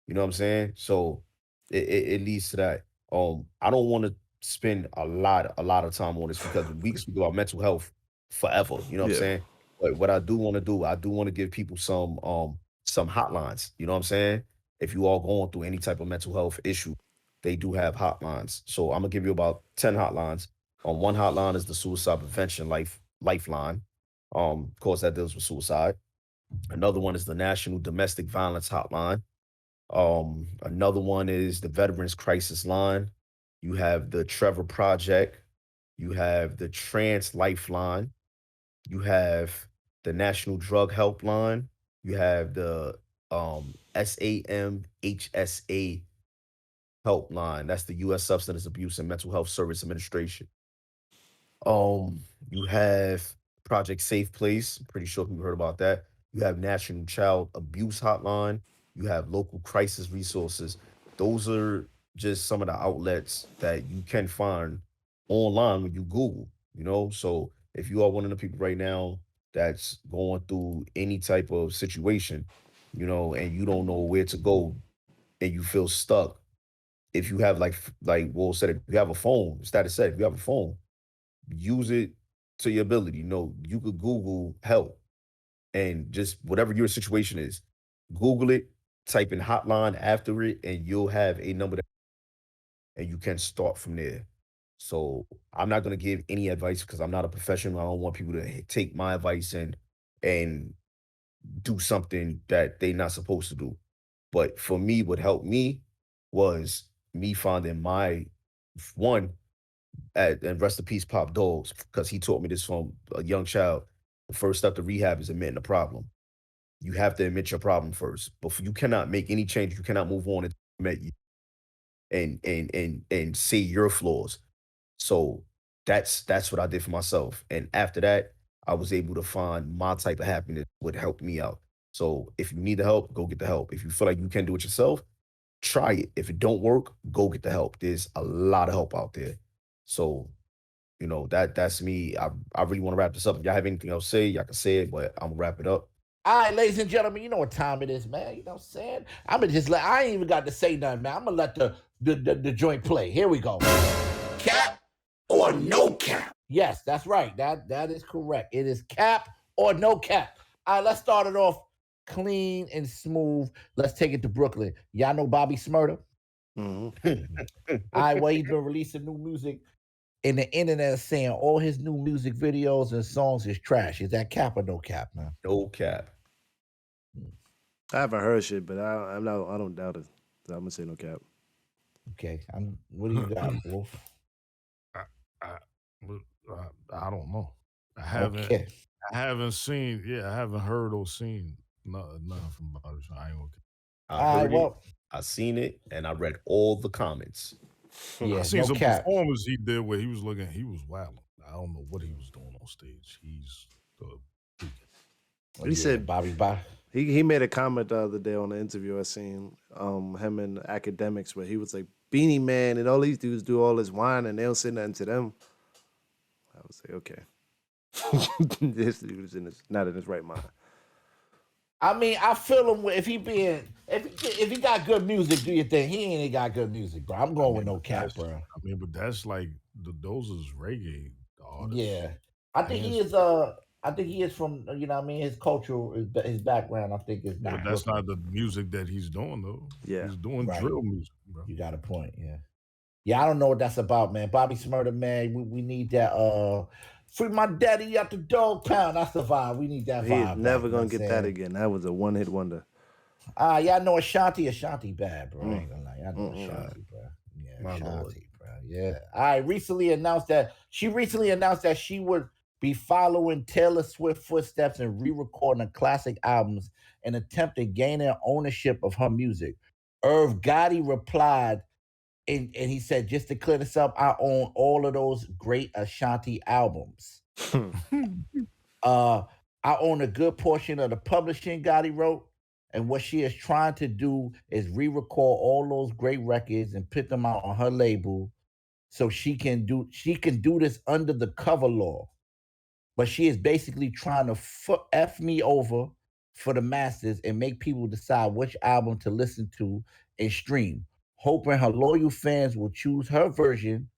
You know what I'm saying? So it leads to that. I don't want to spend a lot of time on this because we can speak about mental health forever. You know what I'm saying? But what I do want to do, I do want to give people some hotlines. You know what I'm saying? If you are going through any type of mental health issue, they do have hotlines. So I'm gonna give you about 10 hotlines. One hotline is the suicide prevention lifeline. Of course, that deals with suicide. Another one is the National Domestic Violence Hotline. Another one is the Veterans Crisis Line. You have the Trevor Project. You have the Trans Lifeline. You have the National Drug Helpline. You have the SAMHSA Helpline. That's the U.S. Substance Abuse and Mental Health Service Administration. You have Project Safe Place. I'm pretty sure people heard about that. You have National Child Abuse Hotline. You have local crisis resources. Those are just some of the outlets that you can find online when you Google, you know. So if you are one of the people right now that's going through any type of situation, you know, and you don't know where to go and you feel stuck, if you have like Will said, if you have a phone, Status said, if you have a phone, use it to your ability. You know, you could Google help and just whatever your situation is, Google it, type in hotline after it, and you'll have a number that, and you can start from there. So I'm not gonna give any advice because I'm not a professional. I don't want people to take my advice and do something that they're not supposed to do. But for me, what helped me was me finding my one and rest in peace, Pop Dogs, because he taught me this from a young child. The first step to rehab is admitting the problem. You have to admit your problem first. But you cannot make any change. You cannot move on and say your flaws. So that's what I did for myself. And after that, I was able to find my type of happiness would help me out. So if you need the help, go get the help. If you feel like you can do it yourself, try it. If it don't work, go get the help. There's a lot of help out there. So, you know, that's me. I really want to wrap this up. If y'all have anything else to say, y'all can say it, but I'm gonna wrap it up. All right, ladies and gentlemen, you know what time it is, man. You know what I'm saying? I'm gonna just I ain't even got to say nothing, man. I'm gonna let the joint play. Here we go. Cap or no cap? Yes, that's right. That is correct. It is cap or no cap. All right, let's start it off clean and smooth. Let's take it to Brooklyn. Y'all know Bobby Smurda? Mm-hmm. All right, well, he's been releasing new music, and the internet is saying all his new music videos and songs is trash. Is that cap or no cap, man? No cap. I haven't heard shit, but I don't doubt it. So I'm gonna say no cap. Okay, what do you got, Wolf? I, I, I don't know. I haven't. Okay. I haven't seen. Yeah, I haven't heard or seen nothing from Bobby. So I ain't okay. I heard it, I seen it, and I read all the comments. Yeah, I seen no some cap. performance he did where he was wilding. I don't know what he was doing on stage. He's He said Bobby. He made a comment the other day on the interview I seen him and Academics where he was like Beanie Man and all these dudes do all this wine and they don't say nothing to them. I was like, okay, this dude is not in his right mind. I mean, I feel him if he got good music. Do your thing. He ain't got good music, bro. I'm going with no cap, bro. I mean, but that's like those is reggae artists. Yeah, I think he is. I think he is from. You know, what I mean, his cultural, his background. I think is not. But that's not the music that he's doing though. Yeah, he's doing drill music, bro. You got a point. Yeah, yeah. I don't know what that's about, man. Bobby Smurda, man. We need that. Free my daddy out the dog pound. That's the vibe. We need that vibe. He's never gonna get that again. That was a one-hit wonder. Y'all know Ashanti bad, bro. I ain't gonna lie. Y'all know Ashanti, bro. Yeah, My Ashanti, lord. bro. Yeah. I recently announced that she would be following Taylor Swift footsteps and re-recording classic albums in attempt at gaining ownership of her music. Irv Gotti replied, and he said, just to clear this up, I own all of those great Ashanti albums. I own a good portion of the publishing, Gotti wrote. And what she is trying to do is re-record all those great records and put them out on her label so she can do this under the cover law. But she is basically trying to F me over for the masses and make people decide which album to listen to and stream, hoping her loyal fans will choose her version.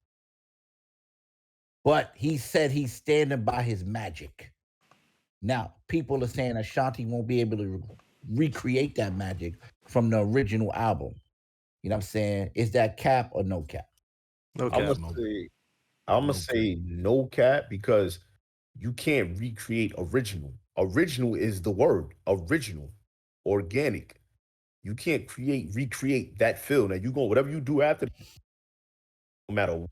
But he said he's standing by his magic. Now, people are saying Ashanti won't be able to recreate that magic from the original album. You know what I'm saying? Is that cap or no cap? No cap. I'm gonna say no cap because you can't recreate original. Original is the word. Original, organic. You can't recreate that feel. Now you go whatever you do after, no matter what.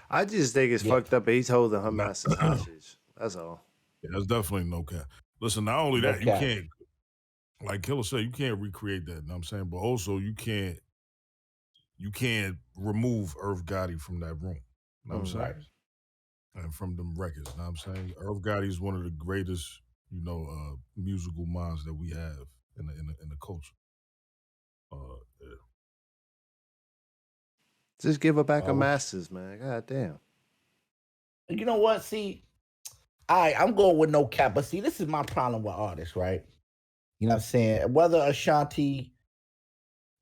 I just think it's fucked up. He's holding her Nah. masters hostage. That's all. Yeah, that's definitely no cap. Listen, not only No that, cap. you can't, like Killer said, you can't recreate that. You know what I'm saying? But also you can't remove Irv Gotti from that room. You know what I'm saying? Right. And from them records. You know what I'm saying? Irv Gotti is one of the greatest, musical minds that we have in the culture. Yeah. Just give her back her masters, man. God damn. You know what? See, I'm going with no cap, but see, this is my problem with artists, right? You know what I'm saying? Whether Ashanti,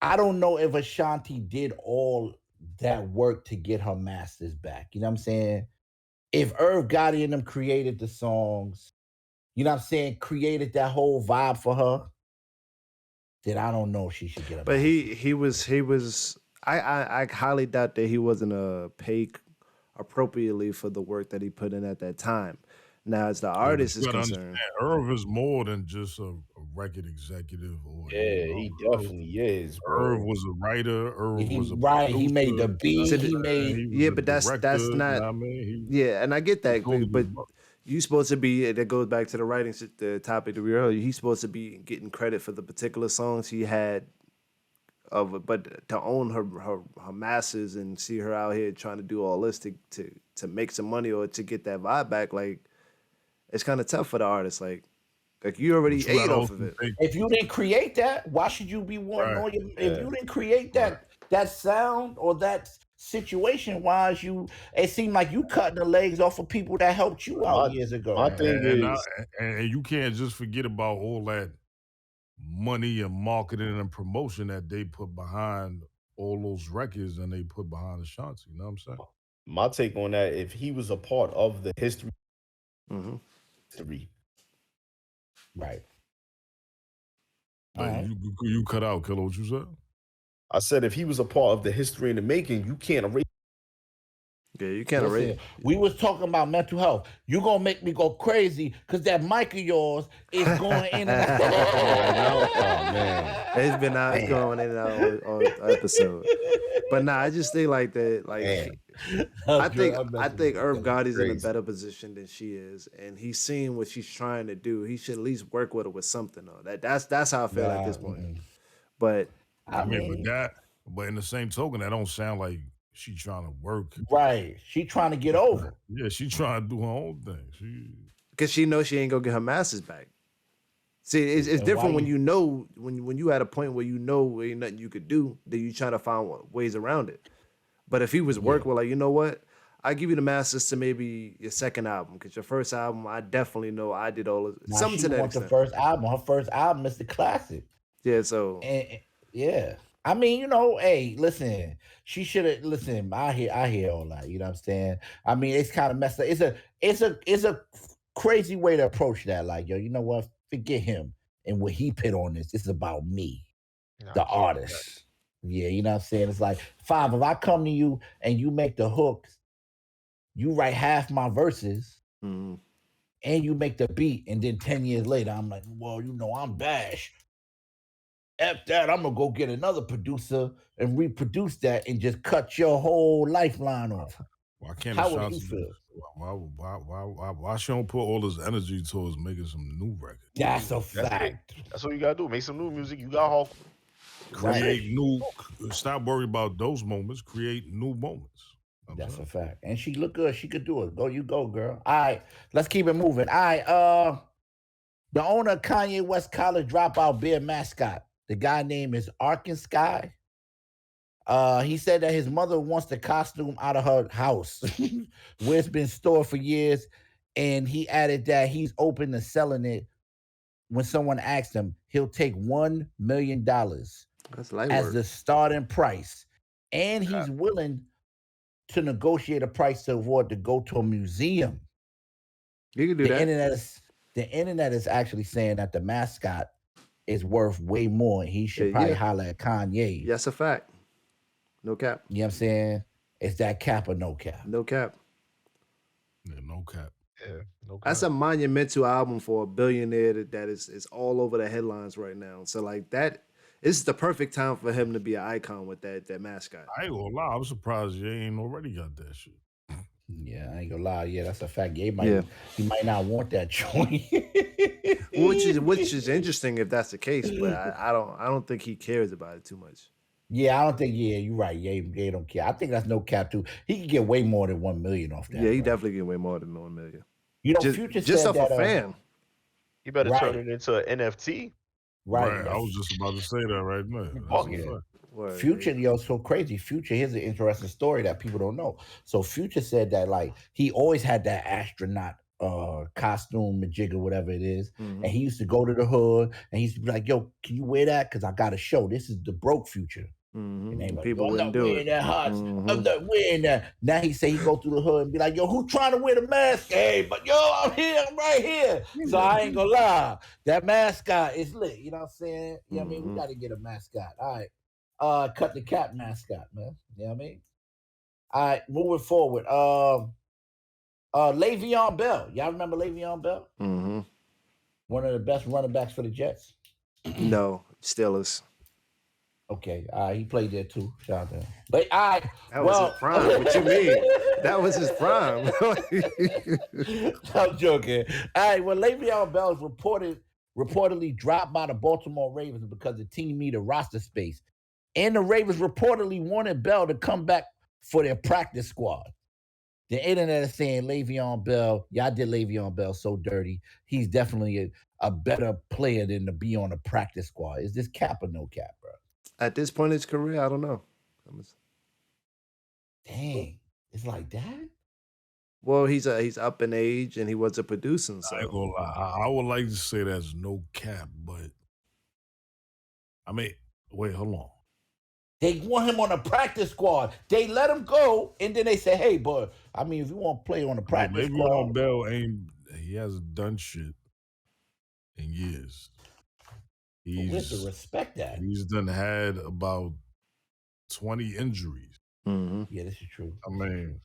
I don't know if Ashanti did all that work to get her masters back. You know what I'm saying? If Irv Gotti and them created the songs, you know what I'm saying, created that whole vibe for her, then I don't know if she should get a But masters. he was I highly doubt that he wasn't paid appropriately for the work that he put in at that time. Now, as the artist is You gotta concerned, understand, Irv is more than just a record executive or Yeah, he definitely is, Irv bro. was a writer. Irv was a He made the producer. beat. So He made He was yeah, a but director. that's You know not. what I mean? Yeah, and I get that, totally but was- you supposed to be. That goes back to the writing, the topic that we were earlier. He's supposed to be getting credit for the particular songs he had. But to own her masses and see her out here trying to do all this to make some money or to get that vibe back, like it's kind of tough for the artist. Like you already But you ate gotta off also of it. think- if you didn't create that, why should you be wanting Right. all your? If you didn't create that sound or that situation, why is you? It seemed like you cutting the legs off of people that helped you out years ago. My thing and, is, and you can't just forget about all that money and marketing and promotion that they put behind all those records and they put behind Ashanti. You know what I'm saying? my take on that, if he was a part of the history, Right. Like, Alright. you cut out, Killer. What you said? I said if he was a part of the history in the making, you can't erase. Yeah, you can't erase. Listen, we was talking about mental health. You gonna make me go crazy because that mic of yours is going in and out. Oh man, It's been out going in and out all episode. But nah, I just think like that. Like I think Irv Gotti's in a better position than she is, and he's seeing what she's trying to do. He should at least work with her with something though. That's how I feel at this point. But I mean, but in the same token, that don't sound like she trying to work. Right. She trying to get over. Yeah, she trying to do her own thing. Because she knows she ain't gonna get her masters back. See, it's different when you know when you at a point where you know ain't nothing you could do, then you trying to find ways around it. But if he was work with like, you know what, I give you the masters to maybe your second album, because your first album, I definitely know I did all of Now something she to that wants extent. the first album. Her first album is the classic. Yeah, so yeah. I mean, you know, hey, listen, she should have listen. I hear all that. You know what I'm saying? I mean, it's kind of messed up. It's a crazy way to approach that. Like, yo, you know what? Forget him and what he put on this. This is about me, the artist. Yeah, you know what I'm saying? It's like, Five, if I come to you and you make the hooks, you write half my verses, and you make the beat, and then 10 years later, I'm like, well, you know, I'm Bash. F that, I'm gonna go get another producer and reproduce that and just cut your whole lifeline off. Why can't How would Ashanti you feel? Why she don't put all this energy towards making some new records? That's a fact. That's what you gotta do. Make some new music. You got all Create new. Stop worrying about those moments. Create new moments. That's a fact. And she look good. She could do it. Go, you go, girl. All right, let's keep it moving. All right, the owner of Kanye West College dropout beer mascot. The guy name is Arkansas. He said that his mother wants the costume out of her house, where it's been stored for years, and he added that he's open to selling it. When someone asks him, he'll take $1 million as the starting price, and he's willing to negotiate a price to avoid to go to a museum. You can do that. The internet is actually saying that the mascot is worth way more. He should probably holler at Kanye. That's a fact. No cap. You know what I'm saying? Is that cap or no cap? No cap. Yeah, no cap. Yeah, no That's cap. a monumental album for a billionaire that is all over the headlines right now. So like that, this is the perfect time for him to be an icon with that mascot. I ain't gonna lie. I'm surprised you ain't already got that shit. Yeah, I ain't gonna lie. Yeah, that's a fact. Yeah, Yeah. he might not want that joint. Which is interesting if that's the case, but I don't think he cares about it too much. Yeah, I don't think. Yeah, you're right. Yeah, they don't care. I think that's no cap too. He could get way more than 1 million off that. Yeah, he bro. definitely get way more than 1 million. You know, Just, Future just said off that. a fan. You better Right. turn it into an NFT. Right. I was just about to say that right now. That's a bugging. fact. Word, Future, yeah. yo, so crazy. Future, here's an interesting story that people don't know. So Future said that like he always had that astronaut costume, majigger, whatever it is. Mhm. And he used to go to the hood and he used to be like, yo, can you wear that? Because I got a show. This is the broke Future. And they like, People yo, I'm wouldn't not do wearing it. that hot. Mhm. I'm not wearing that. Now he say he go through the hood and be like, yo, who trying to wear the mask? Hey, but yo, I'm here, I'm right here. So I ain't gonna lie. That mascot is lit. You know what I'm saying? You know what I mean? We gotta get a mascot. All right. Cut the cap mascot, man. You know what I mean? All right, moving forward. Le'Veon Bell. Y'all remember Le'Veon Bell? Mm-hmm. One of the best running backs for the Jets. No, Steelers. Okay, he played there too. Shout out to him. But That was his prime. What you mean? That was his prime. I'm joking. All right, well, Le'Veon Bell is reportedly dropped by the Baltimore Ravens because the team needed roster space. And the Ravens reportedly wanted Bell to come back for their practice squad. The internet is saying Le'Veon Bell, y'all did Le'Veon Bell so dirty. He's definitely a better player than to be on the practice squad. Is this cap or no cap, bro? At this point in his career, I don't know. Dang, it's like that? Well, he's up in age and he wasn't producing. So I ain't gonna lie. I would like to say that's no cap, but I mean, wait, hold on. They want him on the practice squad. They let him go, and then they say, "Hey, boy, I mean, if you want to play on the practice squad, Bell he hasn't done shit in years. we have to respect that." He's done had about 20 injuries. Mm-hmm. Yeah, this is true. I mean,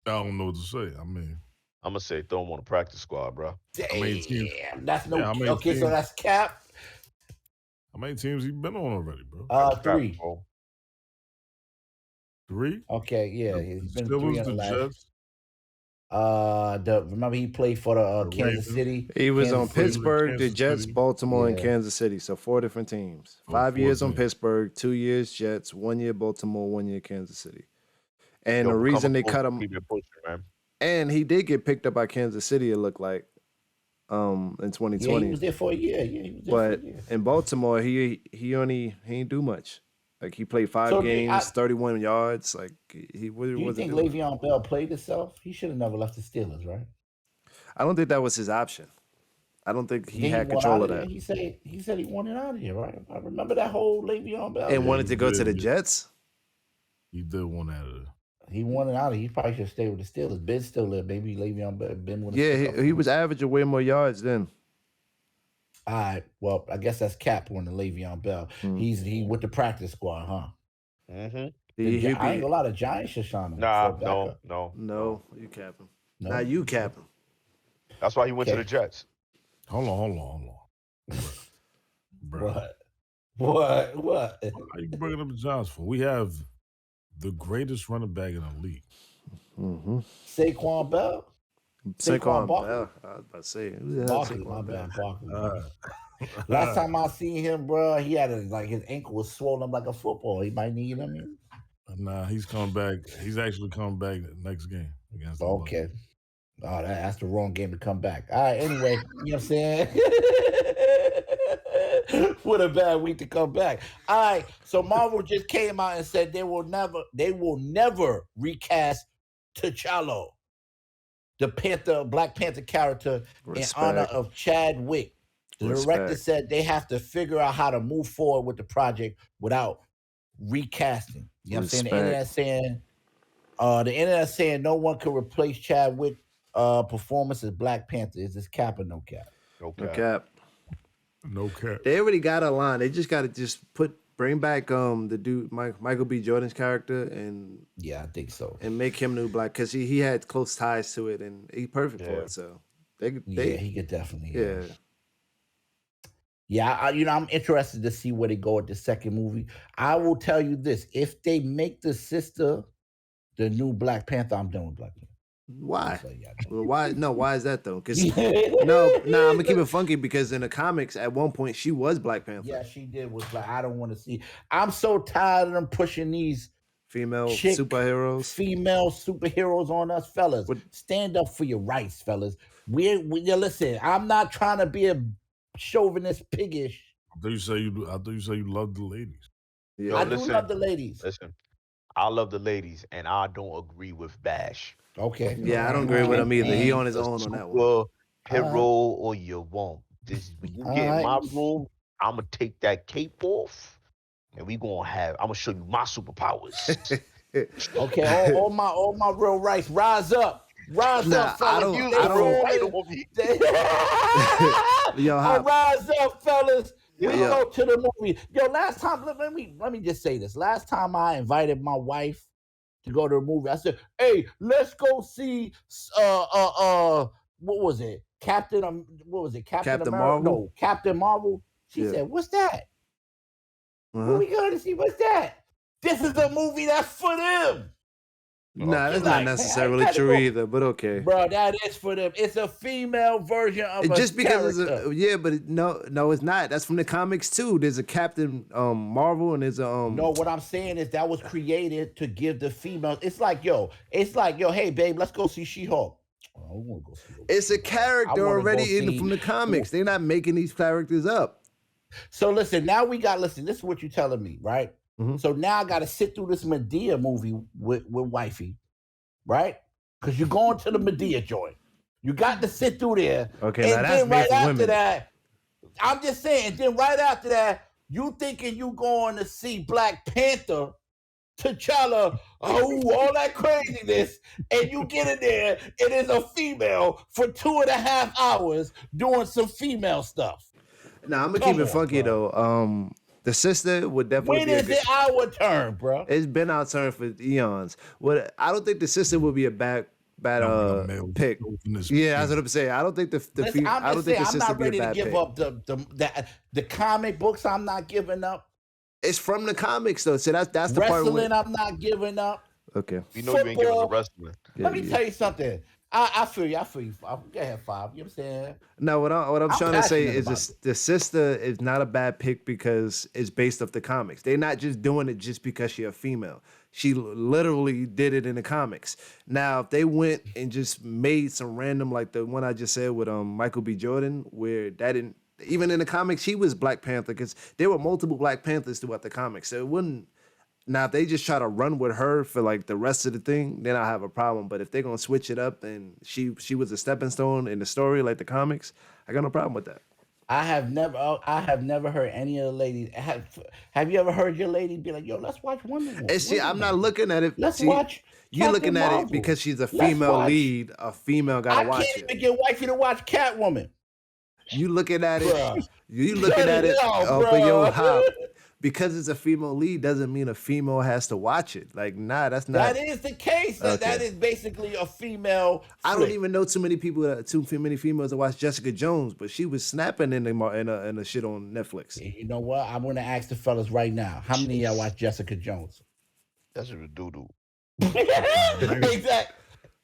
I don't know what to say. I mean, I'm gonna say throw him on the practice squad, bro. Damn, that's no. Yeah, Okay, so that's cap. How many teams he been on already, bro? 3. 3? Okay, yeah, he's been Still 3 was on the the last. Jets. Remember he played for the Kansas Ravens. City. He was Kansas on City. Pittsburgh, the Kansas Jets, City. Baltimore, and Yeah. Kansas City. So 4 different teams. 5 4 years on teams. Pittsburgh, 2 years Jets, 1 year Baltimore, 1 year Kansas City. And Yo, the become reason a they coach cut and him, keep it pushing, man. and he did get picked up by Kansas City, it looked like, in 2020. Yeah, he was there for a year. Yeah, he was there But for a year. in Baltimore, he ain't do much. Like he played 5 So, games, 31 yards. Like he Do you wasn't think doing. Le'Veon Bell played himself? He should have never left the Steelers, right? I don't think that was his option. I don't think he Then had want control out of there. that. He said he wanted out of here, right? I remember that whole Le'Veon Bell. And wanted to go to the Yeah. Jets. He did one out of there. He wanted out of here. He probably should have stayed with the Steelers. Ben still there. Maybe Le'Veon Bell been with the Yeah, Steelers. he was averaging way more yards then. All right. Well, I guess that's cap on the Le'Veon Bell. He with the practice squad, huh? Mm-hmm. He'd I ain't be, gonna lie, the Giants should shine him. Nah, for a backup. no, you cap him. No? Now you cap him. That's why he went to Okay. the Jets. Hold on. Bro. What? Why you bringing up the Giants for? We have the greatest running back in the league. Mm-hmm. Saquon Bell? Saquon Barkley. Bell. I was about to say. Who the hell is Barkley, my Saquon Bell? bad, Barkley. Last time I seen him, bro, he had his ankle was swollen up like a football. He might need him. Nah, he's coming back. He's actually coming back next game against the Bucks. Okay. Oh, that's the wrong game to come back. All right, anyway, you know what I'm saying? What a bad week to come back. All right, so Marvel just came out and said they will never recast T'Challa, the Black Panther character, Respect. in honor of Chadwick. The director Respect. said they have to figure out how to move forward with the project without recasting. You know what I'm saying? The internet saying no one can replace Chadwick performance as Black Panther. Is this cap or no cap? No No cap. cap. No cap. They already got a line. They just got to bring Bring back the dude Michael B. Jordan's character and Yeah, I think so. and make him new black because he had close ties to it and he's perfect for Yeah. it. So they Yeah, he could definitely. yeah. Yeah, I'm interested to see where they go with the second movie. I will tell you this: if they make the sister the new Black Panther, I'm done with Black Panther. Why? So, yeah, Well, why? No, why is that though? Because no, I'm gonna keep it funky because in the comics, at one point, she was Black Panther. yeah, she did. Was like, I don't want to see. I'm so tired of them pushing these Female chick superheroes. female superheroes on us, fellas. Stand up for your rights, fellas. We listen. I'm not trying to be a chauvinist, piggish. I thought you say you love the ladies. Yeah. I Yo, do listen. love the ladies. Listen, I love the ladies, and I don't agree with Bash. Okay. Yeah, I don't agree with him either. He on his own on that one. Hero or you won't. This when you get in my room, I'm gonna take that cape off, and I'm gonna show you my superpowers. Okay, all my real rights, rise up, fellas. Yo, rise up, fellas. We go to the movie. Yo, last time, let me just say this. Last time I invited my wife to go to the movie, I said, "Hey, let's go see what was it? Captain Captain America? Marvel? No, Captain Marvel." She said, "What's that? What we going to see? What's that? This is a movie that's for them." Nah, that's not necessarily true either, but okay. Bro, that is for them. It's a female version of just a because character. but no, it's not. That's from the comics too. There's a Captain Marvel and there's a No, what I'm saying is that was created to give the females. It's like, yo, hey, babe, let's go see She-Hulk. I want to go see It's a character already from the comics. They're not making these characters up. So listen, this is what you're telling me, right? Mm-hmm. So now I got to sit through this Medea movie with wifey, right? Because you're going to the Medea joint. You got to sit through there. Okay, and now that's then right made for after women. that, I'm just saying, and then right after that, you thinking you going to see Black Panther, T'Challa, all that craziness, and you get in there, it is a female for 2.5 hours doing some female stuff. Now I'm gonna keep it funky though. The sister would definitely. When is it our turn, bro? It's been our turn for eons. I don't think the sister would be a bad pick. Yeah, that's what I'm saying. I don't think I'm not be a ready to bad give pick. up the comic books. I'm not giving up. It's from the comics though, so that's the part. Wrestling, I'm not giving up. Okay. You know you ain't giving Football. the wrestling. Let me tell you something. I feel you. Go ahead, Five. You know what I'm saying? No, what I'm trying to say passionate is the sister is not a bad pick because it's based off the comics. They're not just doing it just because she's a female. She literally did it in the comics. Now, if they went and just made some random, like the one I just said with Michael B. Jordan, where that didn't, even in the comics, he was Black Panther because there were multiple Black Panthers throughout the comics. So it wouldn't. Now, if they just try to run with her for like the rest of the thing, then I have a problem. But if they're gonna switch it up and she was a stepping stone in the story like the comics, I got no problem with that. I have never heard any of the ladies. Have you ever heard your lady be like, "Yo, let's watch Wonder Woman"? And see, I'm not looking at it. Let's watch. You're looking Captain at Marvel. it because she's a female lead. A female gotta watch I it. can't even get wifey to watch Catwoman. You looking at it. Bruh. You looking Shut at it it down, for your bruh. hop. Because it's a female lead doesn't mean a female has to watch it. Like, nah, that's not. That is the case. Okay. That is basically a female. I don't flick. even know too many females that watch Jessica Jones, but she was snapping in the shit on Netflix. You know what? I'm gonna ask the fellas right now. How many of y'all watch Jessica Jones? That's a doo-doo. Exactly.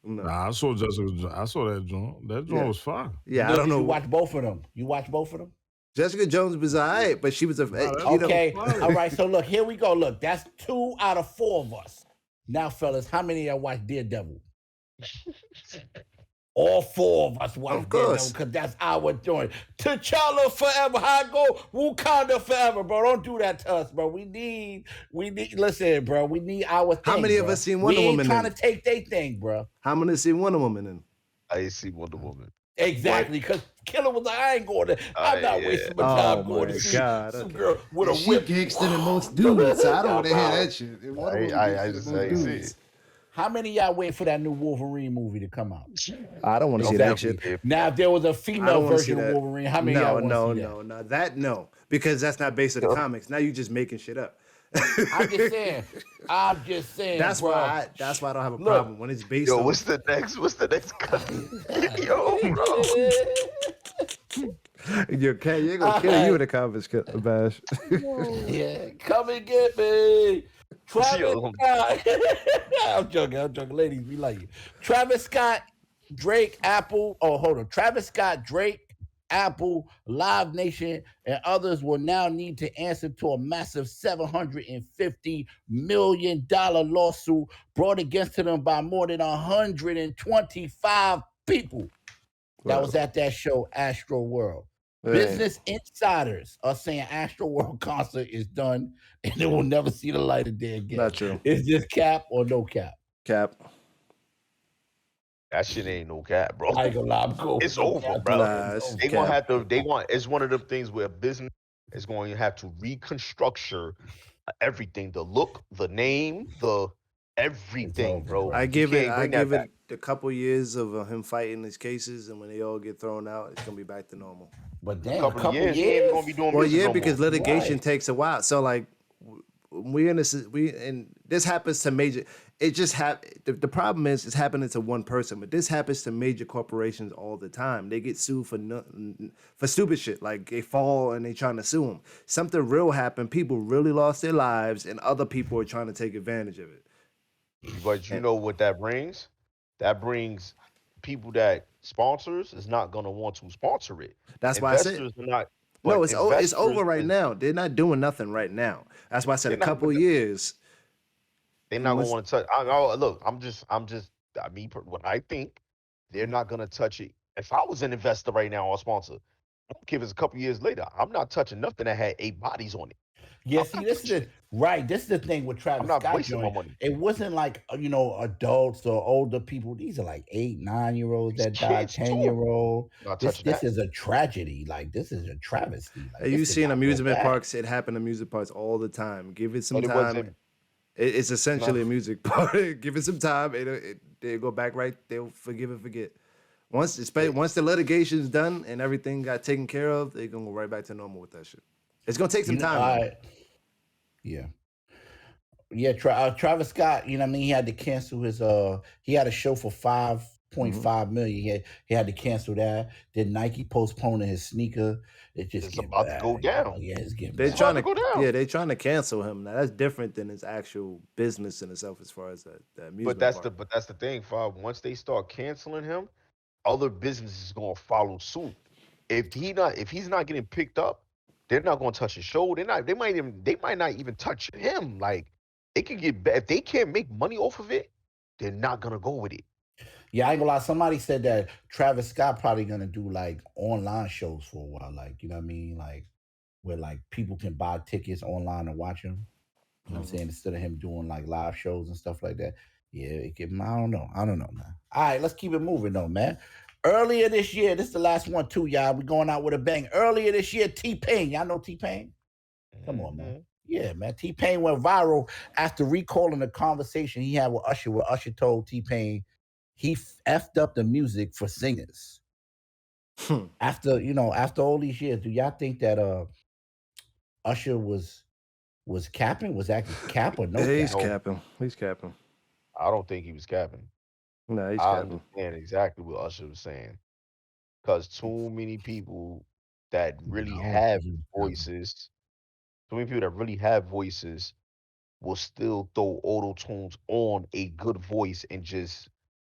No. Nah, I saw Jessica. I saw that joint. That joint was fine. Yeah, I don't know. You watch both of them. You watch both of them? Jessica Jones was alright, but she was a Okay. All right. So look, here we go. Look, that's 2 out of 4 of us. Now, fellas, how many of y'all watch Daredevil? All 4 of us watch Daredevil because that's our joint. T'Challa forever. How I go? Wakanda forever, bro. Don't do that to us, bro. We need. Listen, bro. We need our thing. How many bro. of us seen Wonder we Woman? We ain't trying to take their thing, bro. How many seen Wonder Woman then? I ain't see Wonder Woman. Exactly, because Killer was like, I ain't going to. I'm not wasting my time going to see some girl with a whip. She gangster than most dudes, so I don't want to hear that shit. I just ain't see it. How many of y'all waiting for that new Wolverine movie to come out? I don't want to see that shit. Now, if there was a I female don't want to see version of that. Wolverine, how many of y'all want to see that? No. That because that's not based on the comics. Now you just making shit up. I'm just saying. That's bro. why I don't have a problem when it's based Yo, on. What's the next cut? Yo, bro. Your cat, you ain't gonna kill you in the comments, Bash. Yeah, come and get me. Travis Scott. I'm joking. Ladies, we like you. Travis Scott, Drake, Apple. Oh, hold on. Travis Scott, Drake, Apple, Live Nation, and others will now need to answer to a massive $750 million lawsuit brought against them by more than 125 people that was at that show, Astro World. Right. Business insiders are saying Astro World concert is done and it will never see the light of day again. Not true. Is this cap or no cap? Cap. That shit ain't no cap, bro. I ain't gonna lie, I'm cool. It's over, bro. Nah, it's They cap. gonna have to. It's one of them things where business is going to have to reconstructure everything: the look, the name, the everything, bro. I You give it can't bring that back. a couple years of him fighting his cases, and when they all get thrown out, it's gonna be back to normal. But damn, A couple years, he ain't gonna be doing Well, music yeah, no because more. litigation takes a while. So like, and this happens to major. It just the problem is it's happening to one person, but this happens to major corporations all the time. They get sued for stupid shit, like they fall and they trying to sue them. Something real happened. People really lost their lives, and other people are trying to take advantage of it. But you know what that brings? That brings people that sponsors is not gonna want to sponsor it. That's why I said. Investors are not. No, but it's over right investors- now. They're not doing nothing right now. That's why I said a They're not, couple but years. They're not gonna want to touch. Look, I'm just. What I think, they're not gonna touch it. If I was an investor right now or a sponsor, I don't care if it's a couple years later. I'm not touching nothing that had 8 bodies on it. Yeah, see, this is the thing with Travis I'm not Scott wasting my joint. money. It wasn't like adults or older people. These are like 8, 9-year-olds that died, Kids, too. 10-year-old. Not This touching that. is a tragedy. Like this is a travesty. Like, You this see in did not go amusement back. parks, it happened in amusement parks all the time. Give it some But it time. wasn't. It's essentially a music park. Give it some time. They'll go back right. They'll forgive and forget. Once the litigation's done and everything got taken care of, they're gonna go right back to normal with that shit. It's gonna take some time. Yeah, Travis Scott, you know what I mean? He had to cancel his he had a show for 5.5 million. He had to cancel that. Then Nike postponing his sneaker. It's about to go down. Yeah, it's getting They're bad. trying to go down. they're trying to cancel him. Now that's different than his actual business in itself as far as that amusement But that's park. the thing, Fob. Once they start canceling him, other businesses gonna follow suit. If he's not getting picked up, they're not gonna touch his show. They might not even touch him. Like it can get bad if they can't make money off of it. They're not gonna go with it. Yeah, I ain't gonna lie. Somebody said that Travis Scott probably gonna do like online shows for a while, like you know what I mean, like where like people can buy tickets online and watch him. You know what I'm saying? Instead of him doing like live shows and stuff like that. Yeah, I don't know, man. All right, let's keep it moving though, man. Earlier this year, this is the last one too, y'all. We're going out with a bang. Earlier this year, T-Pain. Y'all know T-Pain? Come on, man. Yeah, man. T-Pain went viral after recalling a conversation he had with Usher, where Usher told T-Pain he effed up the music for singers. After all these years, do y'all think that Usher was capping? Was that cap or no He's cap? capping. He's capping. I don't think he was capping. No, he's I capping. understand exactly what Usher was saying. Because too many people that really have voices, will still throw auto tunes on a good voice and just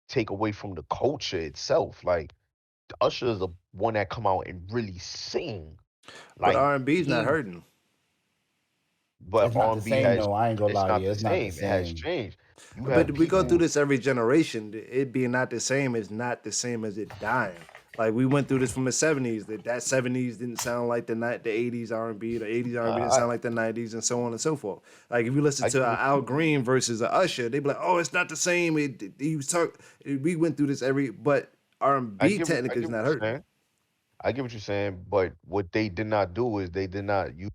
take away from the culture itself. Like Usher is the one that come out and really sing. But R&B's not hurting. But It's not the R&B same, has, though. I ain't gonna it's lie not to you. the It's not the same. It has same. changed. But we go through this every generation. It being not the same is not the same as it dying. Like we went through this from the 70s. That 70s didn't sound like the 80s R&B. The 80s R&B didn't sound like the 90s, and so on and so forth. Like if you listen to Al Green versus Usher, they be like, "Oh, it's not the same." We went through this but R&B technically is not hurting. I get what you're saying, but what they did not do is they did not use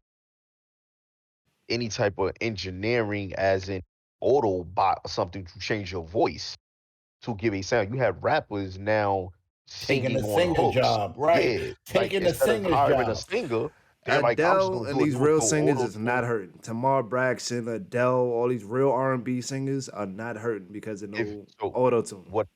any type of engineering, as in auto bot or something to change your voice to give a sound. You have rappers now Taking singing the on singer hooks. job, right? Yeah, like Taking the instead of singer's hiring a job. singer, they're like, I'm just Adele gonna and do these real through singers auto is not tune. hurting. Tamar Braxton, Adele, all these real R&B singers are not hurting because of If no so, auto tune. what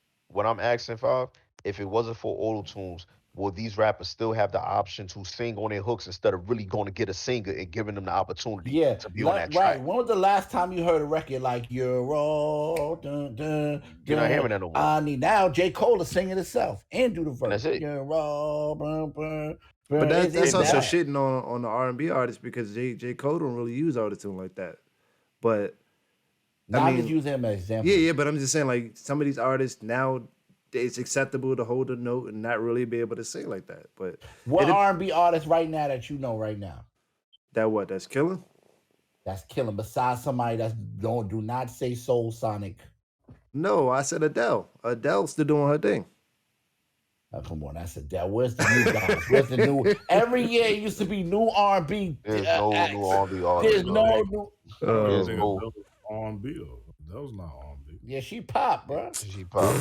I'm asking for, if it wasn't for auto tunes, will these rappers still have the option to sing on their hooks instead of really going to get a singer and giving them the opportunity Yeah, to be on that right. track? When was the last time you heard a record like "You're All Dun Dun You're not Dun"? hearing that no more, I need now. J. Cole is singing itself and do the and verse. that's it. You're all bun, bun, But bun. that's It's And also then that. shitting on the R&B artists because J Cole don't really use auto tune like that. But I Now I'm just mean, using him as an yeah, example. but I'm just saying like some of these artists now it's acceptable to hold a note and not really be able to sing like that. But What it R&B artist right now that you know right now that's killing. that's killing besides somebody that's don't do not say Soul Sonic? No, I said Adele. Adele's still doing her thing. Oh, come on, that's Adele. Where's the new guys? Where's the new? Every year it used to be new R&B there's no new acts. R&B artists, There's bro. no new. I don't There's think no that was R&B. That was not R&B. Yeah, she pop, bro. she pop,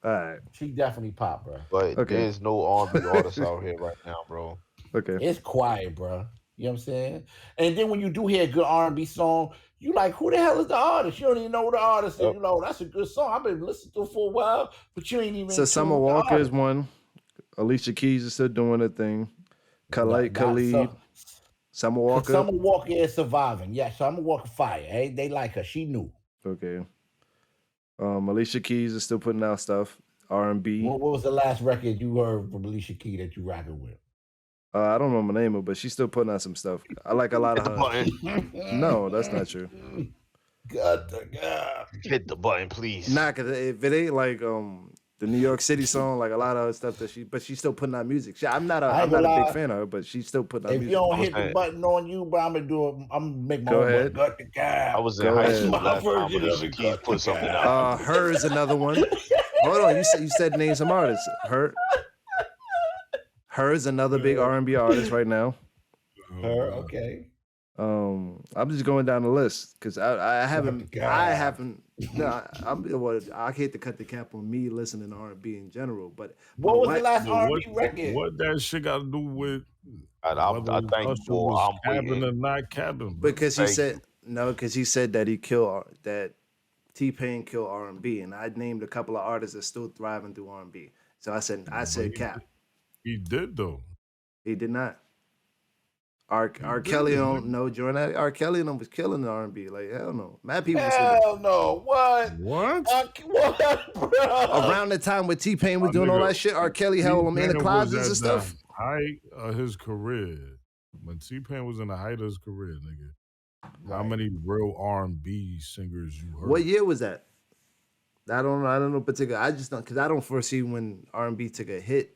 All right. She definitely pop, bro. but Okay. there's no R&B artists out here right now, bro. Okay. It's quiet, bro. You know what I'm saying? And then when you do hear a good R&B song, you like, who the hell is the artist? You don't even know who the artist is. Yep. You know, that's a good song. I've been listening to it for a while, but you ain't even. So in tune Summer with the Walker is artist. one. Alicia Keys is still doing her thing. Khalid, Summer Walker. Summer Walker is surviving. Yeah, Summer Walker fire. Hey, they like her. She knew. Okay. Alicia Keys is still putting out stuff. R&B. What was the last record you heard from Alicia Keys that you rocking with? I don't remember the name of it, but she's still putting out some stuff. I like a lot of Hit the her. button. No, that's not true. God to God. Hit the button, please. Nah, cause if it ain't like the New York City song, like a lot of other stuff that she's still putting out music. I'm not a big fan of her, but she's still putting out If music. you don't hit the button on you, bro, I'm gonna do it. I'm gonna make my Go own ahead. button. God to God. I was in Go high ahead. school My last time version of Alicia it, Keys God put to something God. out. Her is another one. Hold on, you said name some artists. Her is another big R&B artist right now. Her, okay. I'm just going down the list because I haven't. No, I hate to cut the cap on me listening to R&B in general, but What was the last But R&B record? what that shit got to do with I whether thank Usher you, boy. was I'm capping waiting. or not capping, bro? because he Thank said no, because he said that that T-Pain killed R&B, and I named a couple of artists that still thriving through R&B. So I said cap. He did though. He did not. R. Kelly don't know during that. R. Kelly was killing the R&B. Like hell no. Mad people was Hell no. What? What? What, bro? around the time when T-Pain was doing all that shit. R. Kelly held him in the T-Pain closets was and at stuff. the height of his career. When T-Pain was in the height of his career, nigga. How many real R&B singers you heard? What year was that? I don't know particular. I just don't because I don't foresee when R&B took a hit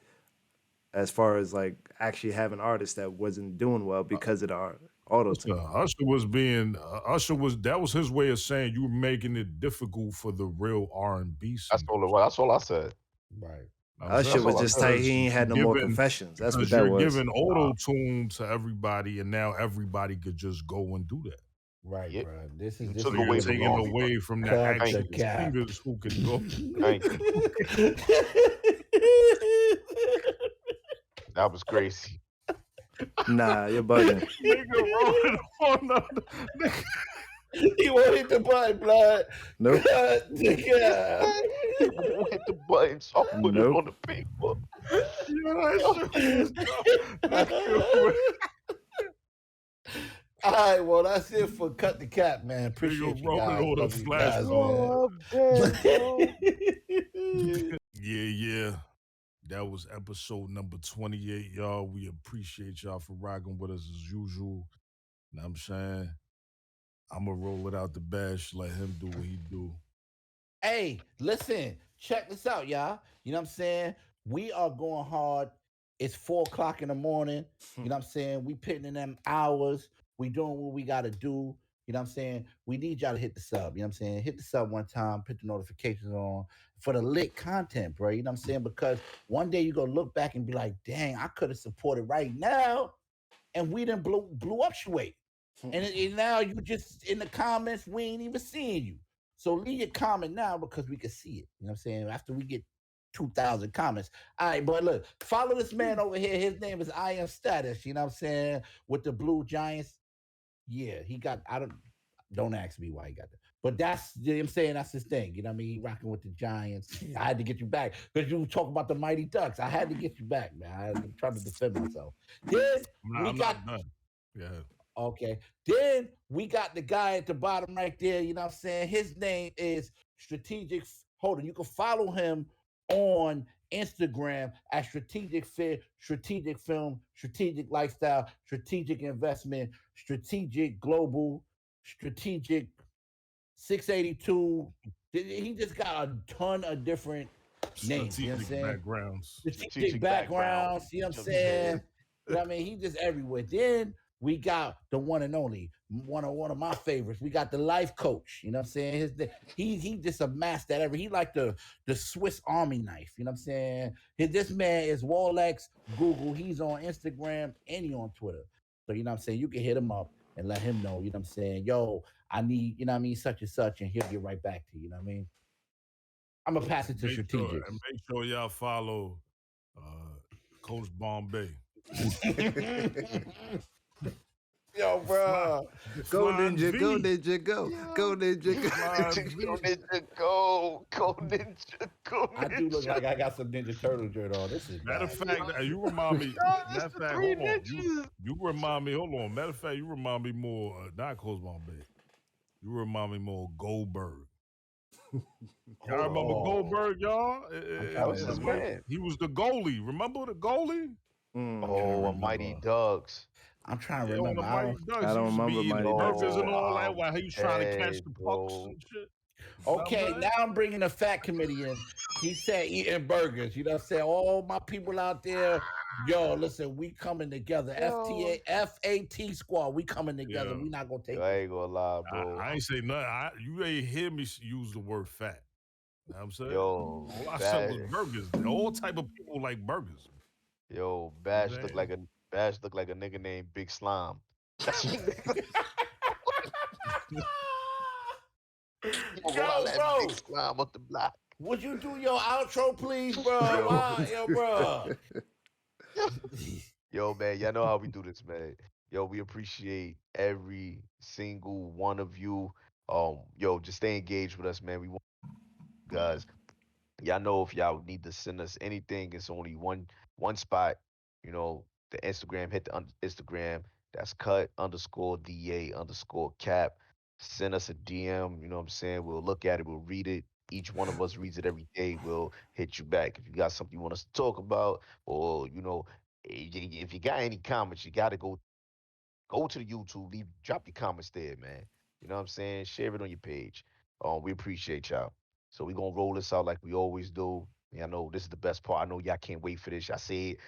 as far as like actually having artists that wasn't doing well because of the auto tune. Usher was that was his way of saying you were making it difficult for the real R&B singers. That's all I said. Right. Usher was just tight. He ain't had no more confessions. That's what that was. You're giving auto tune to everybody, and now everybody could just go and do that. Right, Yep. bro. This You is took So away you're from taking R&B, away from the Cut the actual cap. singers who could go. Thank you. That was crazy. Nah, you're bugging. Nigga rolling on the He won't hit the button, blood. Nope. Cut the cap. He won't hit the button, so I put it Nope. on the paper. All right, well, that's it for Cut the Cap, man. Appreciate you rolling guys. on the Love you flash guys, man. Yeah. That was episode number 28, y'all. We appreciate y'all for rocking with us as usual. Know what I'm saying? I'm going to roll it out the bash, let him do what he do. Hey, listen, check this out, y'all. You know what I'm saying? We are going hard. It's 4:00 in the morning. You know what I'm saying? We putting in them hours. We doing what we got to do. You know what I'm saying? We need y'all to hit the sub. You know what I'm saying? Hit the sub one time, put the notifications on for the lit content, bro. You know what I'm saying? Because one day you're going to look back and be like, dang, I could have supported right now. And we didn't blew up Shuate. and now you just in the comments, we ain't even seeing you. So leave your comment now because we can see it. You know what I'm saying? After we get 2,000 comments. All right, but look, follow this man over here. His name is I Am Status. You know what I'm saying? With the Blue Giants. Yeah, he got. Don't ask me why he got that. But that's, you know what I'm saying, that's his thing. You know what I mean? He rocking with the Giants. I had to get you back because you talk about the Mighty Ducks. I had to get you back, man. I'm trying to defend myself. Then I'm not done. Yeah. Okay. Then we got the guy at the bottom right there. You know what I'm saying? His name is Strategic. Hold on. You can follow him on Instagram at Strategic Fit, Strategic Film, Strategic Lifestyle, Strategic Investment, Strategic Global, Strategic 682. He just got a ton of different names. You know what I'm Strategic saying? backgrounds. Strategic backgrounds. You know what I'm saying? You know what I mean? He just everywhere. Then we got the one and only, one of my favorites. We got the life coach. You know what I'm saying? He just amassed that he like the Swiss Army knife. You know what I'm saying? This man is Walex Google. He's on Instagram and he on Twitter. So you know what I'm saying? You can hit him up and let him know. You know what I'm saying? Yo, I need, you know what I mean, such and such, and he'll get right back to you. You know what I mean? I'm gonna pass it to Strategic. Make sure y'all follow Coach Bombay. Yo, bro. Go Ninja, go Ninja, go. Go Ninja, go. Go Ninja, go. Go Ninja, go Ninja. I do look like I got some Ninja Turtle shirt on. This is Matter of fact, you remind me. Matter of fact, hold on. You remind me. Hold on. Matter of fact, you remind me more. Not Coach Bombay. You remind me more of Goldberg. Y'all remember Goldberg, y'all? That was his man. He was the goalie. Remember the goalie? Oh, a Mighty Ducks. I'm trying to Yeah, on remember. the Mighty Ducks. I don't He used to be remember eating Mighty Ducks. burgers and all that while he was trying to catch the pucks bro. and shit. Okay, now I'm bringing the fat committee in. He said eating burgers. You know what I'm saying? All my people out there, yo, listen, we coming together. FAT squad, we coming together. Yeah. We not gonna take I ain't gonna lie, bro. I ain't say nothing. You ain't hear me use the word fat. You know what I'm saying? Yo, all I said was burgers. All type of people like burgers. Yo, Bash look like a nigga named Big Slime. Yo, bro. Big Slime up the block. Would you do your outro, please, bro? Yo, bro. Yo, man, y'all know how we do this, man. Yo, we appreciate every single one of you. Yo, just stay engaged with us, man. We want you guys. Y'all know if y'all need to send us anything, it's only one spot. You know, the Instagram, hit the Instagram. That's cut_DA_cap. Send us a DM. You know what I'm saying? We'll look at it. We'll read it. Each one of us reads it every day. We'll hit you back. If you got something you want us to talk about, or, you know, if you got any comments, you got to go to the YouTube. Drop your comments there, man. You know what I'm saying? Share it on your page. We appreciate y'all. So we gonna roll this out like we always do. Y'all know this is the best part. I know y'all can't wait for this. Y'all say it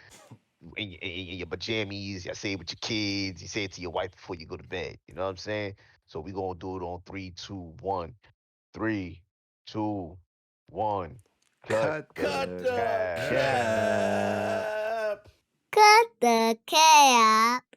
in your pajamas. Y'all say it with your kids. You say it to your wife before you go to bed. You know what I'm saying? So we gonna do it on 3, 2, 1. 3, 2, 1. Cut the cap. Cut the cap.